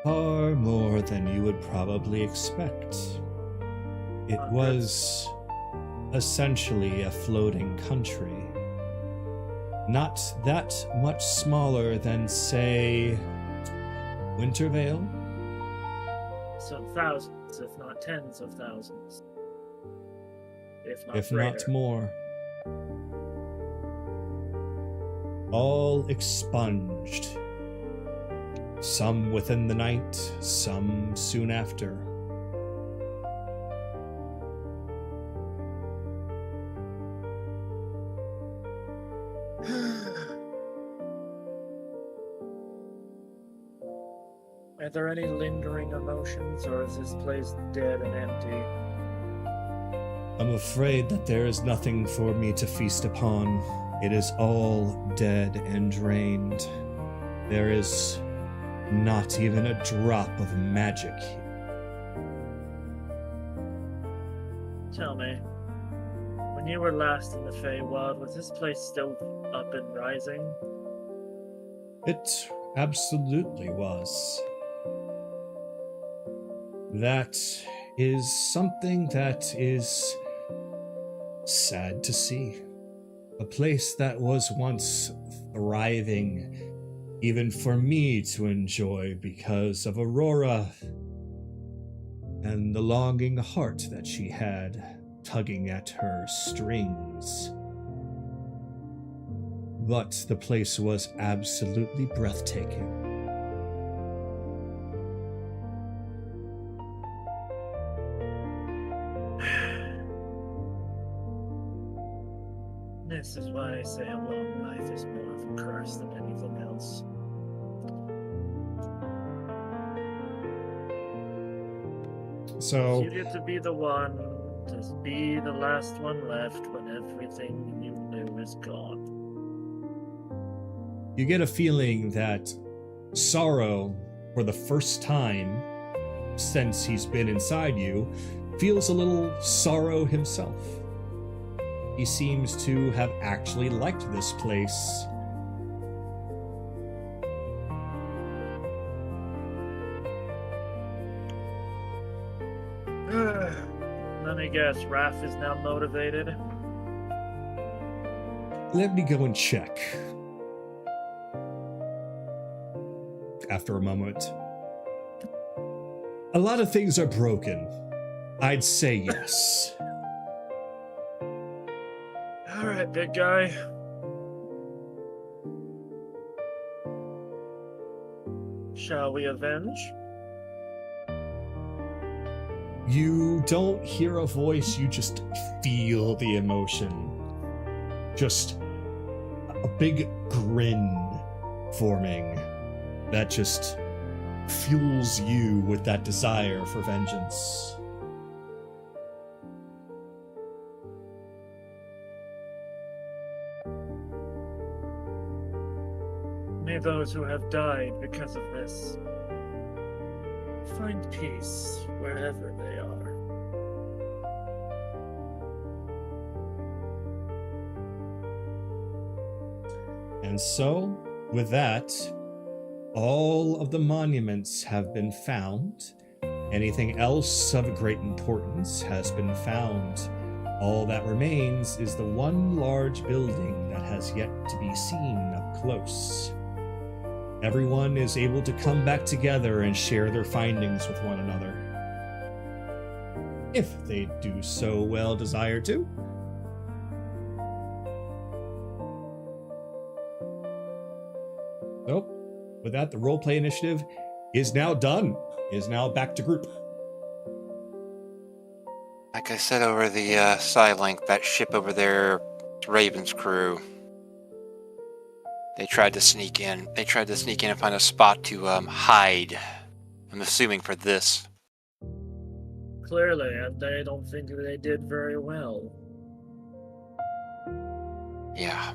Far more than you would probably expect. It was essentially a floating country. Not that much smaller than, say, Wintervale? So thousands, if not tens of thousands. If not more. All expunged Some within the night, some soon after. Are there any lingering emotions, or is this place dead and empty? I'm afraid that there is nothing for me to feast upon. It is all dead and drained. There is not even a drop of magic. Tell me, when you were last in the Feywild, was this place still up and rising? It absolutely was. That is something that is sad to see. A place that was once thriving, even for me to enjoy because of Aurora and the longing heart that she had tugging at her strings. But the place was absolutely breathtaking. This is why I say a long life is more of a curse than anything else. So You get to be the one to be the last one left when everything you knew is gone. you get a feeling that Sorrow, for the first time since he's been inside you, feels a little sorrow himself. He seems to have actually liked this place. Let me guess, Raph is now motivated? Let me go and check. After a moment. A lot of things are broken. I'd say yes. Alright, big guy. Shall we avenge? You don't hear a voice, you just feel the emotion. Just a big grin forming that just fuels you with that desire for vengeance. May those who have died because of this find peace wherever they are. And so, with that, all of the monuments have been found. Anything else of great importance has been found. All that remains is the one large building that has yet to be seen up close. Everyone is able to come back together and share their findings with one another. If they do so well desire to. So, with that, the roleplay initiative is now done. Is now back to group. Like I said over the side link, that ship over there, Raven's crew, they tried to sneak in. They tried to sneak in and find a spot to hide. I'm assuming for this. Clearly, and I don't think they did very well. Yeah.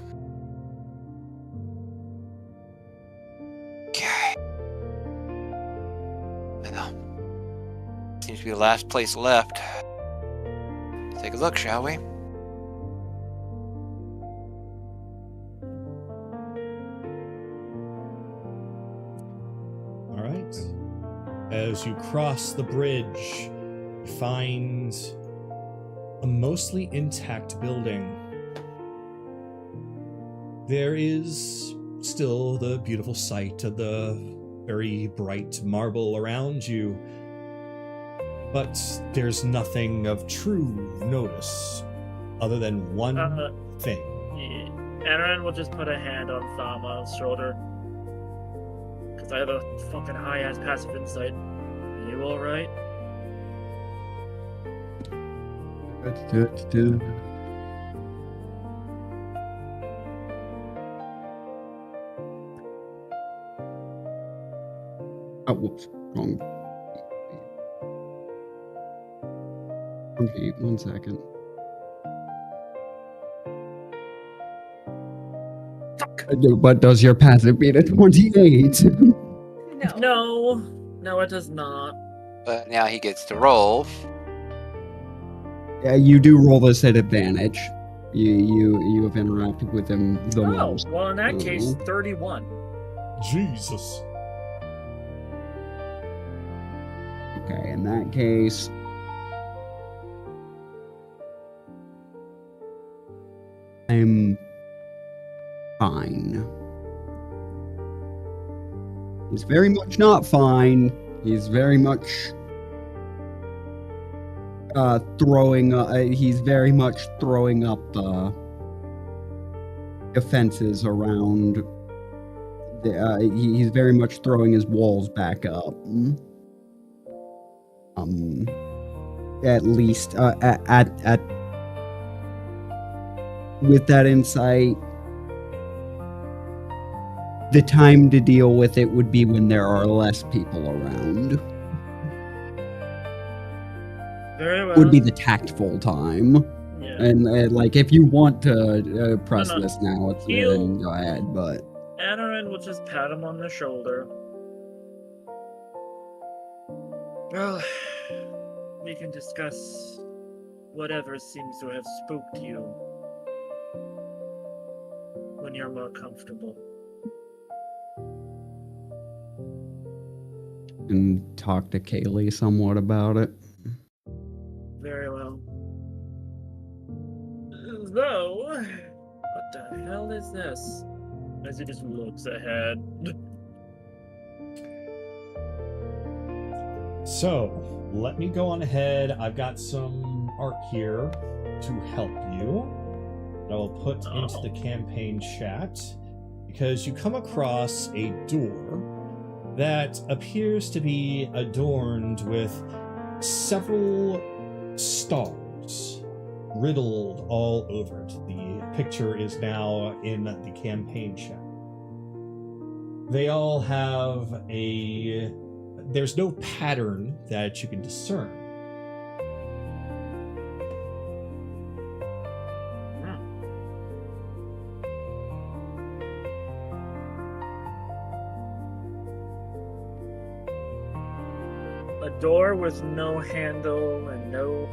Okay. Well, seems to be the last place left. Take a look, shall we? All right. As you cross the bridge, you find a mostly intact building. There is still the beautiful sight of the very bright marble around you, but there's nothing of true notice other than one thing. Yeah. Aaron will just put a hand on Thama's shoulder. because I have a fucking high-ass passive insight. Are you alright? Oh, whoops. Wrong. Okay, 1 second. But does your passive beat a 28? No. No, it does not. But now he gets to roll. Yeah, you do roll this at advantage. You have interacted with him the Oh, most. well, in that case, 31. Jesus. Okay, in that case, I'm fine. He's very much not fine. He's very much he's very much throwing up defenses around. He's very much throwing his walls back up. At least at with that insight, the time to deal with it would be when there are less people around. Very well. Would be the tactful time. Yeah. And like, if you want to press No. this now, it's He'll- then go ahead. But Anarin will just pat him on the shoulder. Well, we can discuss whatever seems to have spooked you when you're more comfortable. and talk to Kaylee somewhat about it. Very well. Though, what the hell is this? As he just looks ahead. So, let me go on ahead. I've got some art here to help you that I will put into the campaign chat, because you come across a door that appears to be adorned with several stars riddled all over it. The picture is now in the campaign chat. They all have a... There's no pattern that you can discern. A door with no handle and no...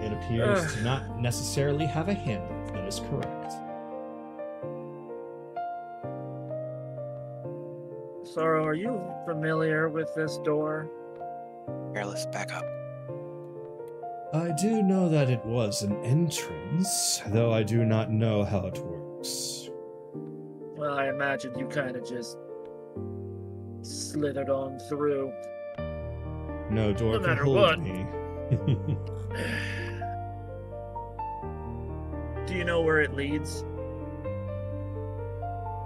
It appears to not necessarily have a handle. That is correct. Sorrow, are you familiar with this door? Here, let's back up. I do know that it was an entrance, though I do not know how it works. Well, I imagine you kind of just slithered on through. No door No can matter hold what. me. Do you know where it leads?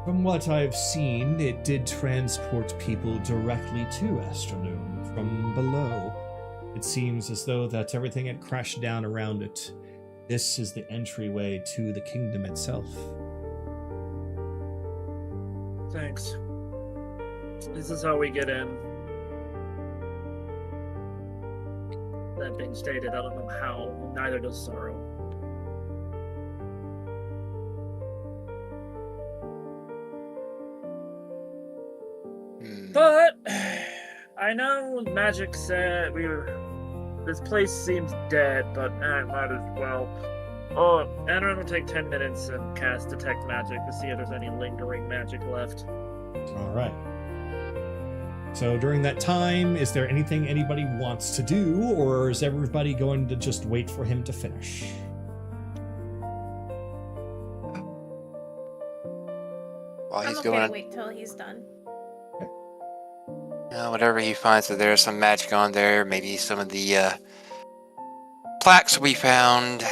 From what I've seen, it did transport people directly to Astronome from below. It seems as though that everything had crashed down around it. This is the entryway to the kingdom itself. Thanks. This is how we get in. That being stated, I don't know how. Neither does Sorrow. But I know magic said this place seems dead, but might as well. Oh, Anarin will take 10 minutes and cast Detect Magic to see if there's any lingering magic left. Alright. So during that time, is there anything anybody wants to do, or is everybody going to just wait for him to finish? While I'm he's okay going to wait till he's done. whatever he finds that there's some magic on there, maybe some of the plaques we found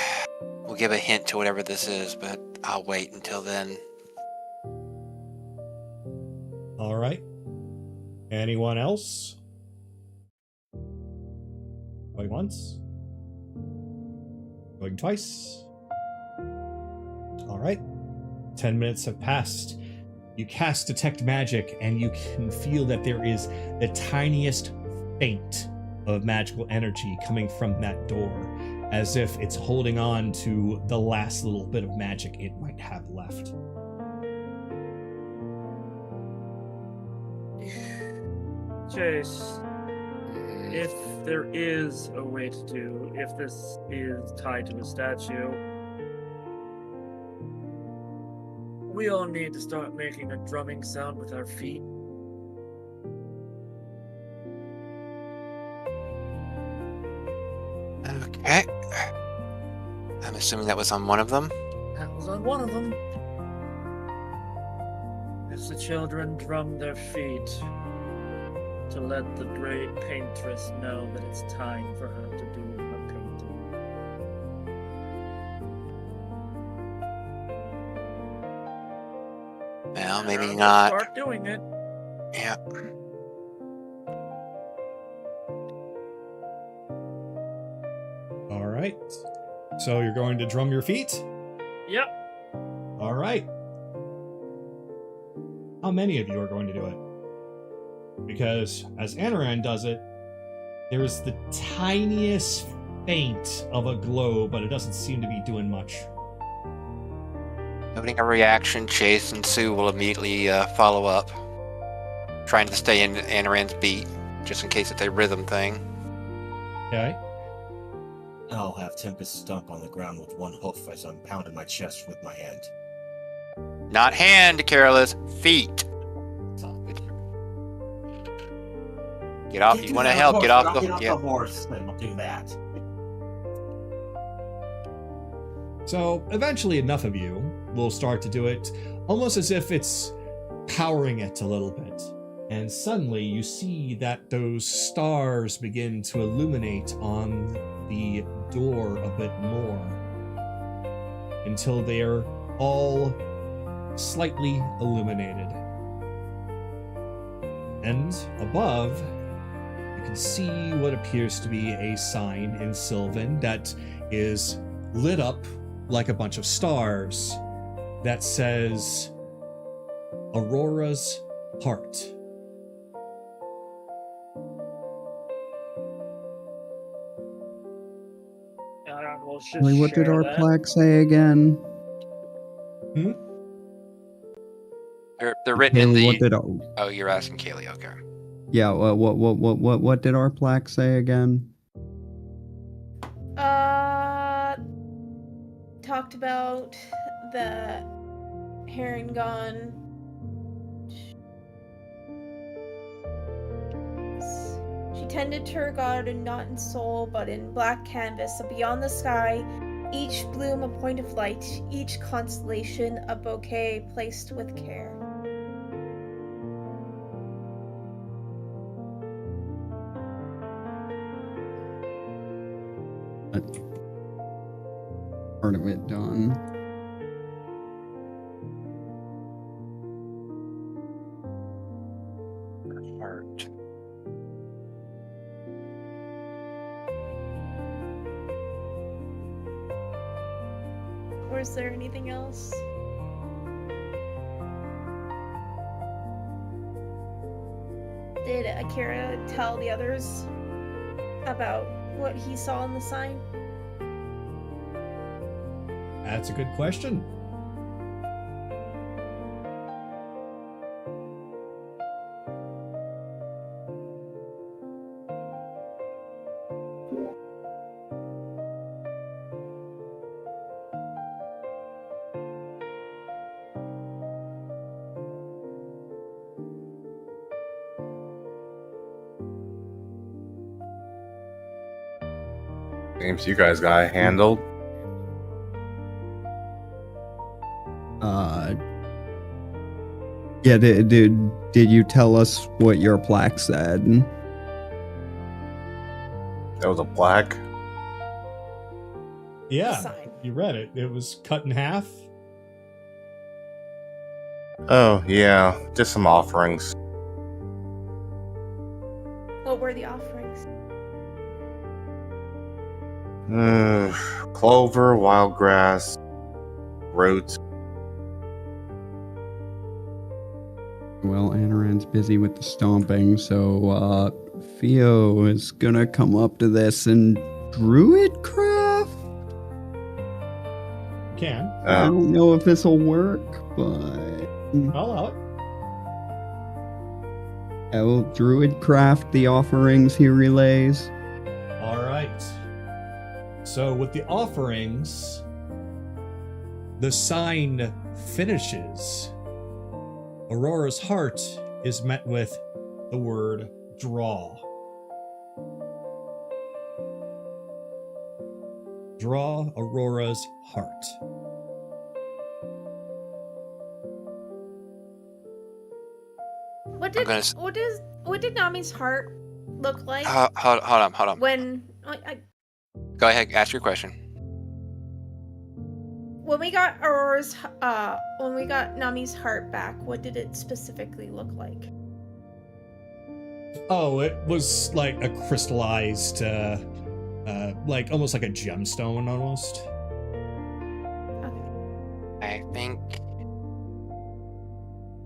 will give a hint to whatever this is, but I'll wait until then. All right. Anyone else? Going once. Going twice. All right. 10 minutes have passed. You cast Detect Magic, and you can feel that there is the tiniest feint of magical energy coming from that door, as if it's holding on to the last little bit of magic it might have left. Chase, if there is a way to do, if this is tied to a statue, we all need to start making a drumming sound with our feet. Okay. I'm assuming that was on one of them. That was on one of them. As the children drum their feet to let the great paintress know that it's time for her to do her painting. Well, And maybe I'm gonna not. Start doing it. Yeah. All right. So you're going to drum your feet? Yep. All right. How many of you are going to do it? Because as Anaran does it, there's the tiniest feint of a glow, but it doesn't seem to be doing much. Noting a reaction, Chase and Sue will immediately follow up, trying to stay in Anaran's beat, just in case it's a rhythm thing. Okay. I'll have Tempest stomp on the ground with one hoof as I'm pounding my chest with my hand. Not hand, careless, feet. Get off. You want to help? Get off the. Get off the horse, and I'll do that. So eventually enough of you will start to do it, almost as if it's powering it a little bit. And suddenly you see that those stars begin to illuminate on the door a bit more, until they're all slightly illuminated. And above, you can see what appears to be a sign in Sylvan that is lit up like a bunch of stars that says Aurora's Heart. We'll just Wait, what did share our that. plaque say again? They're written in Kaylee, the. what did our, Oh, you're asking Kaylee. Okay. yeah, what did our plaque say again? Talked about the Herringon. She tended to her garden not in soul, but in black canvas, so beyond the sky, each bloom a point of light, each constellation a bouquet placed with care. Part of it done. Heart. Or is there anything else? Did Akira tell the others about what he saw in the sign? That's a good question. Seems you guys got it handled. Yeah, did you tell us what your plaque said? That was a plaque. Yeah, Sign. you read it. It was cut in half. Oh, yeah, just some offerings. What were the offerings? Clover, wild grass, roots. Well, Anaran's busy with the stomping, so Theo is gonna come up to this and druidcraft? Can. I don't know if this'll work, but I'll allow it. I will druidcraft the offerings he relays. All right. So with the offerings, the sign finishes. Aurora's heart is met with the word draw. Draw Aurora's heart. What did Nami's heart look like Hold on. when Go ahead, ask your question. when we got Nami's heart back? What did it specifically look like? Oh, it was like a crystallized, like almost like a gemstone almost. I think.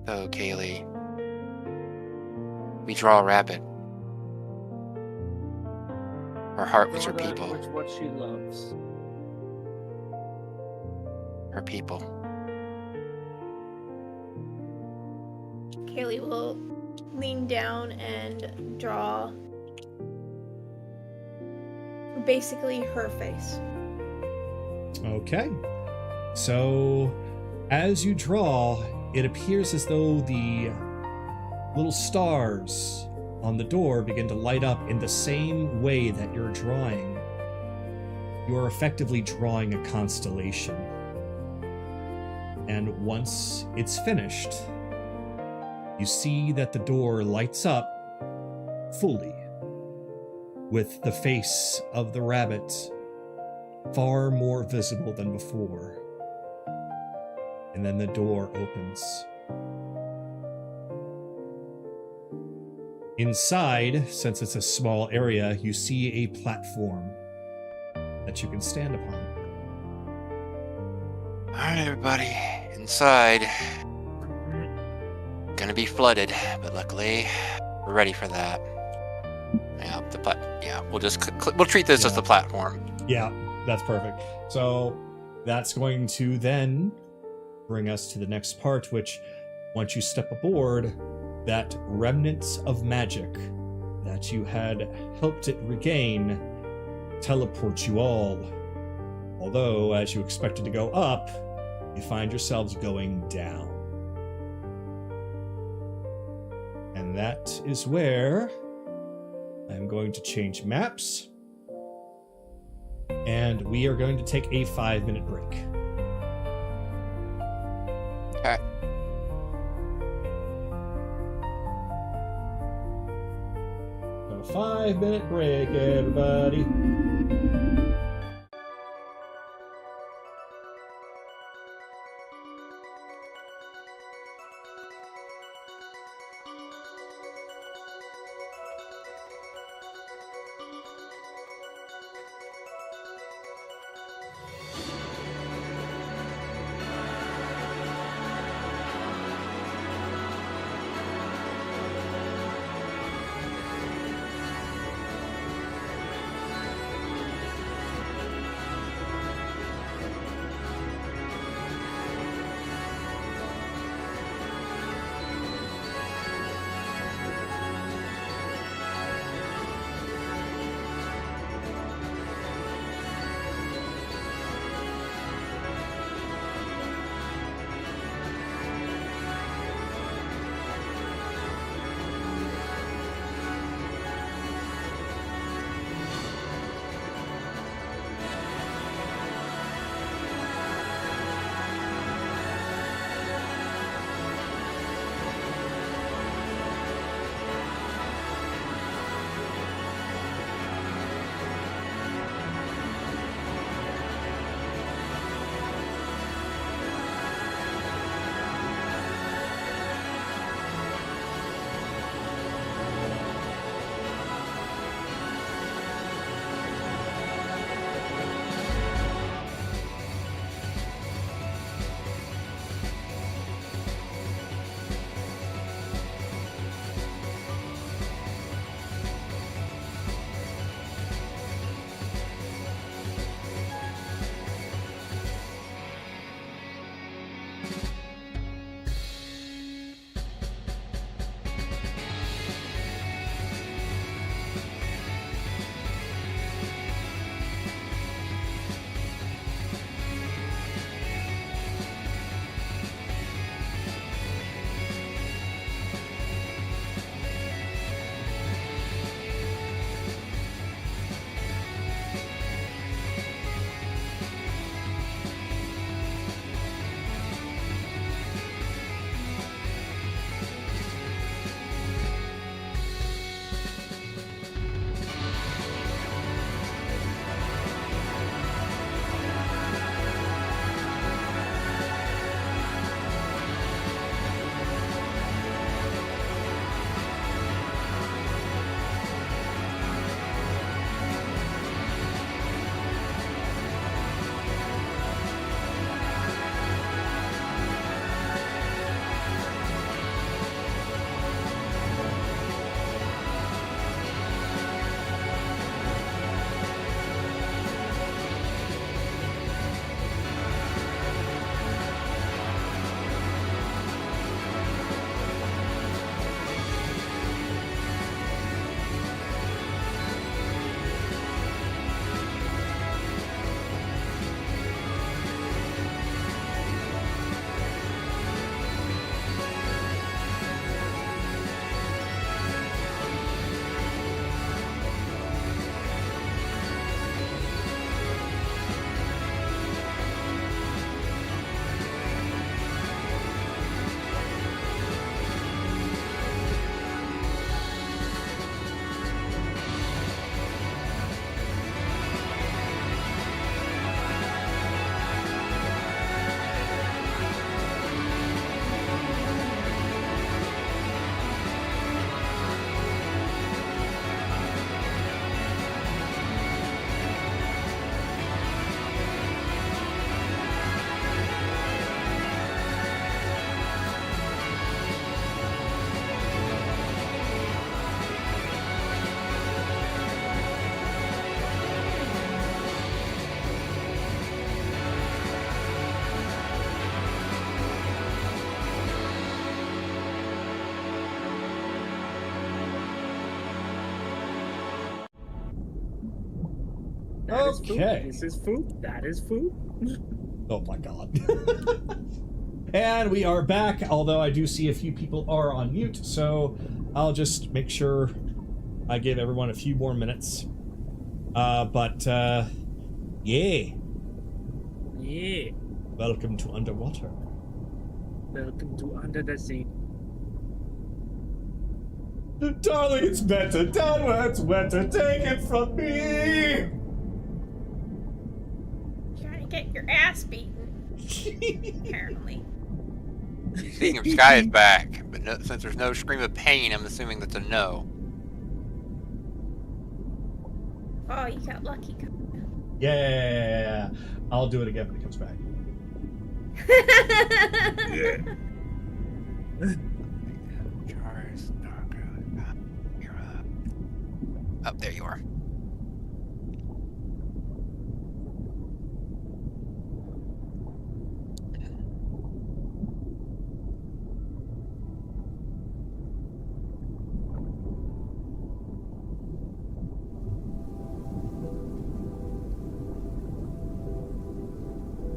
So, Kaylee. We draw a rabbit. Her heart was her people. Which what she loves. Her people. Kaylee will lean down and draw basically her face. Okay. So, as you draw, it appears as though the little stars on the door begin to light up in the same way that you're drawing. You are effectively drawing a constellation. And once it's finished, you see that the door lights up fully, with the face of the rabbit far more visible than before. And then the door opens. Inside, since it's a small area, you see a platform that you can stand upon. Alright, everybody. Inside. Gonna be flooded, but luckily, we're ready for that. Yeah, we'll just we'll treat this as the platform. Yeah, that's perfect. So that's going to then bring us to the next part, which once you step aboard, that remnants of magic that you had helped it regain teleport you all. Although, as you expected to go up, you find yourselves going down. And that is where I'm going to change maps. And we are going to take a 5-minute break. Okay. A 5-minute break, everybody. That is Okay. food. This is food. That is food. Oh my god. And we are back, although I do see a few people are on mute, so I'll just make sure I give everyone a few more minutes. Yeah. Yeah. Welcome to Underwater. Welcome to Under the Sea. Darling, it's better down where it's wetter. Take it from me! Trying to get your ass beaten. Apparently. Speaking of Sky is back, but no, since there's no scream of pain, I'm assuming that's a no. Oh, you got lucky. Yeah. I'll do it again when he comes back. Yeah. Oh, there you are.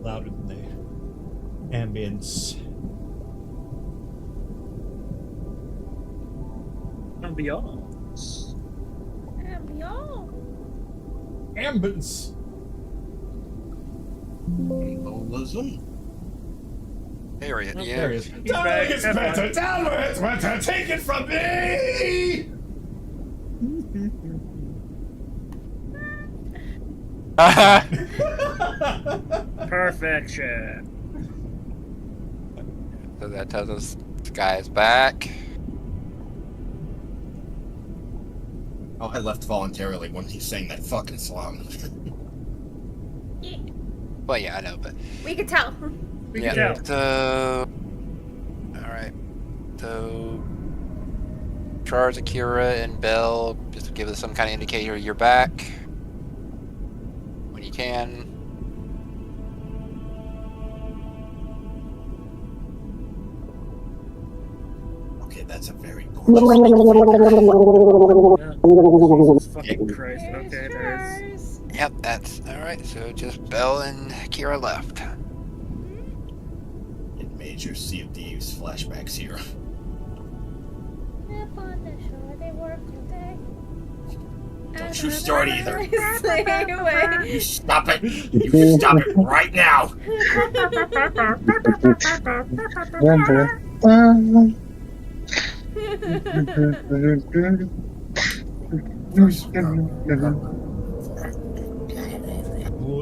Louder than the ambience. Ambiance. Ambience! Ableism? There he is. Oh, Yeah. there he is. He's Darling, back. it's better down where it's wetter. Take it from me! Perfection. So that tells us Sky is back. Oh, I left voluntarily when he's saying that fucking song. Yeah, Well, yeah, I know, but we could tell. We yeah. can tell. So, all right. So, Charles, Akira, and Bell, just to give us some kind of indicator you're back when you can. Okay, that's a very gorgeous. Jesus fucking Christ. Okay, there's. Yep, that's all right. So just Bell and Akira left. In major Sea of Thieves flashbacks here. Up on the shore, they work all day. Don't you start either. Stay away. You stop it. You stop it right now.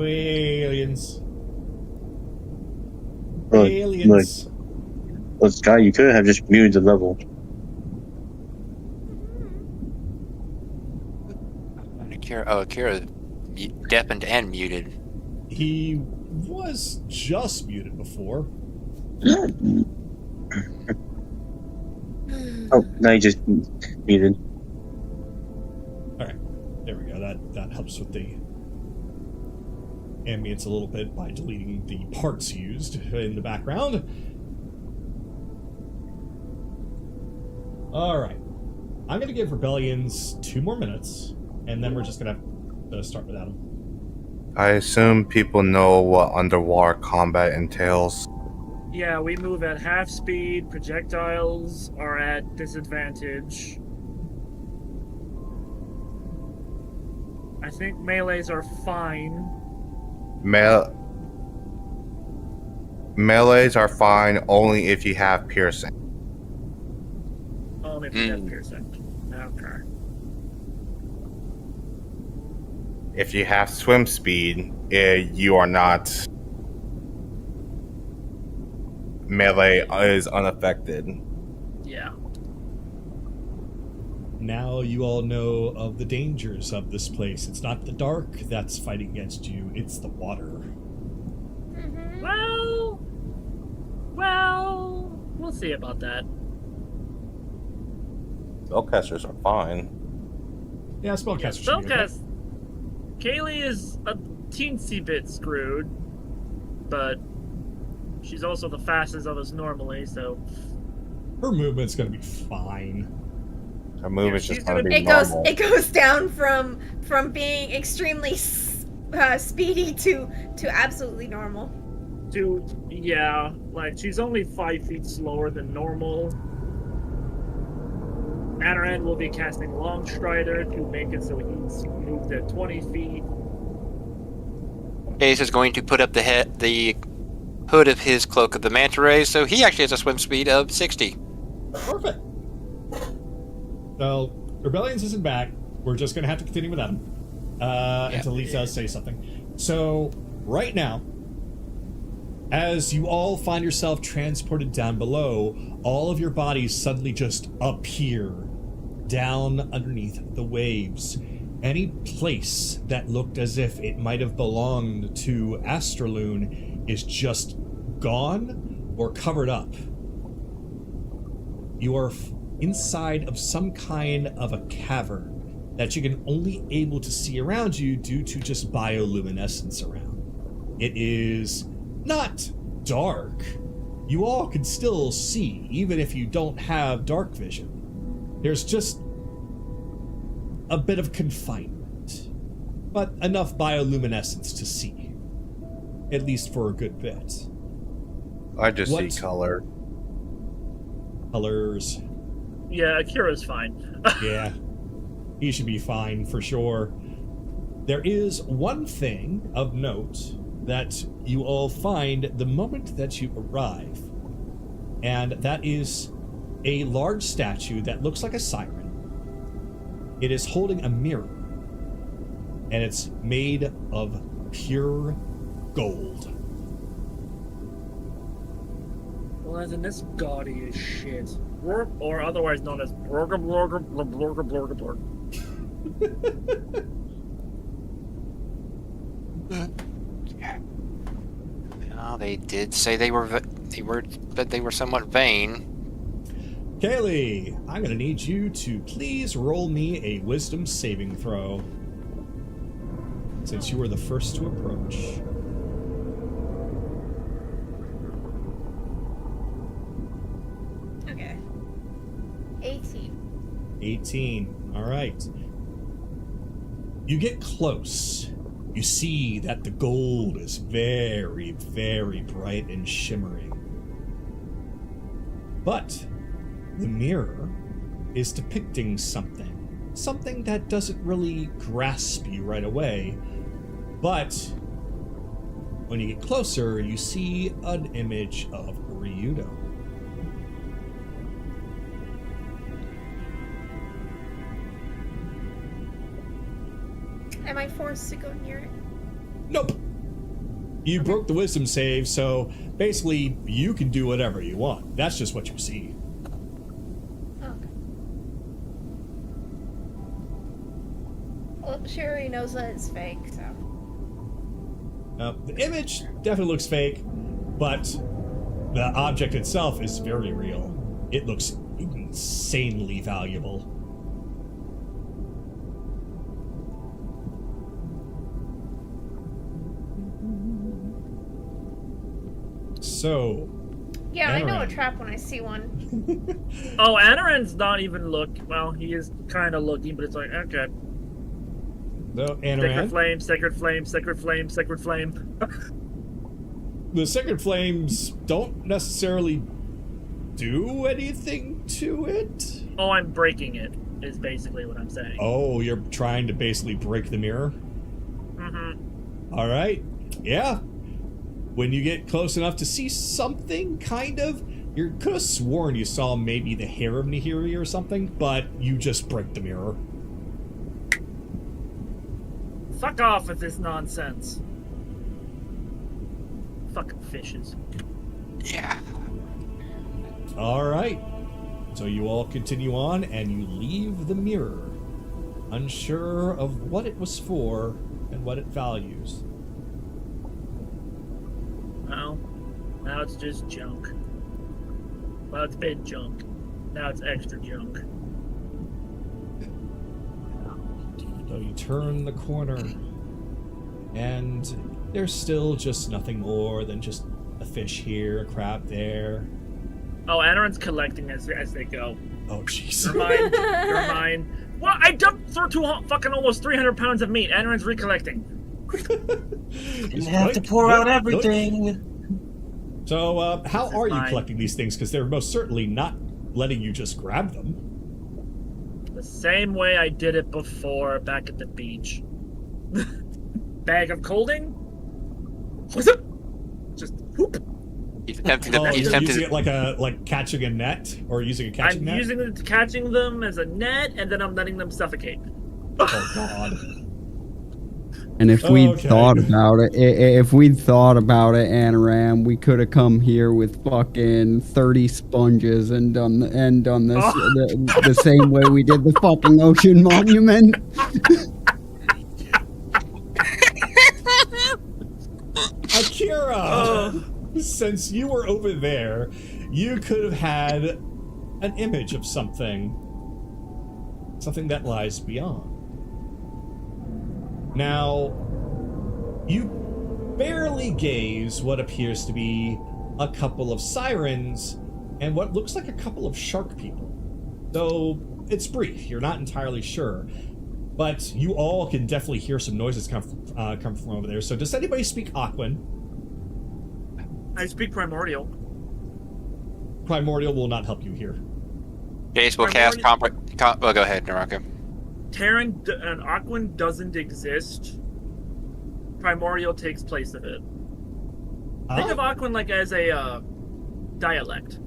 Aliens. Oh, Aliens. Well, Sky, you could have just muted the level. Akira deafened and muted. He was just muted before. Oh, now you just muted. Alright, there we go. That helps with the ambience a little bit by deleting the parts used in the background. Alright. I'm gonna give Rebellions 2 more minutes, and then we're just gonna start without them. I assume people know what underwater combat entails. Yeah, we move at half speed. Projectiles are at disadvantage. I think melees are fine. Melees are fine only if you have piercing. Only if you have piercing. Okay. If you have swim speed, you are not. Melee is unaffected. Yeah. Now you all know of the dangers of this place. It's not the dark that's fighting against you, it's the water. Well, we'll see about that. Spellcasters are fine. Yeah, spellcasters should be okay. Spellcast. Kaylee is a teensy bit screwed, but she's also the fastest of us normally, so Her movement's gonna be fine. Her move is she's just gonna gonna be It normal. goes down from being extremely speedy to absolutely normal. Yeah, like she's only 5 feet slower than normal. Anaran will be casting Long Strider to make it so he's moved at 20 feet. Ace is going to put up the hood of his Cloak of the Manta Ray, so he actually has a swim speed of 60. Perfect. So, Rebellions isn't back. We're just going to have to continue without him. Until he does say something. So, right now, as you all find yourself transported down below, all of your bodies suddenly just appear down underneath the waves. Any place that looked as if it might have belonged to Astraloon is just gone or covered up. You are inside of some kind of a cavern that you can only able to see around you due to just bioluminescence around. It is not dark. You all can still see, even if you don't have dark vision. There's just a bit of confinement, but enough bioluminescence to see, at least for a good bit. I just see color. Colors. Yeah, Akira's fine. Yeah, he should be fine for sure. There is one thing of note that you all find the moment that you arrive, and that is a large statue that looks like a siren. It is holding a mirror, and it's made of pure gold. Well, as in this gaudy as shit. Or otherwise known as blorga blorga blorga blorga blorga. Well, they did say they were somewhat vain. Kaylee, I'm gonna need you to please roll me a wisdom saving throw, since you were the first to approach. Okay. 18. 18. All right. You get close. You see that the gold is very, very bright and shimmering. But the mirror is depicting something that doesn't really grasp you right away. But when you get closer, you see an image of Ryudo. Am I forced to go near it? Nope. You broke the wisdom save, so basically you can do whatever you want. That's just what you see. Okay. Well, she already knows that it's fake, so. The image definitely looks fake, but the object itself is very real. It looks insanely valuable. So, yeah, I know a Anaran. trap when I see one. Oh, Anaran's not even looking. Well, he is kind of looking, but it's like, okay. No, Sacred Anaran. flame, sacred flame, sacred flame, sacred flame. The sacred flames don't necessarily do anything to it. Oh, I'm breaking it, is basically what I'm saying. Oh, you're trying to basically break the mirror? Mm-hmm. All right. Yeah. When you get close enough to see something, kind of, you could have sworn you saw maybe the hair of Nahiri or something, but you just break the mirror. Fuck off with this nonsense. Fucking fishes. Yeah. All right. So you all continue on, and you leave the mirror, unsure of what it was for and what it values. Well, now it's just junk. Well, it's been junk. Now it's extra junk. So you turn the corner, and there's still just nothing more than just a fish here, a crab there. Oh, Anaran's collecting as they go. Oh, jeez. You're mine. You're mine. Well, I dumped through fucking almost 300 pounds of meat. Anaran's recollecting. Didn't have to pour out everything. So, how This is are you mine. collecting these things? Because they're most certainly not letting you just grab them. The same way I did it before back at the beach. Bag of colding? Just whoop. He's attempting Oh, to. He's you're attempting using it like catching a net, or using a catching I'm net? using it, catching them as a net, and then I'm letting them suffocate. Oh God. And if we'd Okay. thought about it, if we'd thought about it, Anaram, we could have come here with fucking 30 sponges and done this the same way we did the fucking ocean monument. Akira, since you were over there, you could have had an image of something that lies beyond. Now, you barely gaze what appears to be a couple of sirens and what looks like a couple of shark people. Though it's brief, you're not entirely sure. But you all can definitely hear some noises come from over there. So does anybody speak Aquan? I speak primordial. Primordial will not help you here. Jace will cast well, go ahead, Naraka. Terran and Aquan doesn't exist. Primordial takes place of it. Think of Aquan like as a dialect.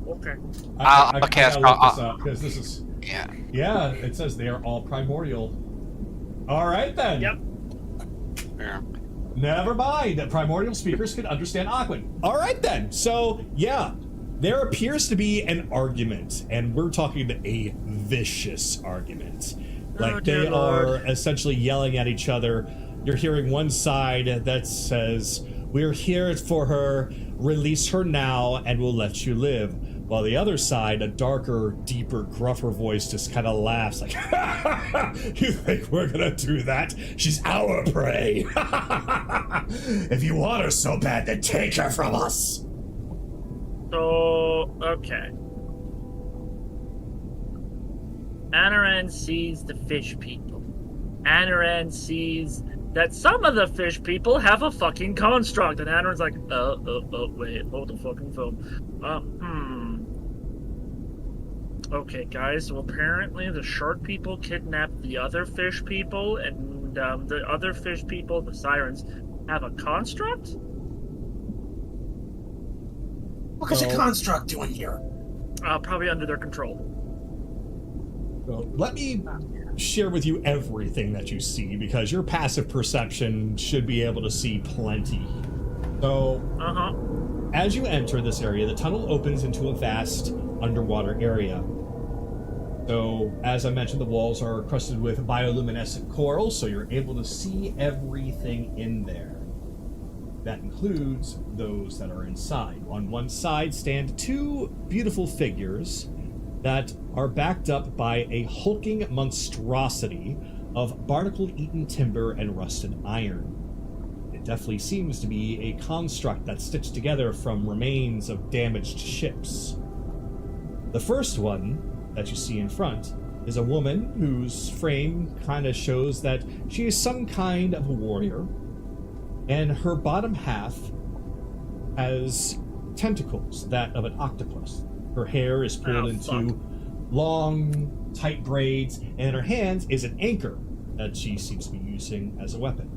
Okay. I'll cast. Because this is. Yeah. Yeah, it says they are all primordial. All right then. Yep. Yeah. Never mind. Primordial speakers can understand Aquan. All right then. So yeah, there appears to be an argument, and we're talking a vicious argument. Like dear they Lord. are essentially yelling at each other. You're hearing one side that says, "We're here for her. Release her now, and we'll let you live." While the other side, a darker, deeper, gruffer voice just kind of laughs like, "You think we're gonna do that? She's our prey. If you want her so bad, then take her from us." So, okay. Anaran sees the fish people. Anaran sees that some of the fish people have a fucking construct, and Anaran's like, wait, hold the fucking phone. Okay, guys, so apparently the shark people kidnapped the other fish people, and the other fish people, the sirens, have a construct? What is a construct doing here? Probably under their control. Well, let me share with you everything that you see, because your passive perception should be able to see plenty. So, as you enter this area, the tunnel opens into a vast underwater area. So, as I mentioned, the walls are crusted with bioluminescent coral, so you're able to see everything in there. That includes those that are inside. On one side stand two beautiful figures that are backed up by a hulking monstrosity of barnacle-eaten timber and rusted iron. It definitely seems to be a construct that's stitched together from remains of damaged ships. The first one that you see in front is a woman whose frame kind of shows that she is some kind of a warrior, and her bottom half has tentacles, that of an octopus. Her hair is pulled into long, tight braids, and in her hands is an anchor that she seems to be using as a weapon.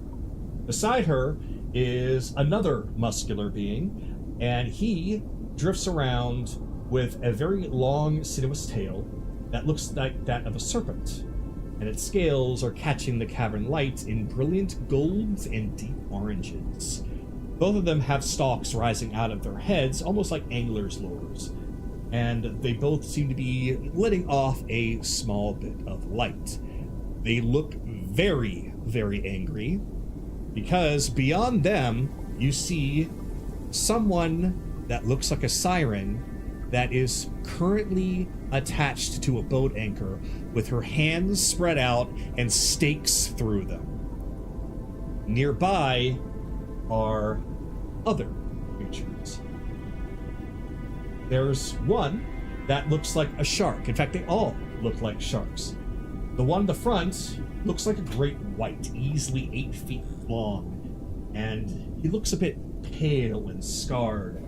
Beside her is another muscular being, and he drifts around with a very long, sinuous tail that looks like that of a serpent, and its scales are catching the cavern light in brilliant golds and deep oranges. Both of them have stalks rising out of their heads, almost like anglers' lures, and they both seem to be letting off a small bit of light. They look very, very angry, because beyond them, you see someone that looks like a siren that is currently attached to a boat anchor with her hands spread out and stakes through them. Nearby are other creatures. There's one that looks like a shark. In fact, they all look like sharks. The one in the front looks like a great white, easily 8 feet long, and he looks a bit pale and scarred.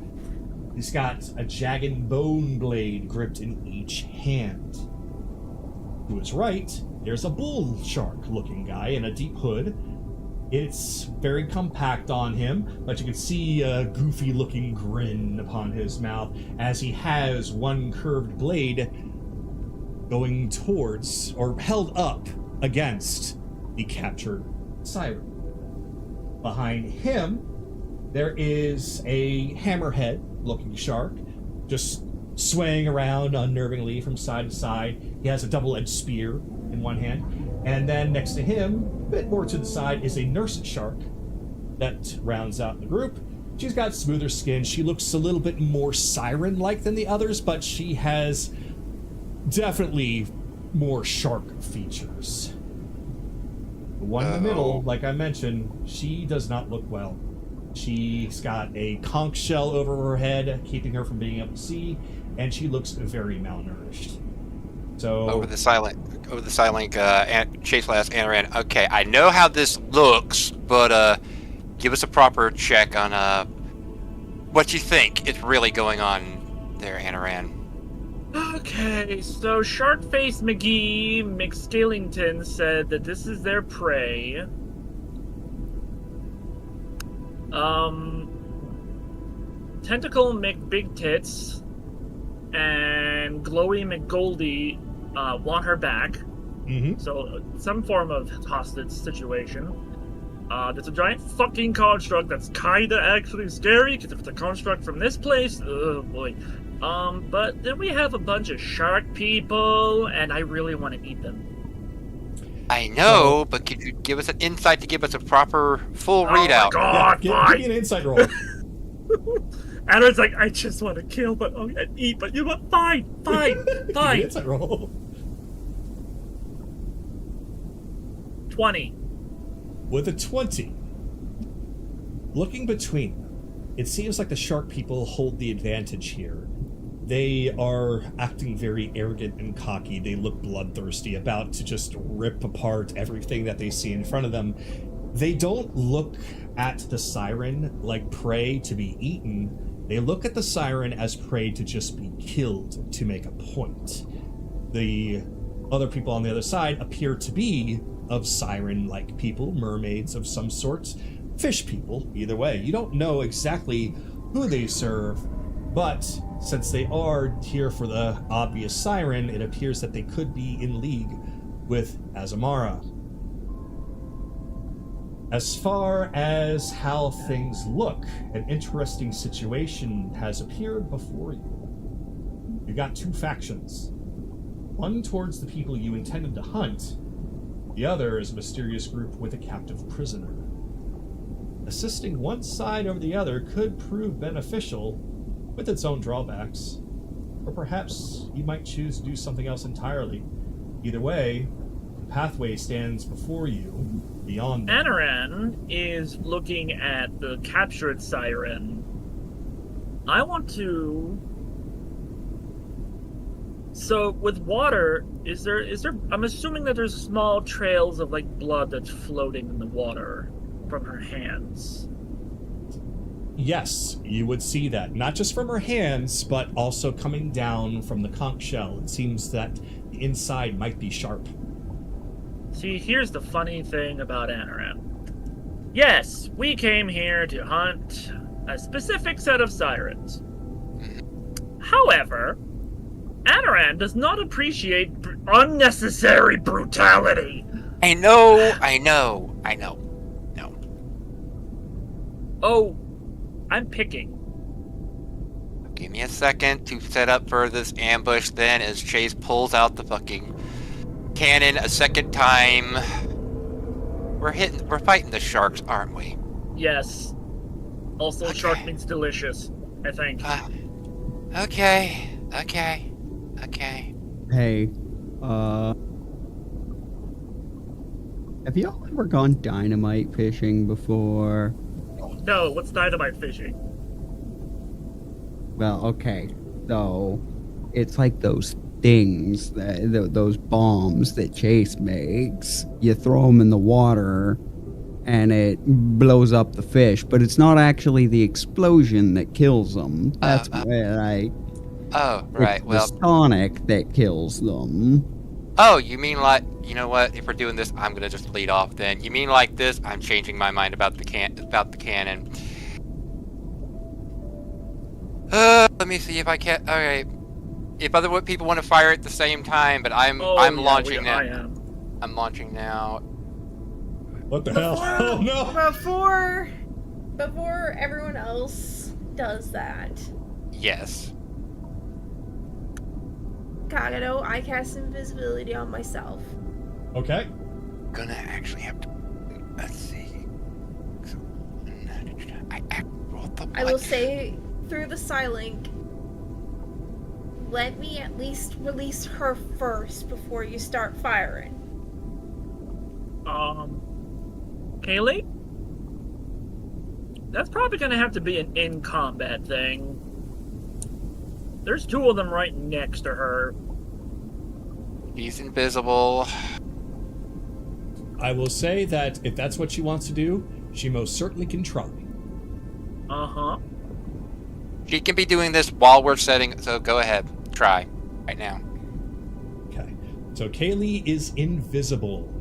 He's got a jagged bone blade gripped in each hand. To his right, there's a bull shark-looking guy in a deep hood. It's very compact on him, but you can see a goofy-looking grin upon his mouth as he has one curved blade going towards, or held up against, the captured siren. Behind him, there is a hammerhead-looking shark, just swaying around unnervingly from side to side. He has a double-edged spear in one hand. And then next to him, a bit more to the side, is a nurse shark that rounds out the group. She's got smoother skin. She looks a little bit more siren-like than the others, but she has definitely more shark features. The one in the middle, like I mentioned, she does not look well. She's got a conch shell over her head, keeping her from being able to see, and she looks very malnourished. So over the silent Chase last Anaran. Okay, I know how this looks, but give us a proper check on what you think is really going on there, Anaran. Okay, so Sharkface McGee McScalington said that this is their prey. Tentacle McBigTits and Glowy McGoldie want her back. Mm-hmm. So some form of hostage situation. There's a giant fucking construct that's kinda actually scary, because if it's a construct from this place, oh boy. But then we have a bunch of shark people, and I really want to eat them. I know, but could you give us an insight to give us a proper full readout? My God, give me an insight roll. And it's like, I just want to kill, but and eat, but you want fine. Insight roll. 20. With a 20, looking between them, it seems like the shark people hold the advantage here. They are acting very arrogant and cocky. They look bloodthirsty, about to just rip apart everything that they see in front of them. They don't look at the siren like prey to be eaten. They look at the siren as prey to just be killed to make a point. The other people on the other side appear to be of siren-like people, mermaids of some sort, fish people, either way. You don't know exactly who they serve, but since they are here for the obvious siren, it appears that they could be in league with Azamara. As far as how things look, an interesting situation has appeared before you. You got two factions. One towards the people you intended to hunt, the other is a mysterious group with a captive prisoner. Assisting one side over the other could prove beneficial, with its own drawbacks. Or perhaps you might choose to do something else entirely. Either way, the pathway stands before you, beyond them. Anaran is looking at the captured siren. I want to... So, with water, is there... I'm assuming that there's small trails of, like, blood that's floating in the water from her hands. Yes, you would see that. Not just from her hands, but also coming down from the conch shell. It seems that the inside might be sharp. See, here's the funny thing about Anaran. Yes, we came here to hunt a specific set of sirens. However, Anaran does not appreciate unnecessary brutality. I know. No. Oh, I'm picking. Give me a second to set up for this ambush then as Chase pulls out the fucking cannon a second time. We're fighting the sharks, aren't we? Yes. Also, Okay. shark means delicious, I think. Okay. Hey, have y'all ever gone dynamite fishing before? No, what's dynamite fishing? Well, okay, so it's like those things, those bombs that Chase makes. You throw them in the water and it blows up the fish, but it's not actually the explosion that kills them. That's Oh, right. it's Well, the sonic that kills them. oh, you mean like, you know what? If we're doing this, I'm gonna just lead off then. You mean like this? I'm changing my mind about the cannon. Let me see if I can. Okay. If other people want to fire at the same time, but I'm launching now. I am. I'm launching now. What the hell? Oh no! Before everyone else does that, Yes. Kagato, I cast invisibility on myself. Okay. Gonna actually have to. Let's see. I will say through the Psylink, let me at least release her first before you start firing. Kaylee? That's probably gonna have to be an in-combat thing. There's two of them right next to her. He's invisible. I will say that if that's what she wants to do, she most certainly can try. Uh-huh. She can be doing this while we're setting, so go ahead. Try. Right now. Okay. So Kaylee is invisible.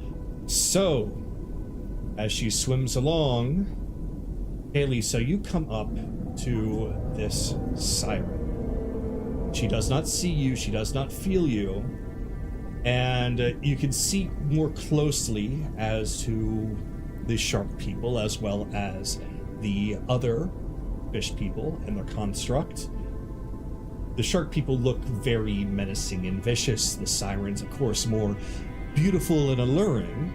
So, as she swims along, Kaylee, so you come up to this siren. She does not see you, she does not feel you, and you can see more closely as to the shark people as well as the other fish people and their construct. The shark people look very menacing and vicious. The sirens, of course, more beautiful and alluring.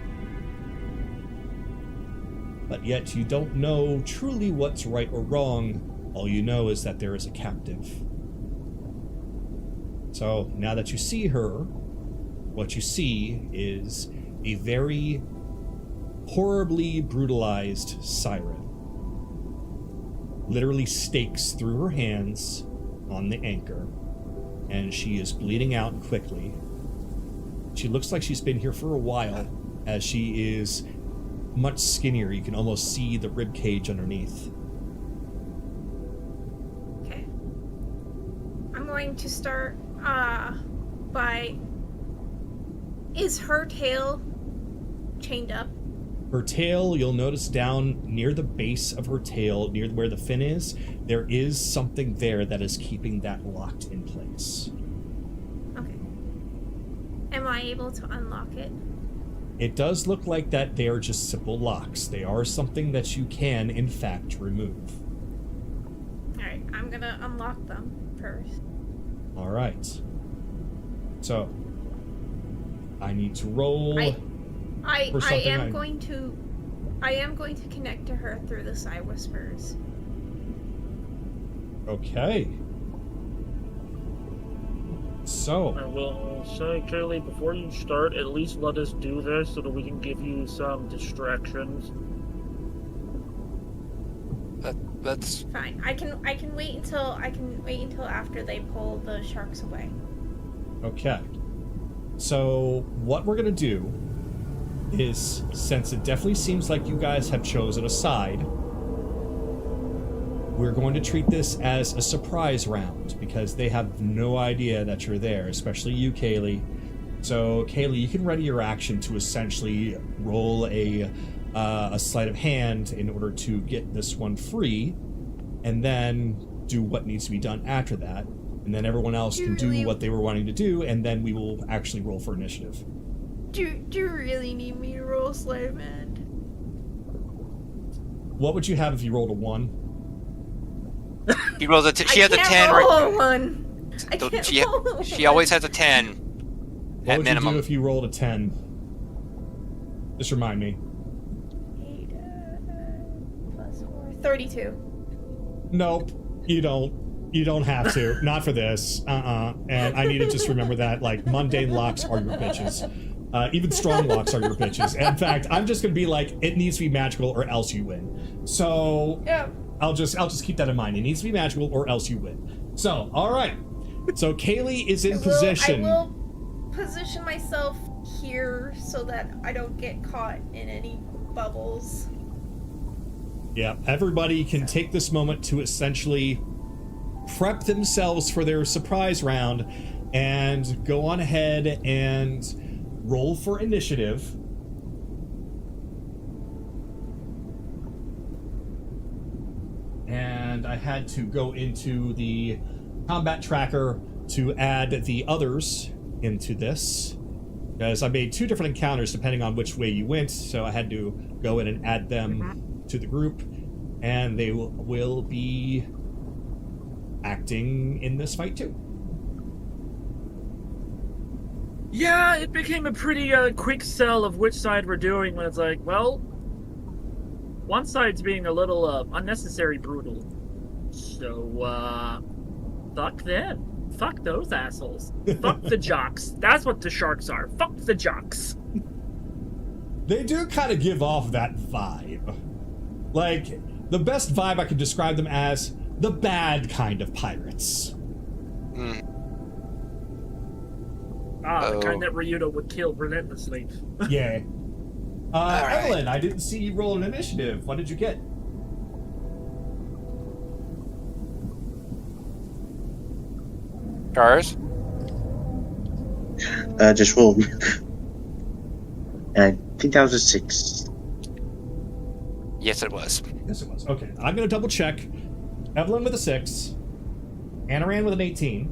But yet you don't know truly what's right or wrong. All you know is that there is a captive. So now that you see her, what you see is a very horribly brutalized siren. Literally stakes through her hands on the anchor, and she is bleeding out quickly. She looks like she's been here for a while, as she is much skinnier. You can almost see the rib cage underneath. Okay. I'm going to start by... Is her tail chained up? Her tail, you'll notice down near the base of her tail, near where the fin is, there is something there that is keeping that locked in place. Okay. Am I able to unlock it? It does look like that they are just simple locks. They are something that you can, in fact, remove. Alright, I'm gonna unlock them first. Alright. So, I need to roll... I am going to connect to her through the Psy Whispers. Okay. So. I will say, Kaylee, before you start, at least let us do this so that we can give you some distractions. That's fine. I can wait until after they pull the sharks away. Okay. So what we're gonna do is, since it definitely seems like you guys have chosen a side, we're going to treat this as a surprise round, because they have no idea that you're there, especially you, Kaylee. So, Kaylee, you can ready your action to essentially roll a sleight of hand in order to get this one free, and then do what needs to be done after that. And then everyone else can do what they were wanting to do, and then we will actually roll for initiative. Do you really need me to roll sleight of hand? What would you have if you rolled a 1? He rolls a she has a 10 roll right. A 1. I can't roll a 1. She always has a 10 What at would minimum. you do if you rolled a 10? Just remind me. 8 plus 4, 32. Nope, you don't. You don't have to. Not for this. And I need to just remember that, like, mundane locks are your bitches. Even strong locks are your bitches. In fact, I'm just gonna be like, it needs to be magical or else you win. So yeah. I'll just keep that in mind. It needs to be magical or else you win. So, all right. So Kaylee is in I position. will position myself here so that I don't get caught in any bubbles. Yeah, everybody can take this moment to essentially prep themselves for their surprise round and go on ahead and roll for initiative. And I had to go into the combat tracker to add the others into this, because I made 2 different encounters depending on which way you went, so I had to go in and add them to the group, and they will be acting in this fight too. Yeah, it became a pretty quick sell of which side we're doing when it's like, well, one side's being a little unnecessary brutal. So, fuck them. Fuck those assholes. Fuck the jocks. That's what the sharks are. Fuck the jocks. They do kind of give off that vibe. Like, the best vibe I could describe them as the bad kind of pirates. The kind that Ryudo would kill relentlessly. Yeah. right. Evelyn, I didn't see you roll an initiative. What did you get? Cars? Just rolled. I think that was a 6. Yes, it was. Yes, it was. Okay, I'm going to double check. Evelyn with a 6. Anaran with an 18.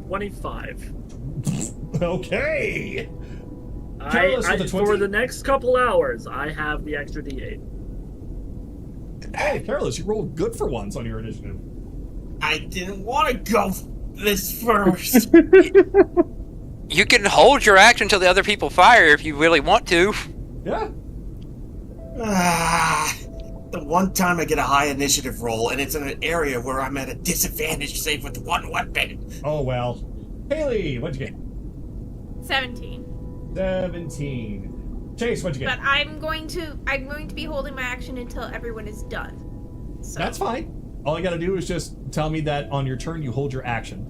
25. Okay. Careless with a 20. For the next couple hours, I have the extra D8. Hey, Careless, you rolled good for once on your initiative. I didn't want to go this first. You can hold your action until the other people fire if you really want to. Yeah. The one time I get a high initiative roll, and it's in an area where I'm at a disadvantage save with one weapon. Oh, well. Haley, what'd you get? 17. 17. Chase, what'd you get? But I'm going to be holding my action until everyone is done. So. That's fine. All you gotta do is just tell me that on your turn you hold your action.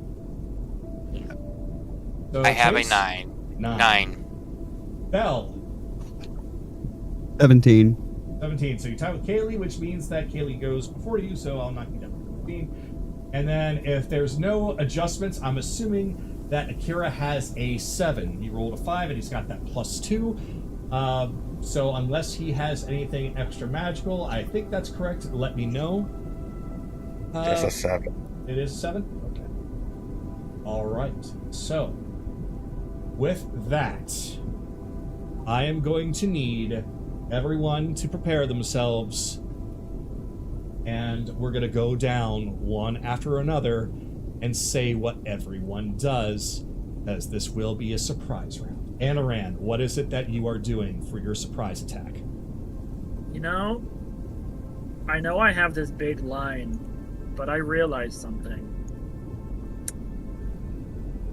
Yeah. So, I have Chase? a 9. 9. Bell. 17. 17. So you tie with Kaylee, which means that Kaylee goes before you, so I'll knock you down to 15. And then if there's no adjustments, I'm assuming that Akira has a 7. He rolled a 5 and he's got that +2. So unless he has anything extra magical, I think that's correct. Let me know. Just a 7. It is 7? Okay. Alright. So, with that, I am going to need everyone to prepare themselves, and we're going to go down one after another and say what everyone does, as this will be a surprise round. Anaran, what is it that you are doing for your surprise attack? You know, I know I have this big line, but I realized something.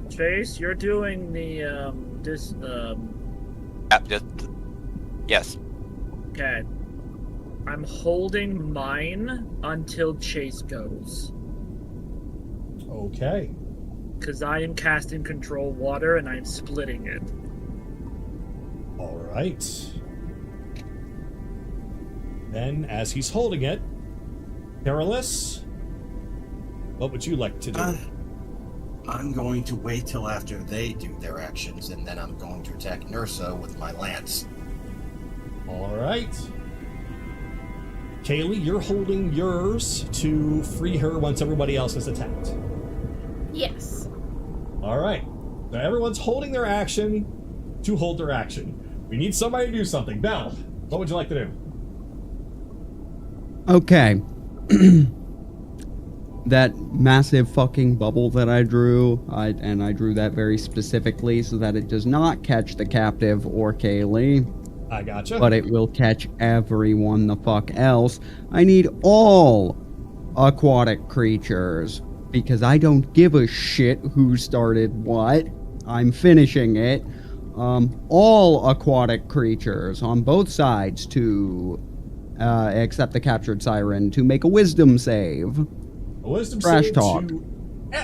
Chase, you're doing the, Yes. Okay. I'm holding mine until Chase goes. Okay. Because I am casting Control Water and I'm splitting it. Alright. Then, as he's holding it, Carolus, what would you like to do? I'm going to wait till after they do their actions, and then I'm going to attack Nursa with my lance. Alright. Kaylee, you're holding yours to free her once everybody else is attacked. Yes. Alright. So everyone's holding their action to hold their action. We need somebody to do something. Belle, what would you like to do? Okay. That massive fucking bubble that I drew, I drew that very specifically so that it does not catch the captive or Kaylee, I gotcha. but it will catch everyone the fuck else. I need all aquatic creatures, because I don't give a shit who started what. I'm finishing it. All aquatic creatures on both sides to, except the captured siren, to make a wisdom save. A wisdom Trash save talk. to...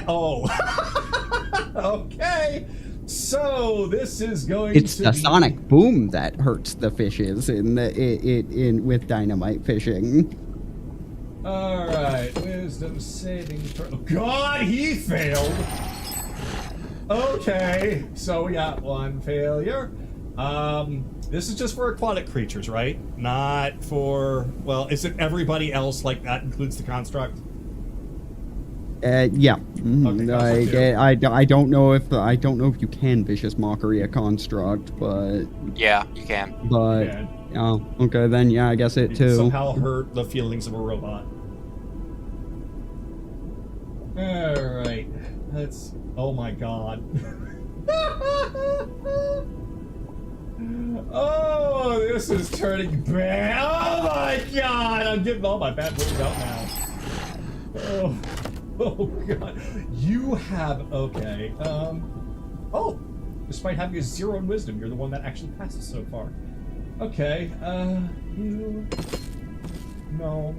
Oh. Okay. So this is going It's to the be... sonic boom that hurts the fishes in with dynamite fishing. All right, wisdom saving throw. Oh, God, he failed. Okay, so we got one failure. This is just for aquatic creatures, right? Not for, well, is it everybody else, like that includes the construct? Yeah. Mhm. Okay, I don't know if you can vicious mockery a construct, but Yeah, you can. Yeah. oh, okay, then yeah, I guess it You too. somehow hurt the feelings of a robot. All right, let's. Oh my God. Oh, this is turning bad. Oh my God, I'm getting all my bad rolls out now. Oh God, you have okay. Oh, despite having a 0 in wisdom, you're the one that actually passes so far. Okay, you. No.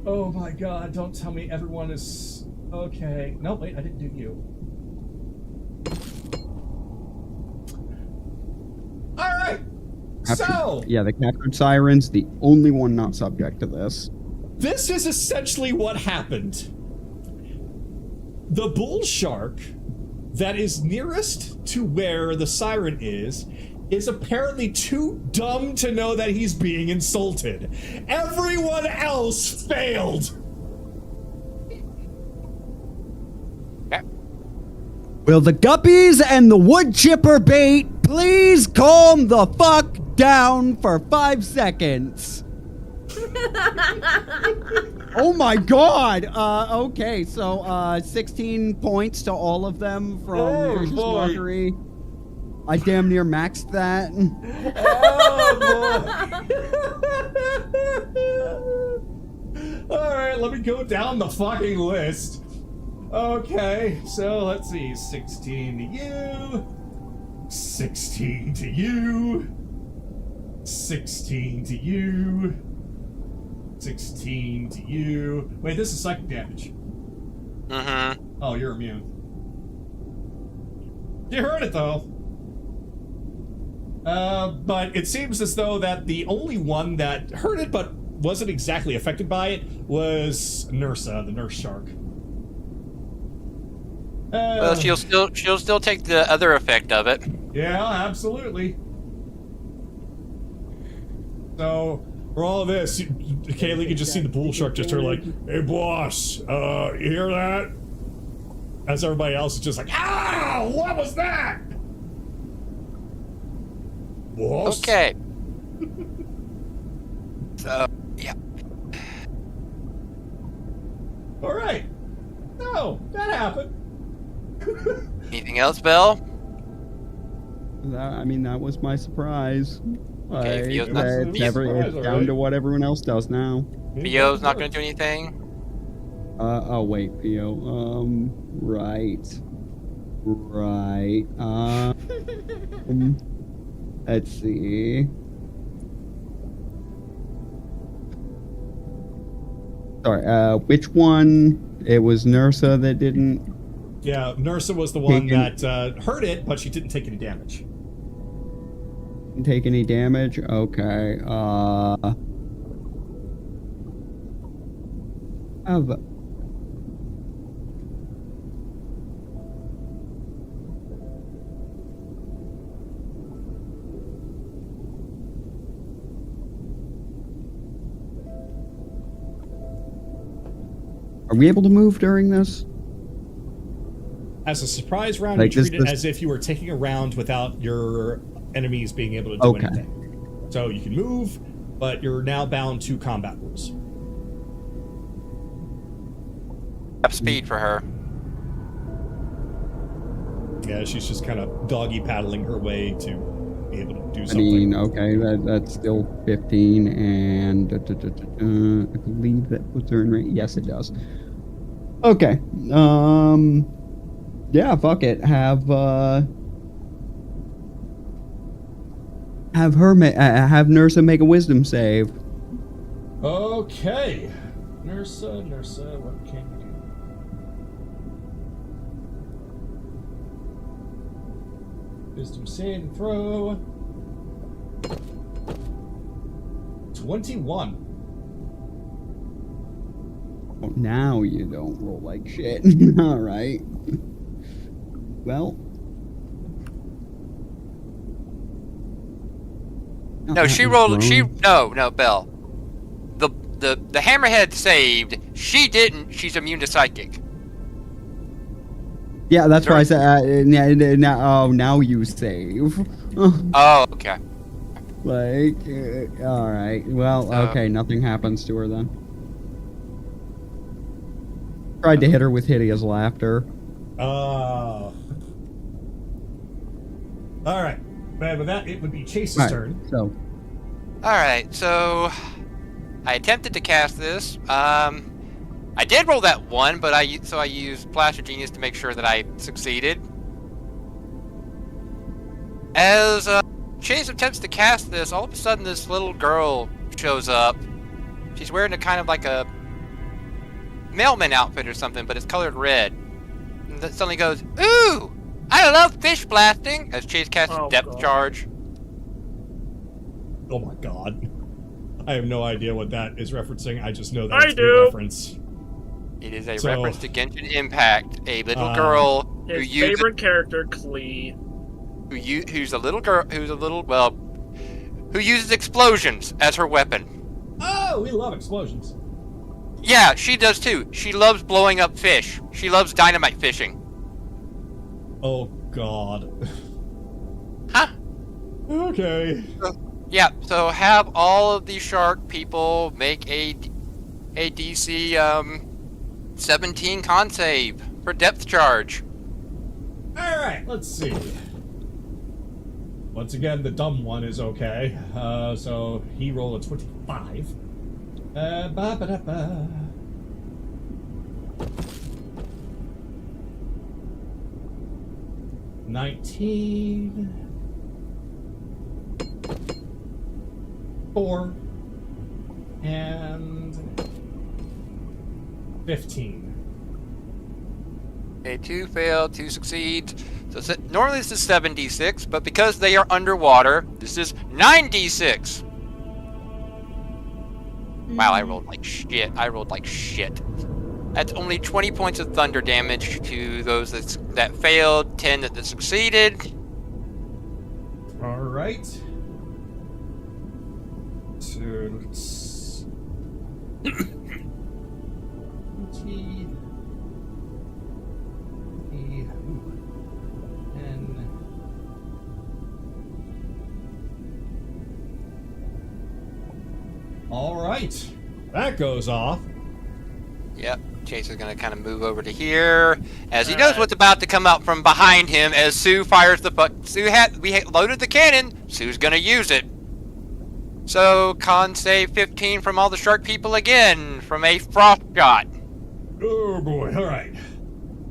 Oh my God, don't tell me everyone is okay. No, wait, I didn't do you. All right. So yeah, the captured siren's the only one not subject to this. this is essentially what happened. The bull shark that is nearest to where the siren is apparently too dumb to know that he's being insulted. Everyone else failed. Will the guppies and the wood chipper bait please calm the fuck down for 5 seconds? Oh my God! Okay, so 16 points to all of them from Vicious Mockery. I damn near maxed that. Oh boy! All right, let me go down the fucking list. Okay, so let's see, 16 to you, 16 to you, 16 to you, 16 to you. Wait, this is psychic damage. Mm-hmm. Oh, you're immune. You heard it though. But it seems as though that the only one that heard it but wasn't exactly affected by it was Nursa, the nurse shark. Well, she'll still take the other effect of it. Yeah, absolutely. So, for all of this, Kaylee could just see the bull shark just turn like, "Hey, boss, you hear that?" As everybody else is just like, "Ah, what was that?" Boss? Okay. So, yeah. All right. No, that happened. Anything else, Belle? I mean, that was my surprise. Okay, Theo's not- It's Surprise, down alright. to what everyone else does now. Theo's not going to do anything? Oh wait, Theo. Right. Let's see. Sorry, which one? It was Nursa that didn't Yeah, Nursa was the one Taken- that heard it, but she didn't take any damage. take any damage. Okay. Are we able to move during this? As a surprise round, Like, you is treat it this- as if you were taking a round without your enemies being able to do Okay. anything. So you can move, but you're now bound to combat rules. Up speed for her. Yeah, she's just kind of doggy paddling her way to be able to do I something. mean, okay, that's still 15, and I believe that puts her in range. Yes, it does. Okay. Yeah, fuck it. Have have Nursa make a wisdom save. Okay. Nursa, what can you Wisdom saving throw. 21. Oh, now you don't roll like shit. All right. Well. No, she rolled. No, Belle. The hammerhead saved. She didn't. She's immune to psychic. Yeah, that's why I said. Now you save. Oh, okay. Like, all right. Well, okay. Nothing happens to her then. Tried to hit her with hideous laughter. All right. But with that, it would be Chase's turn. So. All right. So, I attempted to cast this. I did roll that 1, but I used Plaster Genius to make sure that I succeeded. As Chase attempts to cast this, all of a sudden this little girl shows up. She's wearing a kind of like a mailman outfit or something, but it's colored red. And then suddenly goes, "Ooh, I love fish blasting!" As Chase casts Depth Charge. Oh my god. I have no idea what that is referencing. I just know that it's do. a reference. It is a reference to Genshin Impact. A little girl who His favorite character, Klee. Who's a little girl, who uses explosions as her weapon. Oh, we love explosions. Yeah, she does too. She loves blowing up fish. She loves dynamite fishing. Oh god. Huh? Okay. Yeah, so have all of these shark people make a DC 17 con save for depth charge. Alright, let's see. Once again, the dumb one is okay. So he rolled a 25. 19. 4. And 15. Okay, 2 failed, 2 succeed. So normally this is 7d6, but because they are underwater, this is 9d6. Wow, I rolled like shit. That's only 20 points of thunder damage to those that failed, 10 that succeeded. Alright. So let's 20. Alright. That goes off. Yep. Chase is going to kind of move over to here, as he knows what's about to come out from behind him as Sue fires the we loaded the cannon. Sue's going to use it. So, con save 15 from all the shark people again, from a frost shot. Oh boy, alright.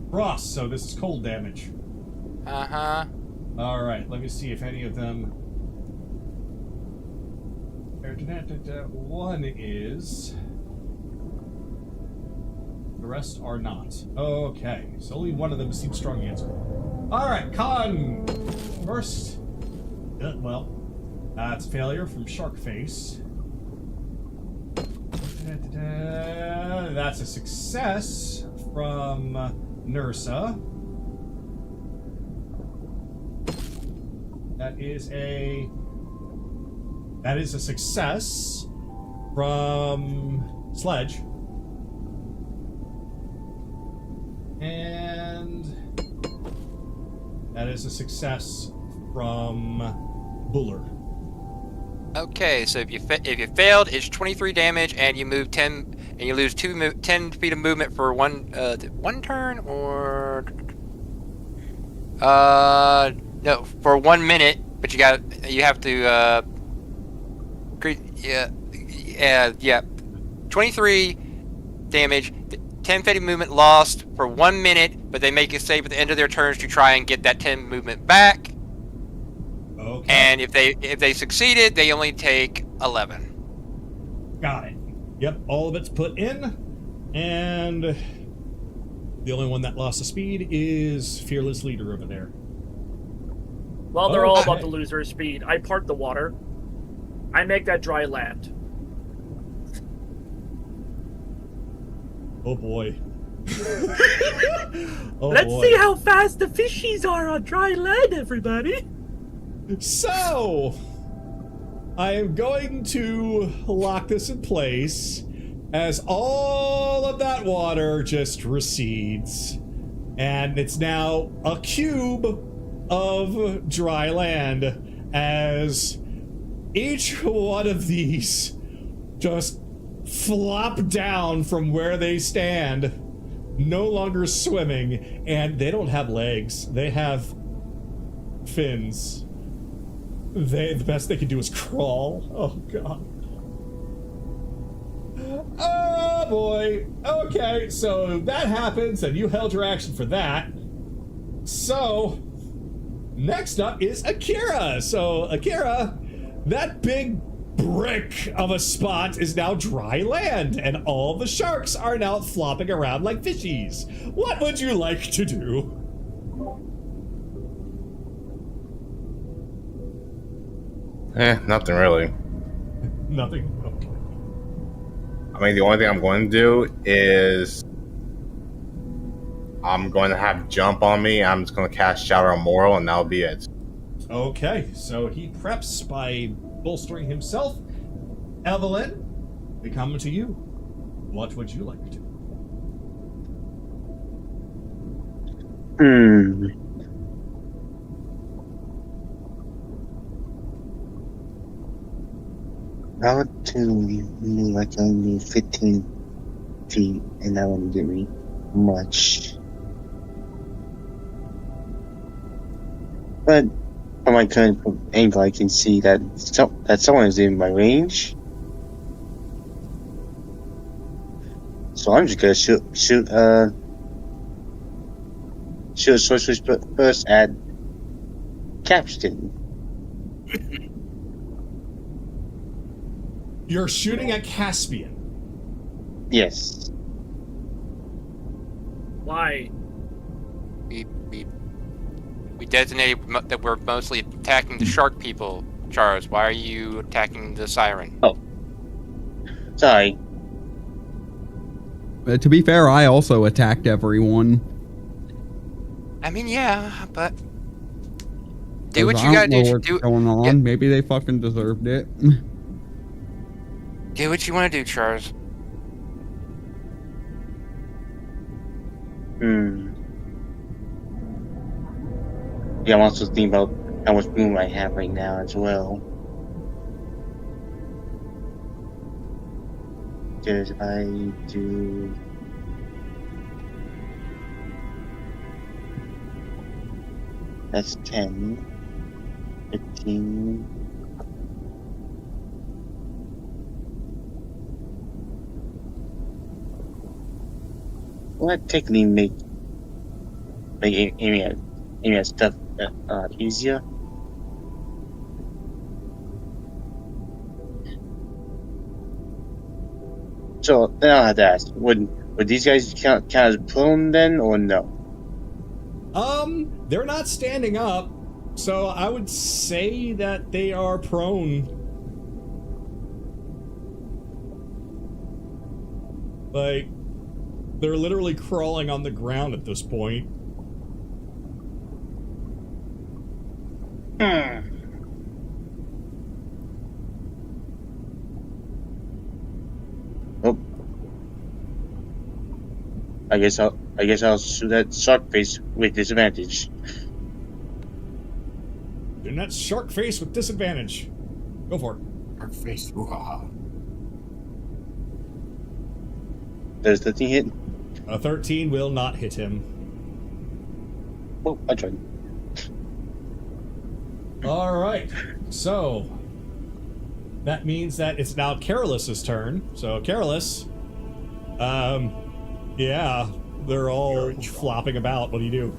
Frost, so this is cold damage. Uh-huh. Alright, let me see if any of them... One is... The rest are not. Okay, so only one of them seems strong answer. Alright, con! First... that's failure from Sharkface. That's a success from Nursa. That is a success from Sledge. And that is a success from Buller. Okay, so if you failed, it's 23 damage, and you move 10, and you lose 10 feet of movement for one turn, or no, for 1 minute. But you have to 23 damage, 10 feet of movement lost for 1 minute, but they make a save at the end of their turns to try and get that 10 movement back. Okay. And if they succeeded, they only take 11. Got it. Yep, all of it's put in, and the only one that lost the speed is Fearless Leader over there. Well, they're all Okay. about to lose their speed. I park the water. I make that dry land. Oh boy. Oh Let's boy. see how fast the fishies are on dry land, everybody. So, I am going to lock this in place as all of that water just recedes. And it's now a cube of dry land as each one of these just flop down from where they stand, no longer swimming, and they don't have legs. They have fins. The best they can do is crawl. Oh god. Oh boy. Okay, so that happens, and you held your action for that. So, next up is Akira. So, Akira, that big brick of a spot is now dry land, and all the sharks are now flopping around like fishies. What would you like to do? Nothing really. Nothing. Okay. I mean, the only thing I'm going to do is I'm going to have jump on me. I'm just going to cast Shadow Moral, and that'll be it. Okay, so he preps by bolstering himself. Evelyn, we come to you. What would you like to do? I would to me like only 15 feet, and that wouldn't give me much. But from my current angle, I can see that someone is in my range. So I'm just gonna shoot a sorcerer's burst at Capstan. You're shooting at Caspian. Yes. Why? We designated that we're mostly attacking the shark people. Charles, why are you attacking the siren? Oh. Sorry. To be fair, I also attacked everyone. I mean, yeah, but do what 'Cause you I gotta don't know do. what's going on. Yeah. Maybe they fucking deserved it. Do what you want to do, Charles. Yeah, I'm also thinking about how much room I have right now as well. Because if I do... That's 10, 15... Well, that technically make aiming at stuff easier. So then I'll have to ask: Would these guys count as prone then, or no? They're not standing up, so I would say that they are prone. Like, they're literally crawling on the ground at this point. Oh, I guess I'll shoot that shark face with disadvantage. And that's shark face with disadvantage. Go for it. Our face. Ooh-ha. Does the thing hit? A 13 will not hit him. Oh, I tried. Alright, so that means that it's now Carolus' turn. So Carolus, yeah, they're all flopping about. What do you do?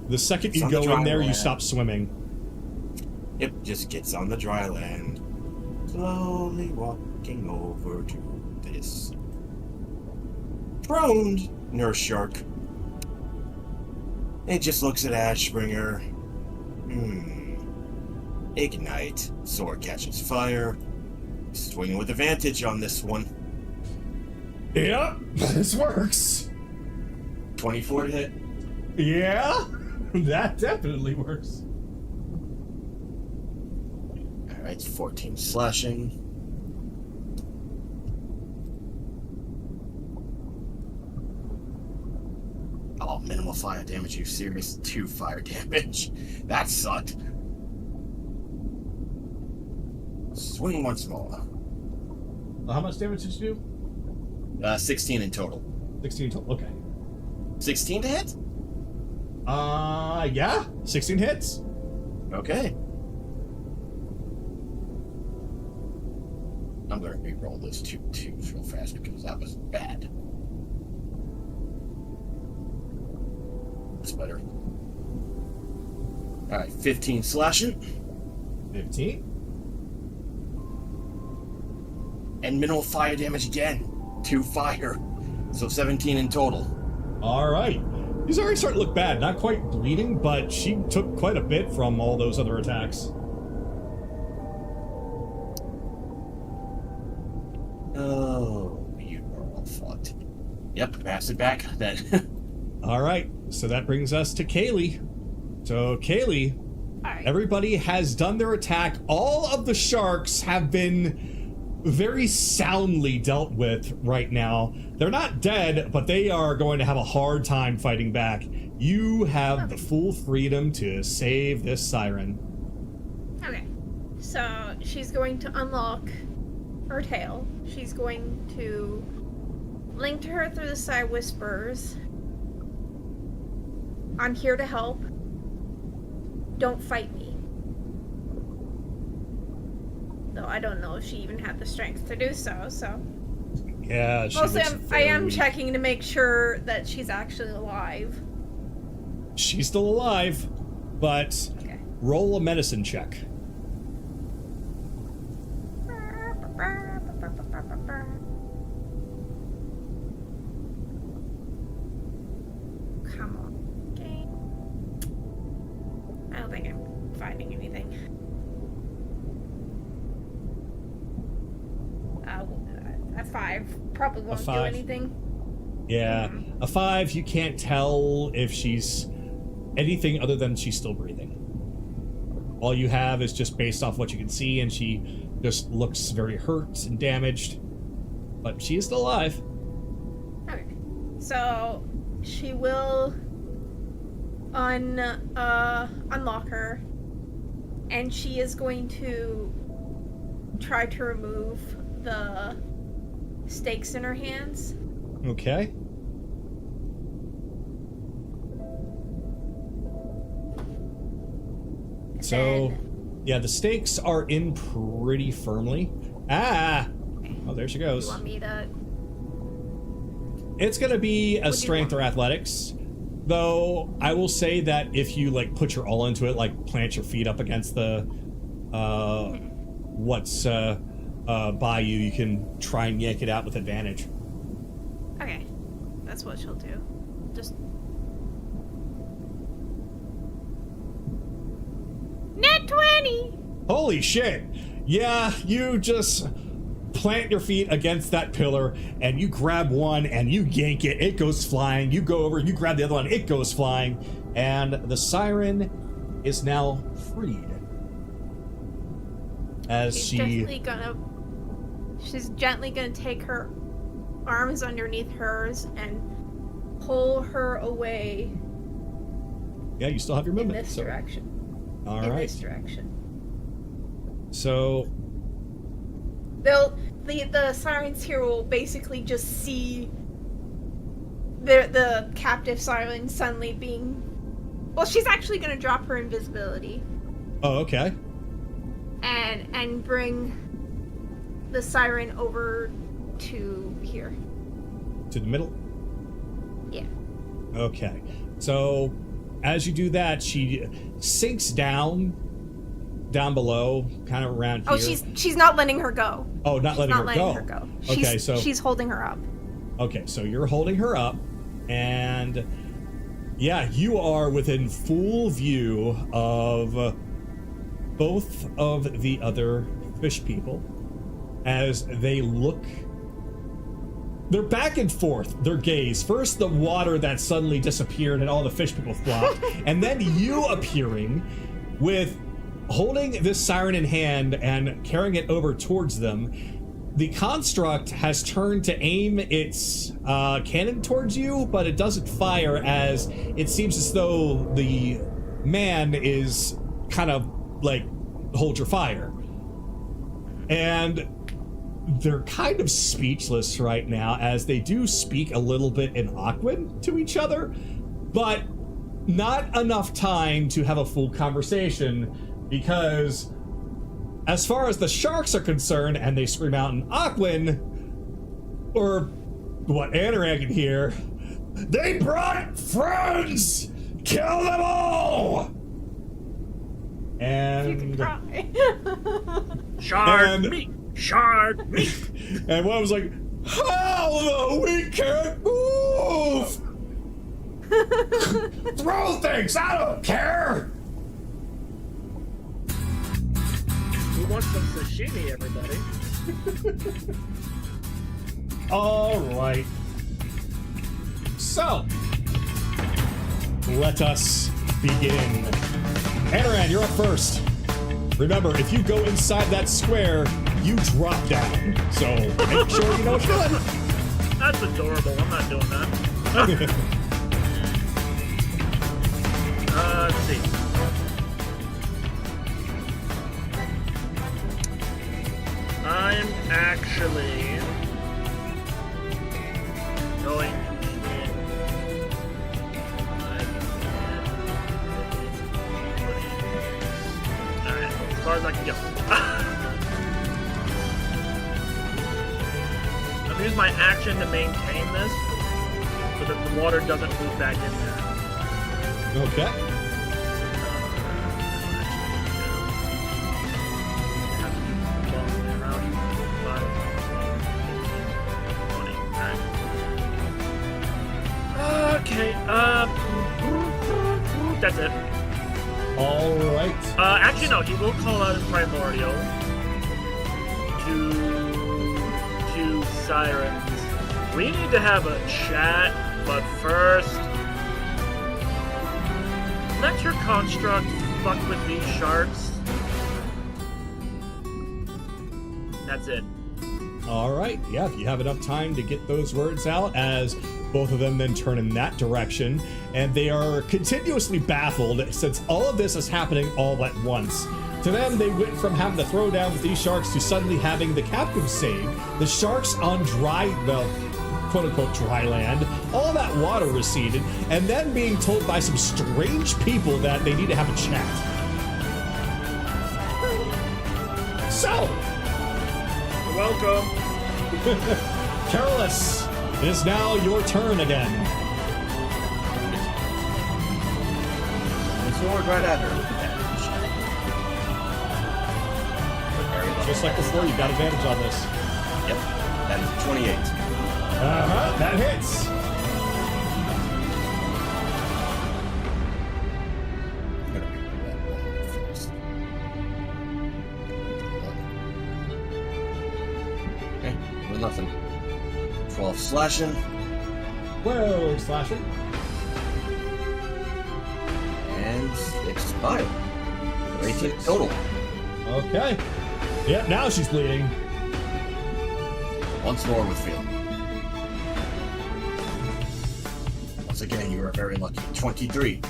The second you go in there, you stop swimming. Yep, just gets on the dry land. Slowly walking over to this prone nurse shark. It just looks at Ashbringer. Ignite. Sword catches fire. Swinging with advantage on this one. Yep, this works. 24 to hit. Yeah, that definitely works. Alright, 14 slashing. Oh, minimal fire damage, you serious? 2 fire damage. That sucked. Swing once more. How much damage did you do? 16 in total. 16 total, okay. 16 to hit? Yeah, 16 hits. Okay. I'm gonna re-roll those 2 twos real fast because that was bad. That's better. Alright, 15 slashing. 15. And minimal fire damage again. 2 fire. So 17 in total. All right. He's already starting to look bad. Not quite bleeding, but she took quite a bit from all those other attacks. Oh, you are all fucked. Yep, pass it back then. All right. So that brings us to Kaylee. So, Kaylee, everybody has done their attack. All of the sharks have been very soundly dealt with right now. They're not dead, but they are going to have a hard time fighting back. You have the full freedom to save this siren. Okay. So she's going to unlock her tail. She's going to link to her through the side whispers. I'm here to help. Don't fight me. Though I don't know if she even had the strength to do so, so. Yeah, she mostly looks I am very- checking to make sure that she's actually alive. She's still alive, but Okay. roll a medicine check. Come on. Okay. I don't think I'm finding anything. A 5 probably won't do 5? anything. Yeah, a 5, you can't tell if she's anything other than she's still breathing. All you have is just based off what you can see, and she just looks very hurt and damaged. But she is still alive. Okay. So she will unlock her, and she is going to try to remove the stakes in her hands. Okay. So, yeah, the stakes are in pretty firmly. Ah! Oh, there she You goes. want me to? It's gonna be a What do you strength or athletics. Though, I will say that if you, like, put your all into it, like, plant your feet up against the, what's, by you, you can try and yank it out with advantage. Okay, that's what she'll do. Just. Net 20. Holy shit! Yeah, you just plant your feet against that pillar, and you grab one, and you yank it, it goes flying, you go over, you grab the other one, it goes flying, and the siren is now freed. As She's gently gonna take her arms underneath hers and pull her away Yeah, you still have your in movement. this so. direction. All in right. this direction. So, The sirens here will basically just see the captive siren suddenly being. Well, she's actually gonna drop her invisibility oh, okay. and bring the siren over to here. To the middle? Yeah. Okay. So, as you do that, she sinks down below, kind of around here. Oh, she's not letting her go. Oh, not letting her go. Okay, so she's holding her up. okay, so you're holding her up, and Yeah, you are within full view of both of the other fish people as they look. They're back and forth, their gaze. First, the water that suddenly disappeared and all the fish people flopped, and then you appearing with holding this siren in hand and carrying it over towards them. The construct has turned to aim its cannon towards you, but it doesn't fire as it seems as though the man is kind of like, hold your fire. And they're kind of speechless right now as they do speak a little bit in Aquan to each other, but not enough time to have a full conversation because as far as the sharks are concerned, and they scream out in Aquan, or what Anorak can hear, they brought friends! Kill them all! And... Shard meat! Shard meat! And one was like, hell no, we can't move! Throw things, I don't care! We want some sashimi, everybody. All right. So, let us begin. Anoran, you're up first. Remember, if you go inside that square, you drop down. So, make sure you know what you're doing. That's adorable. I'm not doing that. Let's see. I'm actually going to swim 5, 10, 15, 20. Alright, as far as I can go. I'm using my action to maintain this so that the water doesn't move back in there. Okay. Okay, that's it. All right. Actually, no, he will call out his primordial to sirens. We need to have a chat, but first, let your construct fuck with these sharks. That's it. All right. Yeah, if you have enough time to get those words out, as both of them then turn in that direction, and they are continuously baffled since all of this is happening all at once. To them, they went from having to throw down with these sharks to suddenly having the captive saved, the sharks on dry, well, quote-unquote dry land, all that water receded, and then being told by some strange people that they need to have a chat. So, welcome. Carolus, it is now your turn again. Sword right at her. Just like before, you got advantage on this. Yep, that is 28. Uh-huh, that hits. I'm gonna read that one first. Okay, with nothing. 12 slashing. 12 slashing. And 6 fire. 18 total. Okay. Yep, now she's bleeding. Once more with feeling. Once again, you are very lucky. 23.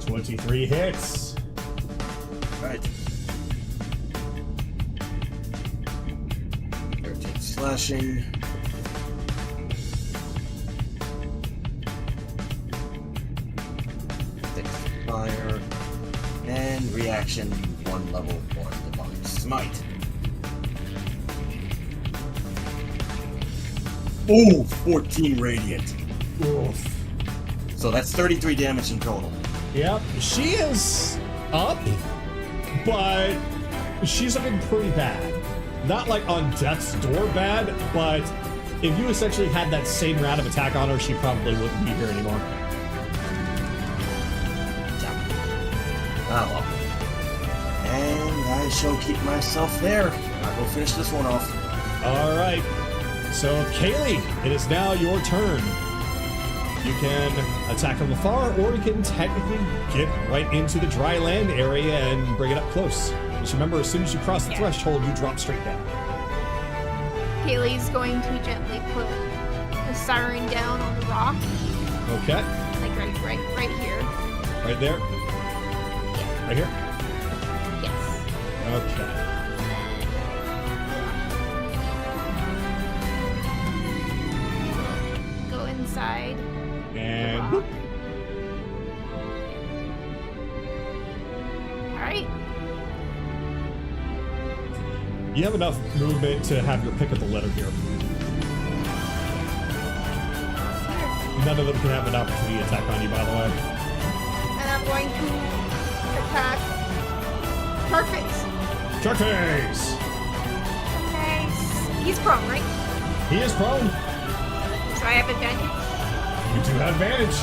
23 hits. Alright. 13 slashing. 6 fire. And reaction 1 level 1 divine smite. Ooh, 14 radiant. Oof. So that's 33 damage in total. Yep, she is up, but she's looking pretty bad. Not like on death's door bad, but if you essentially had that same round of attack on her, she probably wouldn't be here anymore. Ah, well. And I shall keep myself there. I'll go finish this one off. All right. So, Kaylee, it is now your turn. You can attack from afar, or you can technically get right into the dry land area and bring it up close. Just remember, as soon as you cross the threshold, you drop straight down. Kaylee's going to gently put the siren down on the rock. Okay. Like right here. Right there? Yeah. Right here? Yes. Okay. Go inside. And the rock. Alright. you have enough movement to have your pick of the litter here. None of them can have an opportunity attack on you, by the way. And I'm going to attack Sharkface. Sharkface! Nice. He's prone, right? He is prone. So I have advantage. You do have advantage.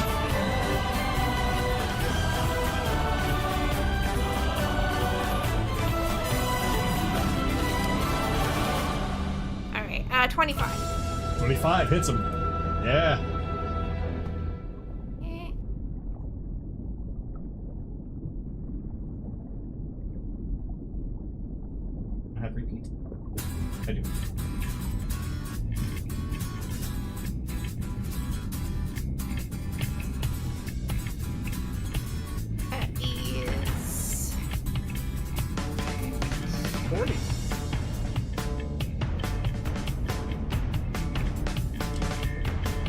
Alright, 25. 25 hits him. Yeah. I have repeat. I do. That is 40.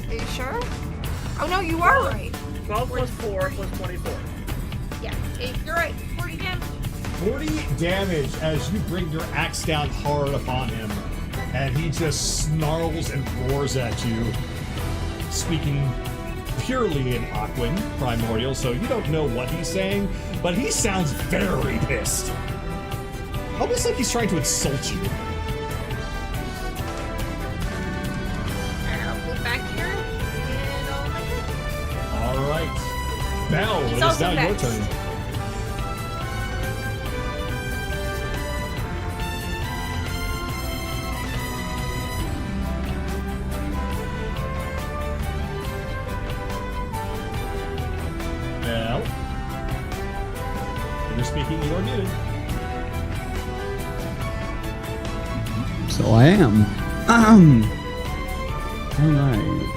Are you sure? Oh no, you are right. 12 plus 4 plus 24. Yeah, you're right. 40 damage. 40 damage as you bring your axe down hard upon him, and he just snarls and roars at you, speaking purely in Aquan Primordial, so you don't know what he's saying, but he sounds very pissed. Almost like he's trying to insult you. And I'll move back here. And I'll like it. Alright. Belle, He's it is also now your next. turn. Belle. When you're speaking, you are muted. So I am. Alright.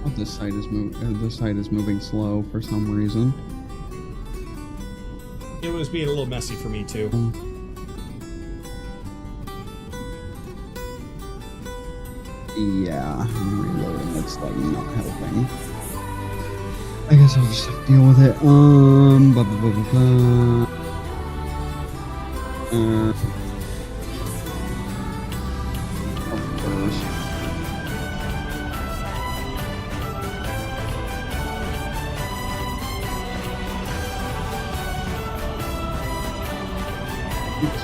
Oh, this side is moving slow for some reason. It was being a little messy for me, too. Yeah, I'm reloading. It's like not helping. I guess I'll just have to deal with it. Blah, blah, blah, blah, blah. Of course. It's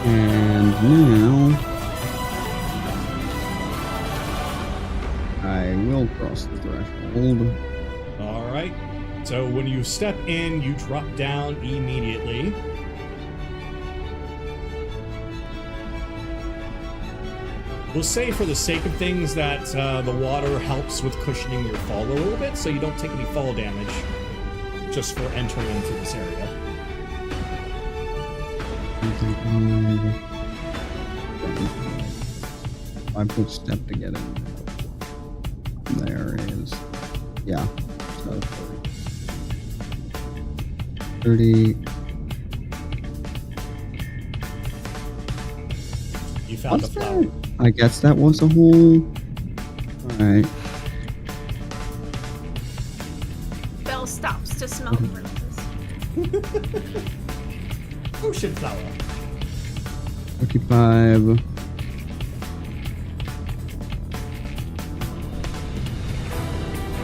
and now I will cross the threshold. Alright. So when you step in, you drop down immediately. We'll say for the sake of things that the water helps with cushioning your fall a little bit, so you don't take any fall damage just for entering into this area. I put step to get in. There is, yeah. So 30. You found a What's flower. that? I guess that was a hole. Alright. Belle stops to smell the roses. Ocean flower. 45.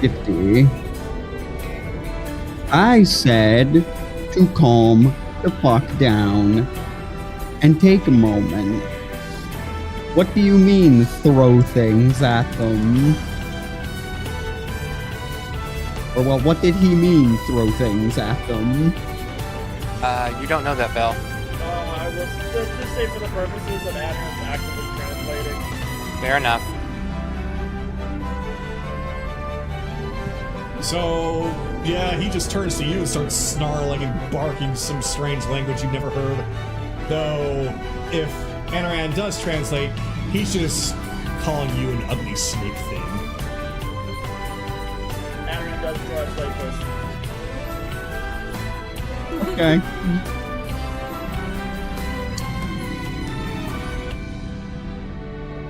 50. I said to calm the fuck down and take a moment. What do you mean, throw things at them? Or, well, what did he mean, throw things at them? You don't know that, Bell. I will just say for the purposes of Adam's actively translating. Fair enough. So, yeah, he just turns to you and starts snarling and barking some strange language you've never heard. Though, if Anaran does translate, he's just calling you an ugly snake thing. Anaran does translate this. Okay.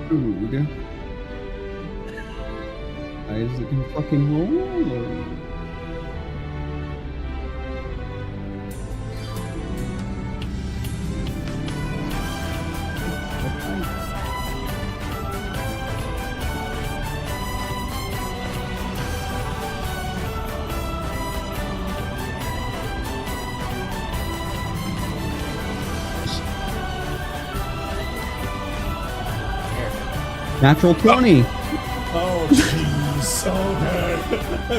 Food. Guys, it can fucking roll. Or... Natural 20. Oh, jeez. Okay.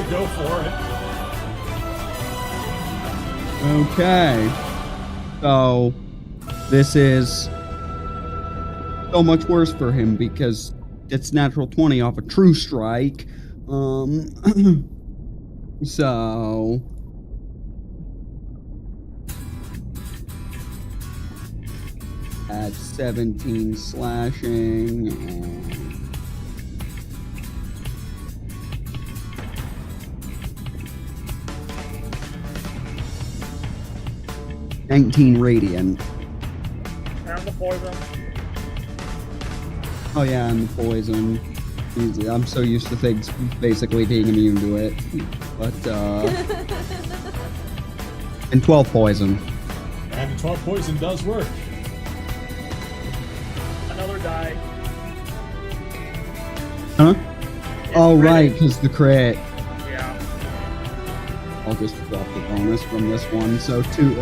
Go for it. Okay. So, this is so much worse for him because it's natural 20 off a true strike. So... at 17 slashing and... $19 radiant. And the poison. Oh yeah, and the poison. Easy. I'm so used to things basically being immune to it. But and 12 poison. And 12 poison does work. Another die. Huh? Oh It's right, crit. because the crit. Yeah. I'll just drop the bonus from this one. So two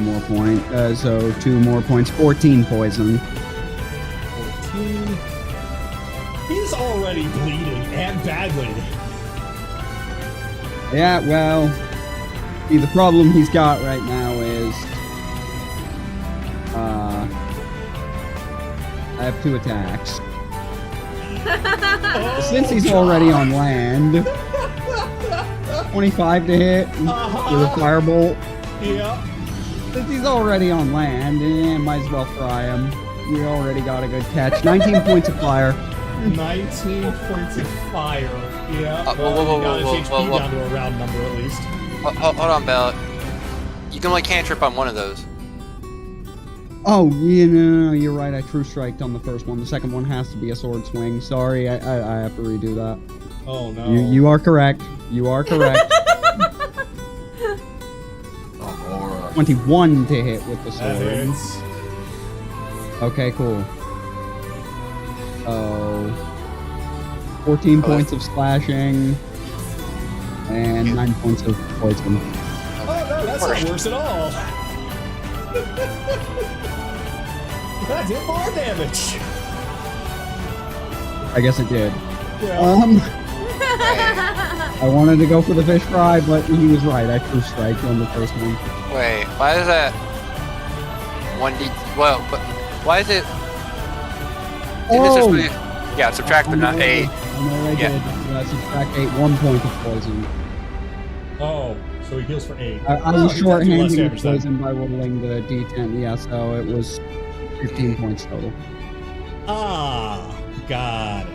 more points. So 2 more points. 14 poison. 14. He's already bleeding, and badly. Yeah, well, see, the problem he's got right now is, I have 2 attacks. Since he's already on land, 25 to hit with a firebolt. Yeah. Since he's already on land, might as well fry him. We already got a good catch. 19 points of fire. 19 points of fire. Yeah. Whoa, you got his whoa, HP whoa, whoa. down to a round number at least. Hold on, Bell. You can only cantrip on one of those. Oh, yeah, no, you're right. I true striked on the first one. The second one has to be a sword swing. Sorry, I have to redo that. Oh no. You are correct. You are correct. 21 to hit with the That sword. hits. Okay, cool. Oh, 14 points of slashing and 9 points of poison. Oh no, that's not worse at all. That did more damage. I guess it did. Yeah. I wanted to go for the fish fry, but he was right. I true strike on the first one. Wait, why is that 1d? Well, but why is it? Oh! Yeah, subtract the 8. I know I Yeah. did. Yeah, subtract 8, 1 point of poison. Oh, so he heals for 8. I was he does do less short-handing the damage then. poison by rolling the d10. Yeah, so it was 15 points total. Ah, got it.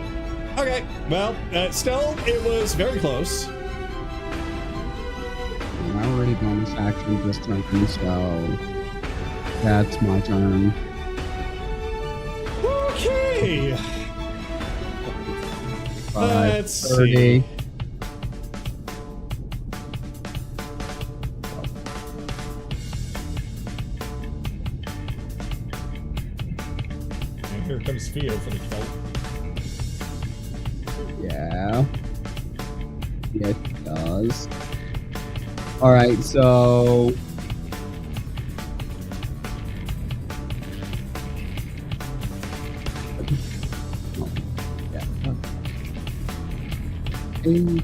Okay, well, still, it was very close. I already bonus action this turn, so that's my turn. Okay. 5, Let's 30. see. And here comes Theo for the kill. Yeah. does. Alright, so... H.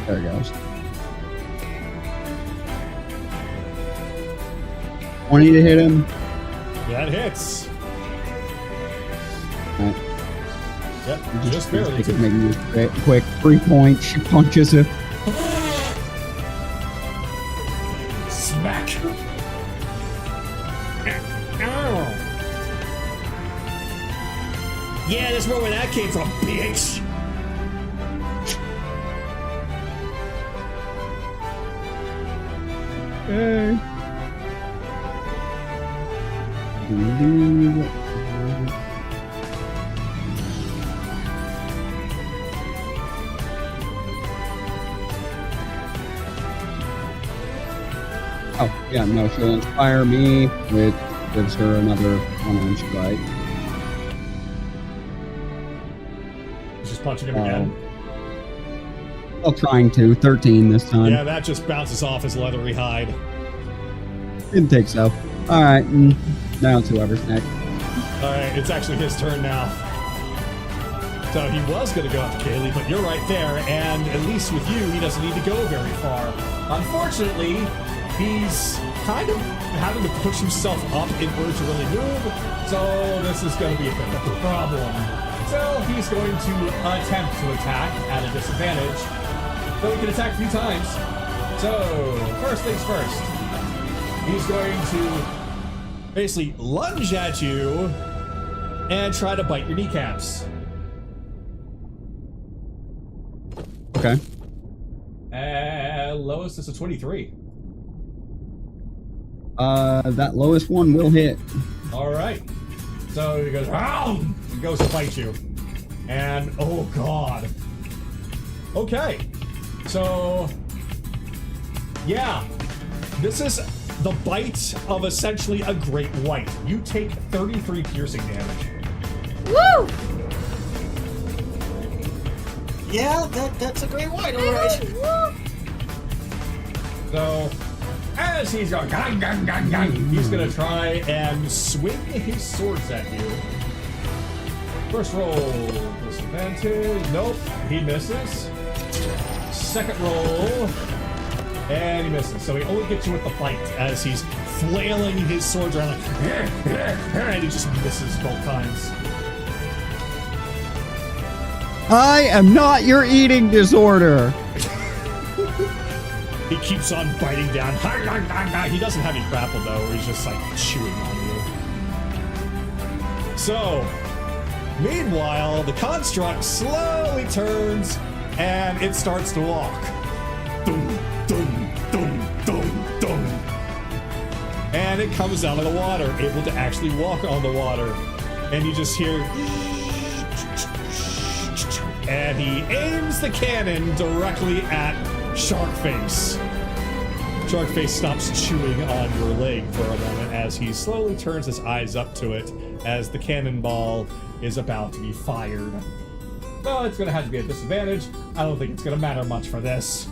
There it goes. 20 to hit him. That hits. Right. Yep, just barely. Make it quick. 3 points. She punches it. Smack. Ow. Yeah, that's where that came from, bitch. Hey. Oh, yeah, no, she'll inspire me, which gives her another unarmed strike. Just punching him again. Well, trying to. 13 this time. Yeah, that just bounces off his leathery hide. Didn't think so. Alright, now it's whoever's next. Alright, it's actually his turn now. So he was going to go after Kaylee, but you're right there, and at least with you, he doesn't need to go very far. Unfortunately, he's kind of having to push himself up in order to really move, so this is going to be a bit of a problem. So he's going to attempt to attack at a disadvantage, though he can attack a few times. So, first things first. He's going to basically lunge at you and try to bite your kneecaps. Okay. Lowest is a 23. That lowest one will hit. Alright. So he goes, ow! He goes to bite you. And, oh god. Okay. So, yeah. This is the bite of essentially a great white. You take 33 piercing damage. Woo! Yeah, that's a great white, alright. So, as he's going, gang, gang, gang, gang, he's gonna try and swing his swords at you. First roll, disadvantage. Nope, he misses. Second roll, and he misses. So he only gets you with the bite as he's flailing his swords around like, and he just misses both times. I am not your eating disorder. He keeps on biting down. He doesn't have any grapple though, he's just like chewing on you. So, meanwhile, the construct slowly turns and it starts to walk. Dum, dum, dum, dum, dum. And it comes out of the water, able to actually walk on the water. And you just hear... And he aims the cannon directly at Sharkface. Sharkface stops chewing on your leg for a moment as he slowly turns his eyes up to it as the cannonball is about to be fired. Well, it's going to have to be a disadvantage. I don't think it's going to matter much for this.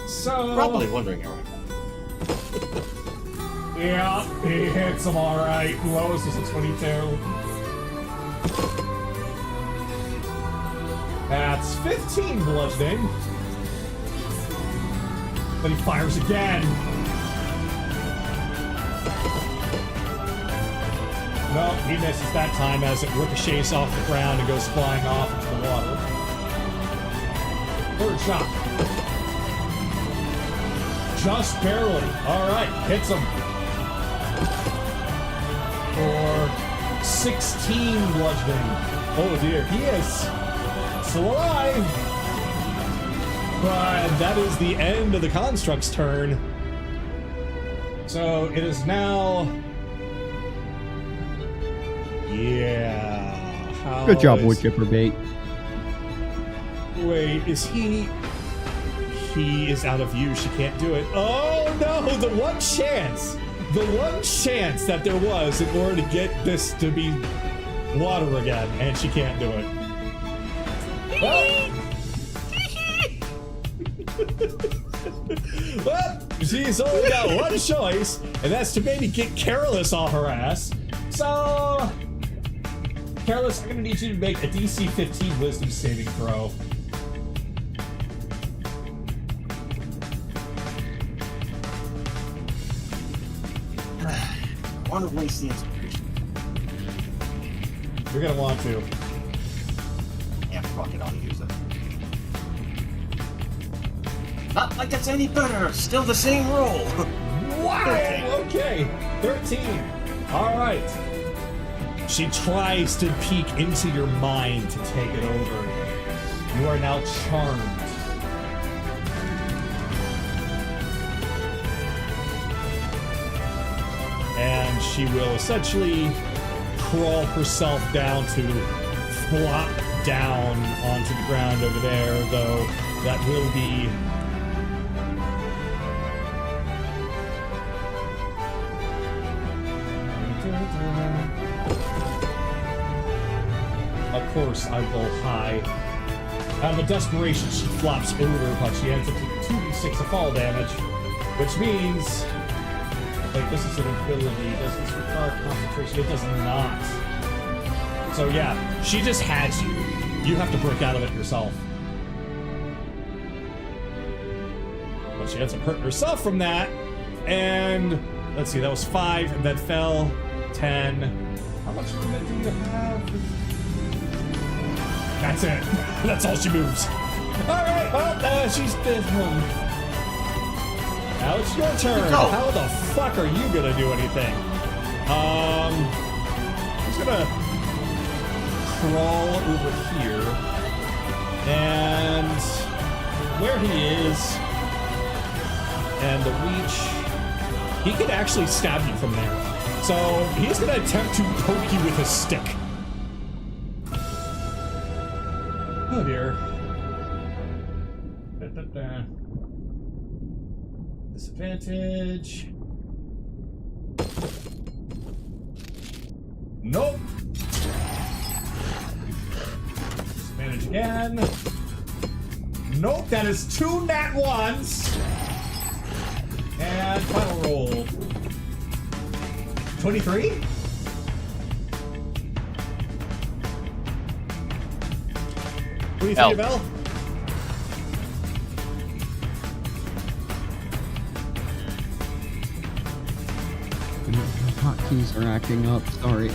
So... Probably wondering, yeah, he hits him alright. Lowest is a 22. That's 15 bludgeoning. But he fires again. No, he misses that time as it ricochets off the ground and goes flying off into the water. Third shot. Just barely. Alright, hits him. For 16 bludgeoning. Oh dear, he is still alive. But that is the end of the construct's turn. So it is now... Yeah. Good job, wood chipper bait. Wait, is he... He is out of view. She can't do it. Oh no! The one chance that there was in order to get this to be water again, and she can't do it. Well, Well, she's only got one choice, and that's to maybe get Careless off her ass. So, Careless, I'm gonna need you to make a DC 15 Wisdom saving throw. I want to waste the inspiration. You're gonna want to. Yeah, fuck it, I'll use it. Not like it's any better. Still the same roll. Wow! 13. Okay, 13. All right. She tries to peek into your mind to take it over. You are now charmed. And she will essentially crawl herself down to flop down onto the ground over there, though that will be... Of course, I roll high. Out of a desperation, she flops over, but she ends up taking 2d6 of fall damage, which means... Like, this is an ability. Does this require concentration? It does not. So yeah, she just has you. You have to break out of it yourself. But she ends up hurting herself from that. And let's see, that was 5, and then fell 10. How much movement do you have? That's it. That's all she moves. Alright, well, she's dead. Now it's your turn. Go. How the fuck are you gonna do anything? He's gonna crawl over here, and where he is, and the reach, he could actually stab you from there. So he's gonna attempt to poke you with his stick. Oh dear. Disadvantage. Nope. Disadvantage again. Nope, that is 2 nat 1s. And final roll. 23? L. Bell? Hotkeys are acting up. Sorry.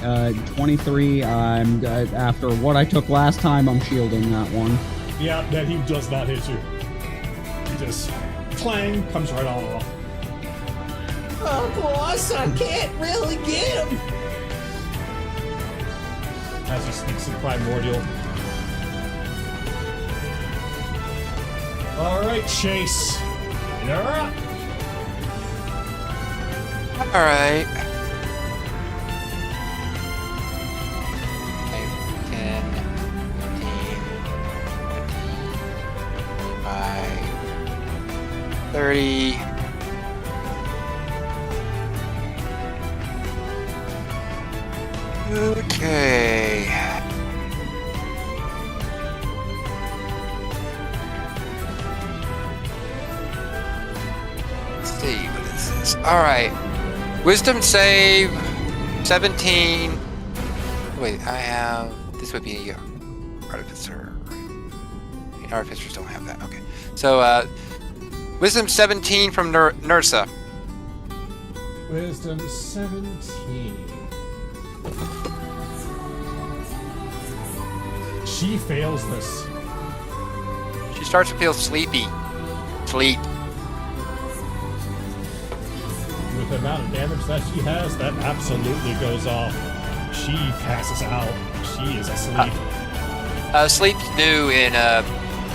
23. I'm after what I took last time. I'm shielding that one. Yeah, that he does not hit you. He just clang comes right off. Oh, boss, I can't really get him. As he sneaks in Primordial. All right, Chase. You're up. All right. 10, 15, 25, 30. Okay. Let's see, what is this? All right. Wisdom save 17. Wait, I have. This would be Artificer. Right? Artificers don't have that. Okay. So, Wisdom 17 from Nursa. Wisdom 17. She fails this. She starts to feel sleepy. Sleep. With the amount of damage that she has, that absolutely goes off. She passes out. She is asleep. Sleep's new in,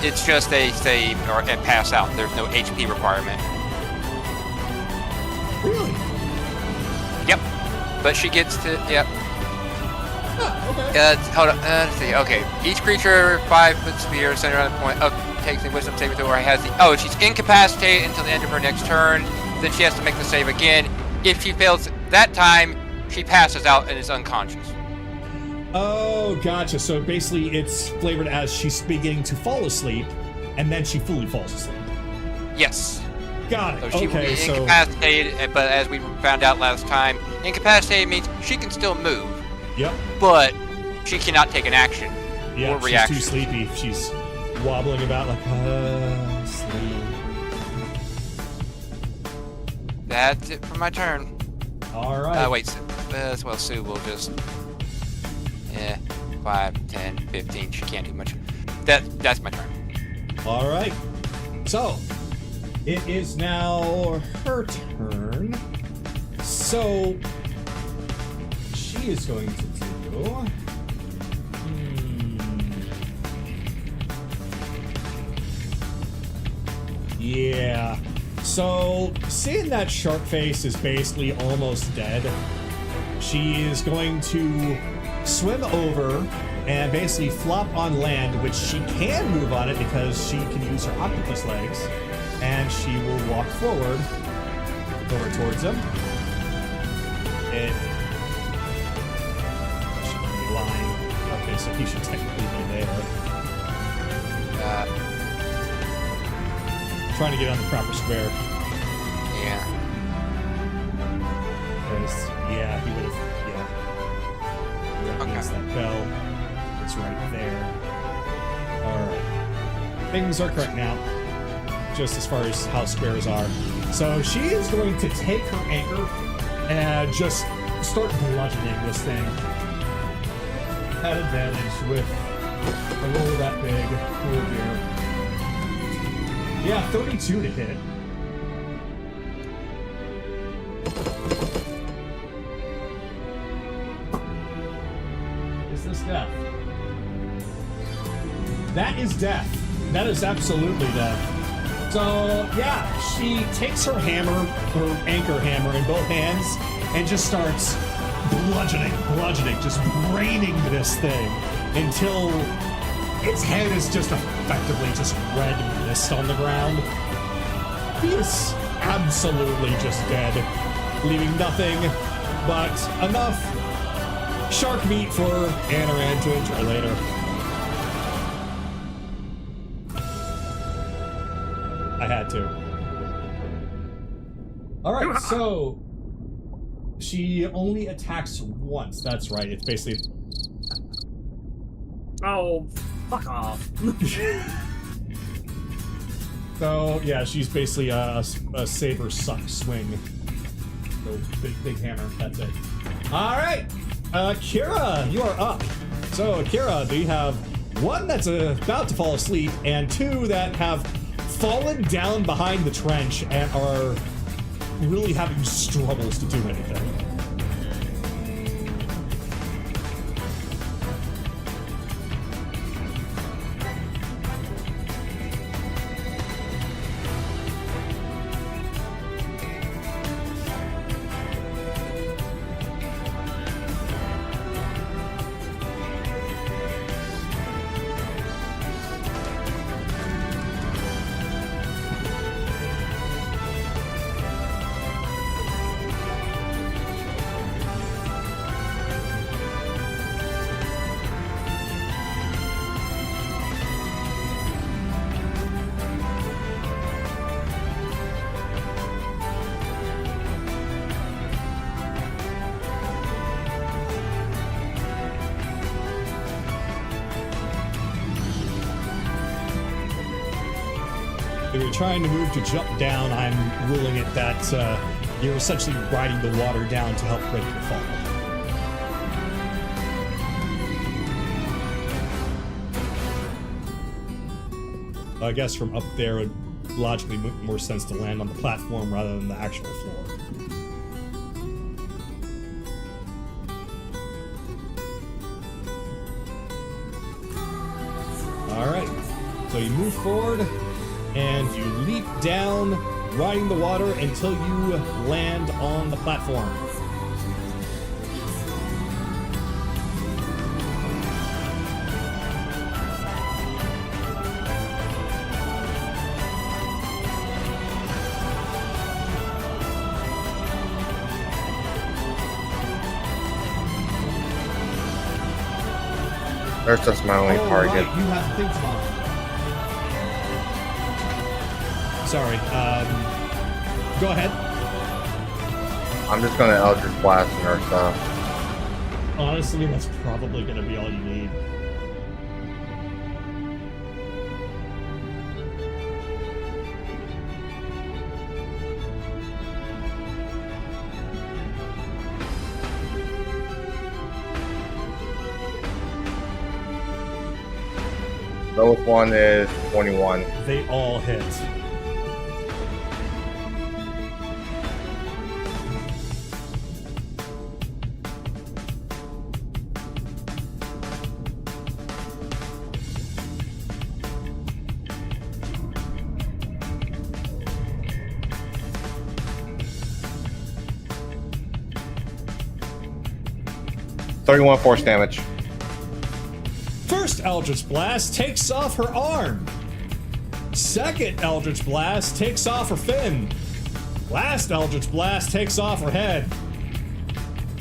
it's just a save and pass out. There's no HP requirement. Really? Yep. But she gets to, yep. Oh, okay. Hold on, let's see, okay. Each creature 5 foot sphere centered on the point, takes a wisdom saving throw where has the, she's incapacitated until the end of her next turn. Then she has to make the save again. If she fails that time, she passes out and is unconscious. Oh, gotcha. So basically it's flavored as she's beginning to fall asleep, and then she fully falls asleep. Yes. Got it. So she will Okay, be so incapacitated, but as we found out last time, incapacitated means she can still move, yep. but she cannot take an action Yeah, or she's reaction. too sleepy. She's wobbling about like, sleep. That's it for my turn. All right. Wait, well, Sue will just... 5, 10, 15, she can't do much. That's my turn. All right. So, it is now her turn. So, she is going to do... Yeah. So, seeing that shark face is basically almost dead, she is going to swim over and basically flop on land, which she can move on it because she can use her octopus legs, and she will walk forward over towards him. It should be lying. Okay, so he should technically be there. Trying to get on the proper square. Yeah. Yeah, he would have. Yeah. Okay. Against that bell. It's right there. Alright. Things are correct now. Just as far as how squares are. So she is going to take her anchor and just start bludgeoning this thing. At advantage with a roll that big. Oh dear. Yeah, 32 to hit. Is this death? That is death. That is absolutely death. So, yeah, she takes her hammer, her anchor hammer in both hands, and just starts bludgeoning, just braining this thing until its head is just effectively just red mist on the ground. He is absolutely just dead, leaving nothing but enough shark meat for Anaran to enjoy later. I had to. Alright, so she only attacks once. That's right. It's basically... Oh, fuck off. So, yeah, she's basically a saber suck swing. So, big hammer, that's it. Alright! Kira, you are up. So, Kira, do you have one that's about to fall asleep, and two that have fallen down behind the trench and are really having struggles to do anything? If you're trying to move to jump down, I'm ruling it that you're essentially riding the water down to help break your fall. I guess from up there, it would logically make more sense to land on the platform rather than the actual floor. Alright, so you move forward, and you leap down, riding the water until you land on the platform. That's just my only target. Right, you have things on. Sorry, Go ahead. I'm just gonna Eldritch Blast and her stuff. Honestly, that's probably gonna be all you need. Lowest one is 21. They all hit. $31 force damage. First Eldritch Blast takes off her arm. Second Eldritch Blast takes off her fin. Last Eldritch Blast takes off her head.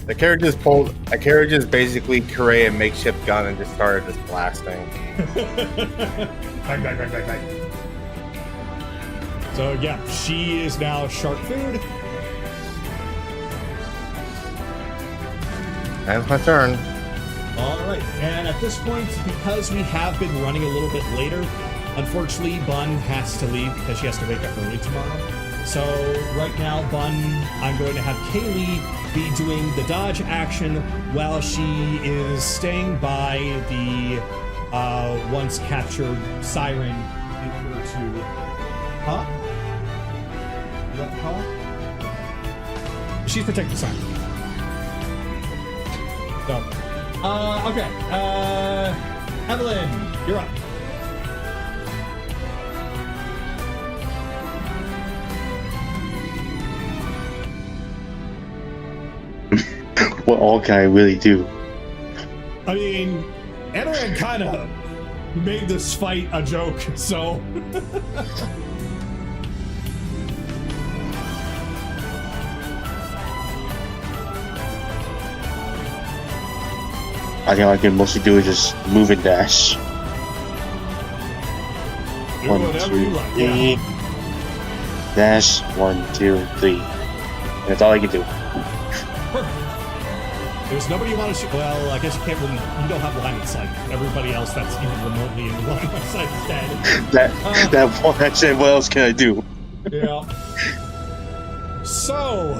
The character just basically created a makeshift gun and just started just blasting. Bang, bang, bang, bang, bang. So yeah, she is now shark food. That's my turn. All right, and at this point, because we have been running a little bit later, unfortunately, Bun has to leave because she has to wake up early tomorrow. So right now, Bun, I'm going to have Kaylee be doing the dodge action while she is staying by the once captured siren in order to... Huh? What the call? She's protecting the siren. So... okay. Evelyn, you're up. What all can I really do? I mean, Anoran kind of made this fight a joke, so... I think all I can mostly do is just move and dash. Do 1, whatever 2, you like. 3. Yeah. Dash 1, 2, 3. That's all I can do. There's nobody you want to shoot. Well, I guess you can't really. You don't have line of sight. Everybody else that's even remotely in line of sight is dead. That one I said, what else can I do? Yeah. So,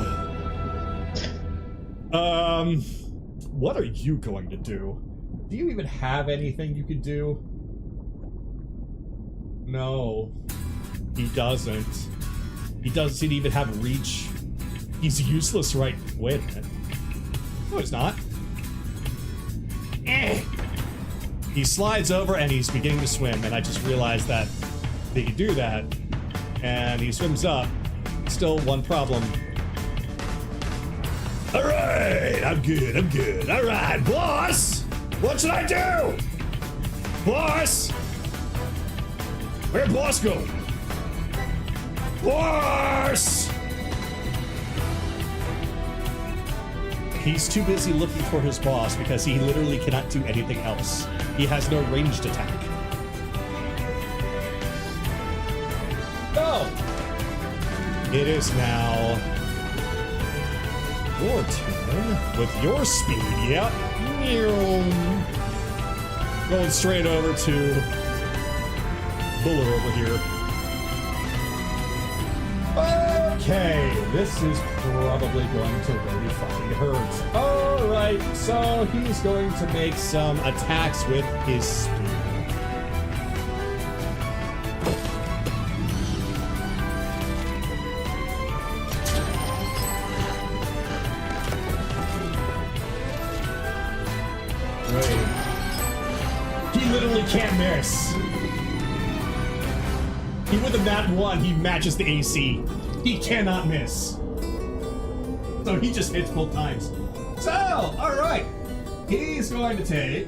what are you going to do? Do you even have anything you could do? No, he doesn't. He doesn't even have reach. He's useless, right? Wait a minute. No, he's not. He slides over and he's beginning to swim, and I just realized that they could do that. And he swims up. Still one problem. Alright, I'm good. Alright, boss! What should I do? Boss! Where'd boss go? Boss! He's too busy looking for his boss because he literally cannot do anything else. He has no ranged attack. Oh! It is now your turn with your speed. Yep. Going straight over to Buller over here. Okay, this is probably going to really fucking hurt. Alright, so he's going to make some attacks with his spear. Wait. He literally can't miss. He with a nat 1, he matches the AC. He cannot miss. So he just hits both times. So, alright. He's going to take...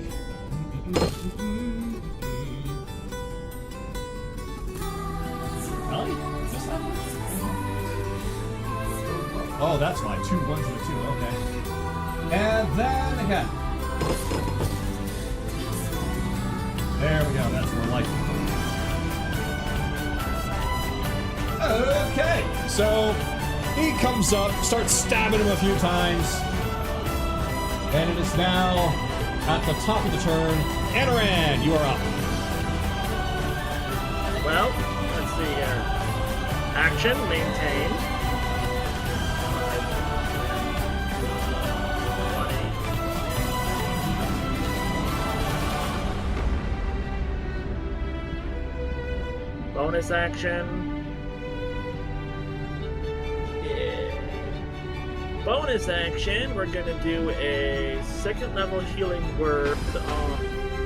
Oh, that's why. 2 1s and a 2. Okay. And then again. There we go. That's more like it. Okay, so He comes up, starts stabbing him a few times. And it is now at the top of the turn. Anaran, you are up. Well, let's see here. Action, maintain. 5, 20. Bonus action. Yeah. Bonus action, we're gonna do a 2nd level healing word on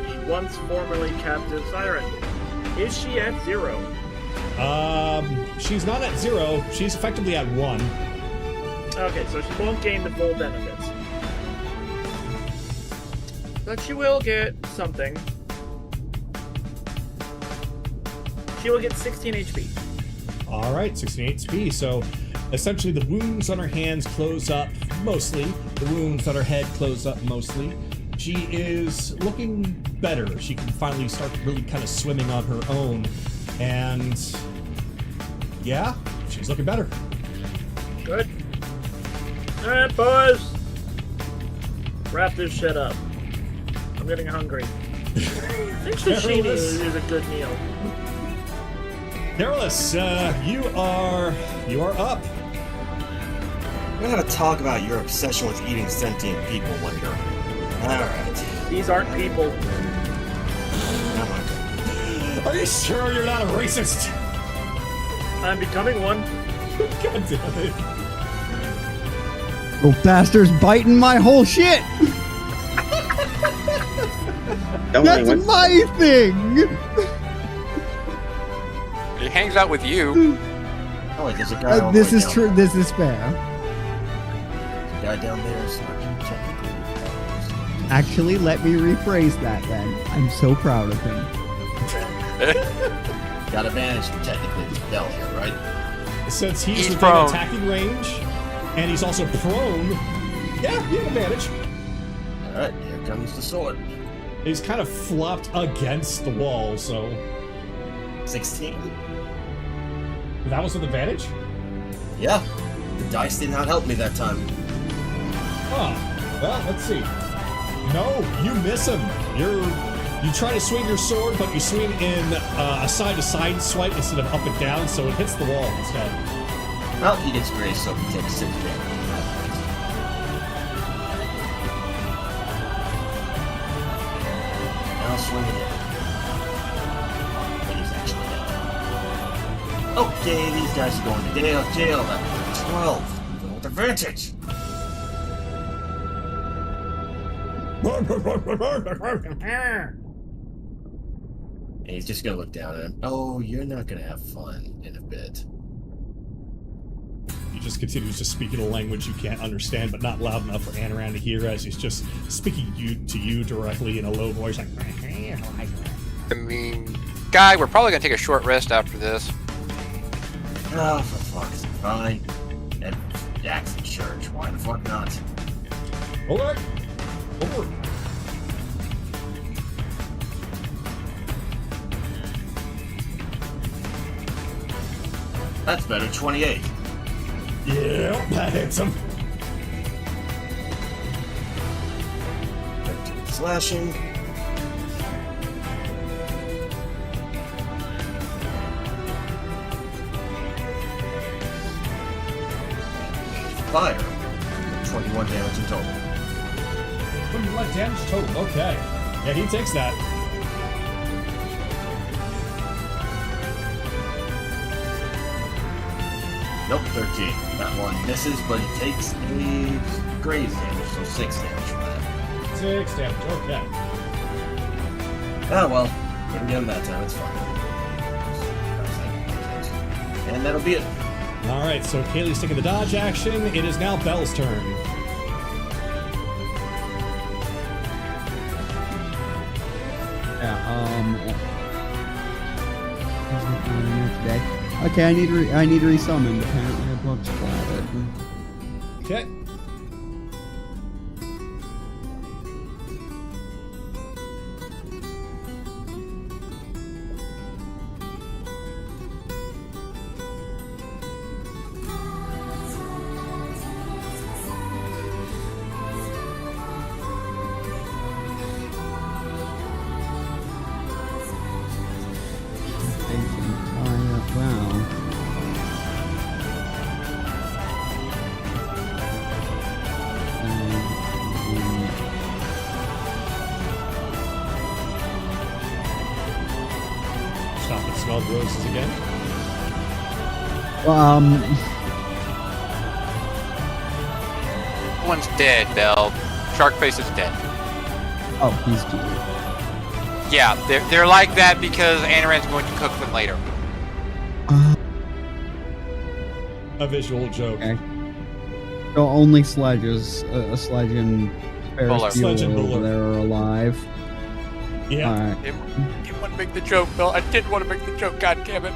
the once formerly captive siren. Is she at 0? She's not at 0. She's effectively at 1. Okay, so she won't gain the full benefits. But she will get something. She will get 16 HP. Alright, 16 HP. So essentially the wounds on her hands close up mostly. The wounds on her head close up mostly. She is looking better. She can finally start really kind of swimming on her own. And yeah, she's looking better. Good. Alright, boys. Wrap this shit up. I'm getting hungry. I think sashimi is a good meal. Careless, you are up. We're gonna talk about your obsession with eating sentient people later. Alright. These aren't people. Are you sure you're not a racist? I'm becoming one. God damn it. Oh, bastard's biting my whole shit! That's my thing! He hangs out with you. Oh, wait, there's a guy all the this way is down. true. This is fair. There's a guy down there, so I can technically... Actually, let me rephrase that then. I'm so proud of him. Got advantage technically with Bell here, right? Since he's within prone. attacking range, and he's also prone, yeah, you have advantage. Alright, here comes the sword. He's kind of flopped against the wall, so 16. that was with advantage? Yeah. The dice did not help me that time. Huh. Well, let's see. No, you miss him. You try to swing your sword, but you swing in a side-to-side swipe instead of up and down, so it hits the wall instead. Well, he gets grazed, so he takes 6 damage. Now swing again. But he's actually dead. Okay, these guys are going to jail. That's 12. Even with advantage. And he's just gonna look down at him. Oh, you're not gonna have fun in a bit. He just continues to speak in a language you can't understand, but not loud enough for Anaran to hear, as he's just speaking to you directly in a low voice, like. I mean, Guy, we're probably gonna take a short rest after this. Oh, for fuck's sake. Fine. And Jackson Church. Why the fuck not? Hold on. Over. That's better. 28. Yeah, that hits him. 13 slashing. Fire. 21 damage in total. 21 damage total. Okay. Yeah, he takes that. Nope, 13. That one misses, but he takes a graze damage, so 6 damage from that. 6 damage. Okay. Ah, well. Didn't get him that time, it's fine. And that'll be it. Alright, so Kaylee's taking the dodge action. It is now Belle's turn. Okay, I need resummoned. Apparently, a bug splattered. Okay. roses again. One's dead, Belle. Sharkface is dead. Oh, he's dead. Yeah, they're like that because Anaran's going to cook them later. A visual joke. Okay. So only sledges, a sledge and Ferris Sledge and Bueller Bueller. over there are alive. Yeah. Alright. I didn't want to make the joke, Belle. I didn't want to make the joke. God damn it.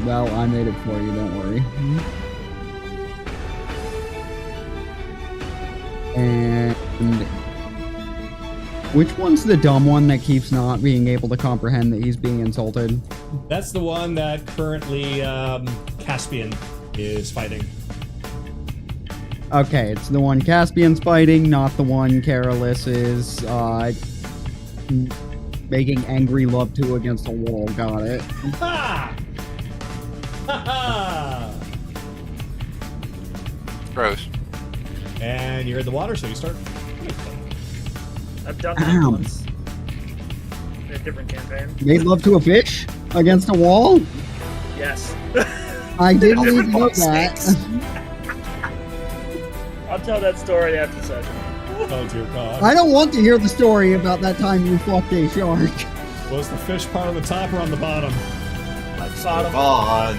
Well, I made it for you, don't worry. And which one's the dumb one that keeps not being able to comprehend that he's being insulted? That's the one that currently Caspian is fighting. Okay, it's the one Caspian's fighting, not the one Carolus is making angry love to against a wall. Got it. Ha! Ha ha! Gross. And you're in the water, so you start. I've done that Ow. once. In a different campaign. Made love to a fish against a wall? Yes. I didn't Different even know box that. snakes. I'll tell that story after session. Oh dear God. I don't want to hear the story about that time you fucked a shark. Was the fish part on the top or on the bottom? Let's Bottom. move on.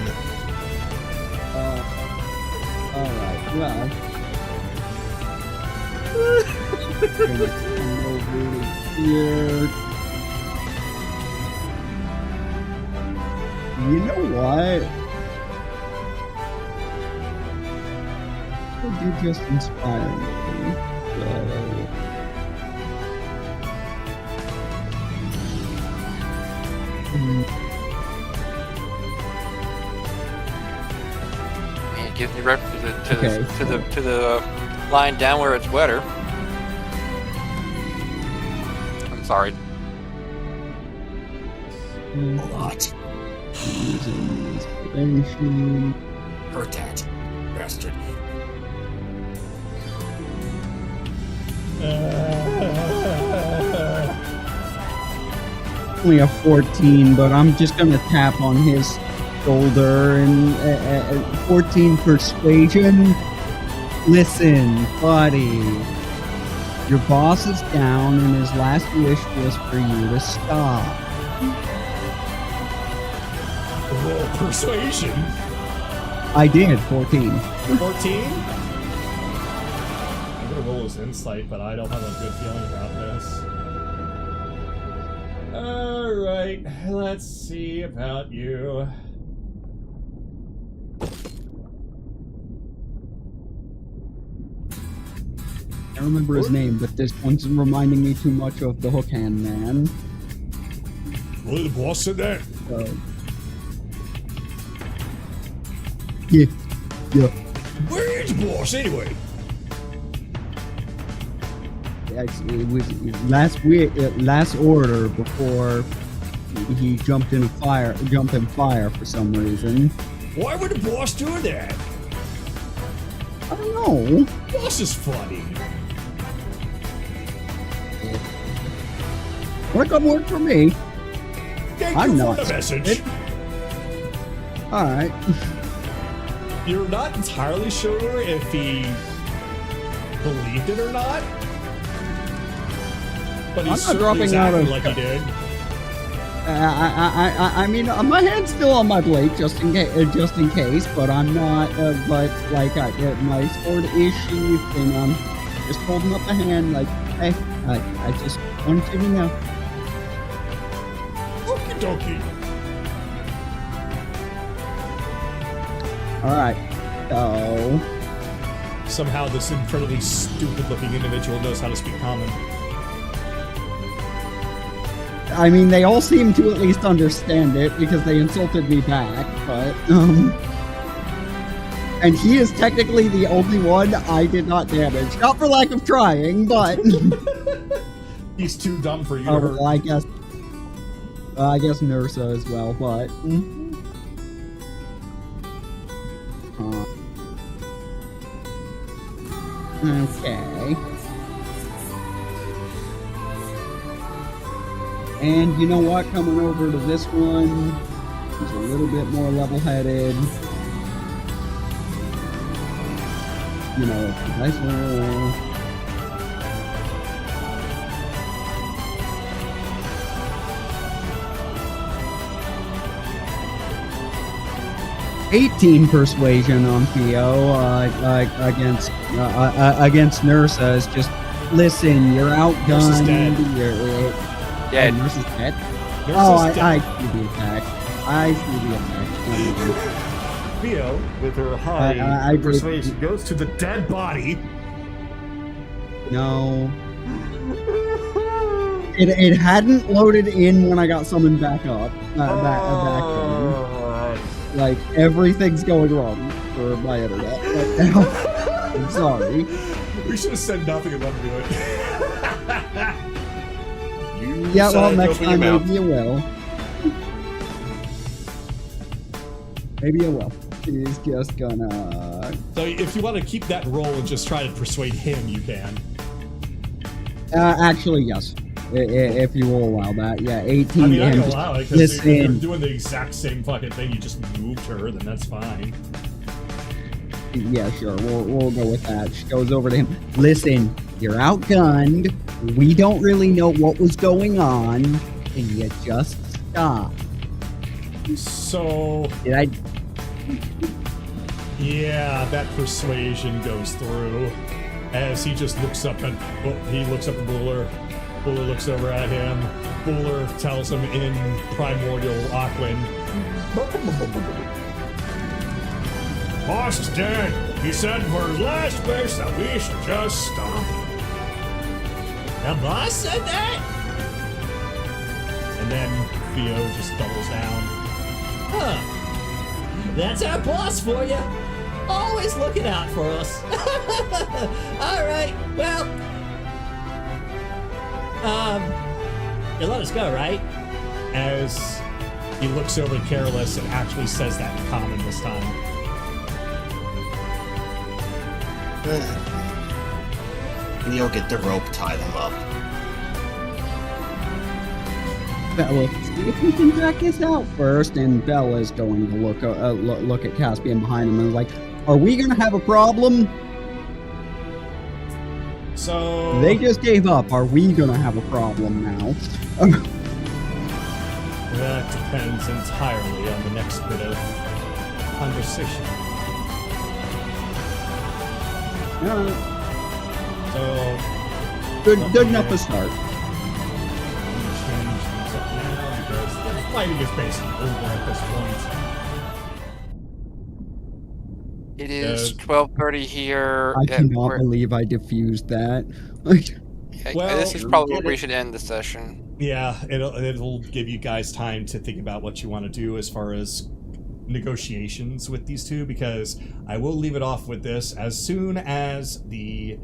Alright, well. Here. You know what? You just inspire me. It gives me reference Okay. to the line down where it's wetter. I'm sorry. A lot. Inspiration. Hurt that. Bastard. Only a 14, but I'm just gonna tap on his shoulder and 14 persuasion. Listen, buddy. Your boss is down, and his last wish was for you to stop. Roll persuasion. I did 14. 14? I'm gonna roll his insight, but I don't have a good feeling about this. Alright, let's see about you. I don't remember his name, but this one's reminding me too much of the Hook Hand Man. Really, the boss said that? So. Yeah. Where is the boss anyway? Actually, it was last order before he jumped in fire for some reason. Why would the boss do that? I don't know. Boss is funny. What good work for me? Thank I'm you not for the message. All right. You're not entirely sure if he believed it or not, but he's I'm not dropping out acting of- like he did. I mean, my hand's still on my blade just in case, but I'm not. But like, my sword is sheathed, and I'm just holding up the hand, like, hey, I just want you to know. Okie dokie. All right, so Somehow this incredibly stupid-looking individual knows how to speak common. I mean, they all seem to at least understand it because they insulted me back, but and he is technically the only one I did not damage, not for lack of trying, but He's too dumb for you to oh, hurt. well, I guess Nursa as well, but. Okay. And you know what? Coming over to this one, he's a little bit more level-headed. You know, nice roll. "18 persuasion on Theo against Nursa is just, listen, you're outgunned. Nursa's dead. Yeah. Nursa's dead? Nursa's dead. I see the attack. I see the attack. Theo, with her high I persuasion, goes to the dead body. No. It hadn't loaded in when I got summoned back up. Back in. Like, everything's going wrong for my internet right now. I'm sorry. We should have said nothing and let him do it. Yeah, well, said next open your time mouth. maybe you will. Maybe you will. He's just gonna... So if you want to keep that roll and just try to persuade him, you can. Actually, yes. If you will allow that. Yeah, 18 I mean, I and can allow it, because if you're listen. doing the exact same fucking thing, you just moved her, then that's fine. Yeah, sure. We'll go with that. She goes over to him. Listen, you're outgunned. We don't really know what was going on, and you just stop. So, Did I? yeah, that persuasion goes through. As he just looks up at, he looks up at Buller. Buller looks over at him. Buller tells him in primordial Aquan, "Boss is dead. He said for his last wish that we should just stop." The boss said that? And then Theo just doubles down. Huh. That's our boss for you. Always looking out for us. All right. Well, you let us go, right? As he looks over at Careless and actually says that in common this time. Theo, get the rope, tie them up. Bella, see if we can check this out first. And Bella's going to look at Caspian behind him and is like, "Are we gonna have a problem?" So They just gave up. Are we gonna have a problem now? that depends entirely on the next bit of conversation. So Good enough to start. change things up now because the fighting is basically over at this point. It is 12:30 here. I cannot we're- believe I diffused that. Well, this is probably where we should end the session. Yeah, it'll give you guys time to think about what you want to do as far as negotiations with these two, because I will leave it off with this. As soon as the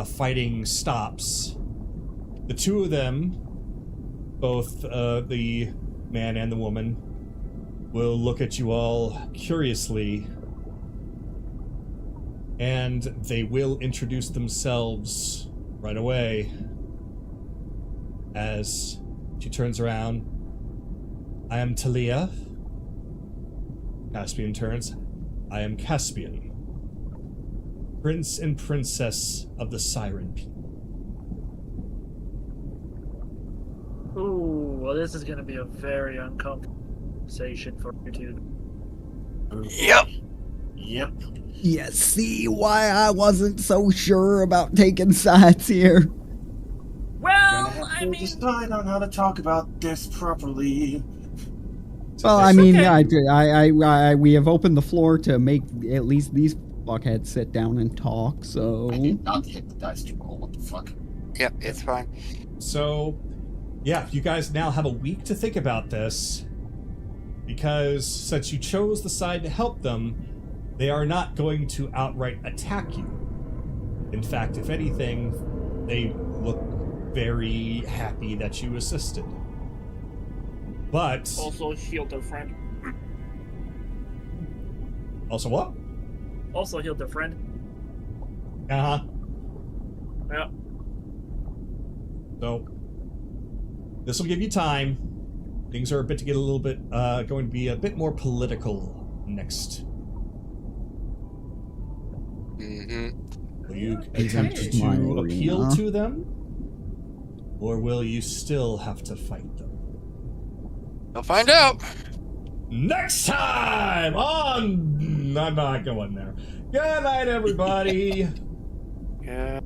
fighting stops, the two of them, both the man and the woman, will look at you all curiously, and they will introduce themselves right away. As she turns around, "I am Talia." Caspian turns, "I am Caspian, Prince and Princess of the Siren People." Ooh, well, this is going to be a very uncomfortable conversation for you two. Yep. Yep. You see why I wasn't so sure about taking sides here? Well, Gonna have I to mean, decide on how to talk about this properly. Well, I mean, okay. I we have opened the floor to make at least these fuckheads sit down and talk. So I did not hit the dice to roll. What the fuck? Yep, it's fine. So, yeah, you guys now have a week to think about this, because since you chose the side to help them, they are not going to outright attack you. In fact, if anything, they look very happy that you assisted. But also healed their friend. also what? Also healed their friend. Uh-huh. Yeah. So This will give you time. Things are going to be a bit more political next. Will you attempt It's my to appeal arena. to them? Or will you still have to fight them? We'll find out. Next time on... I'm not going there. Good night, everybody. Yeah.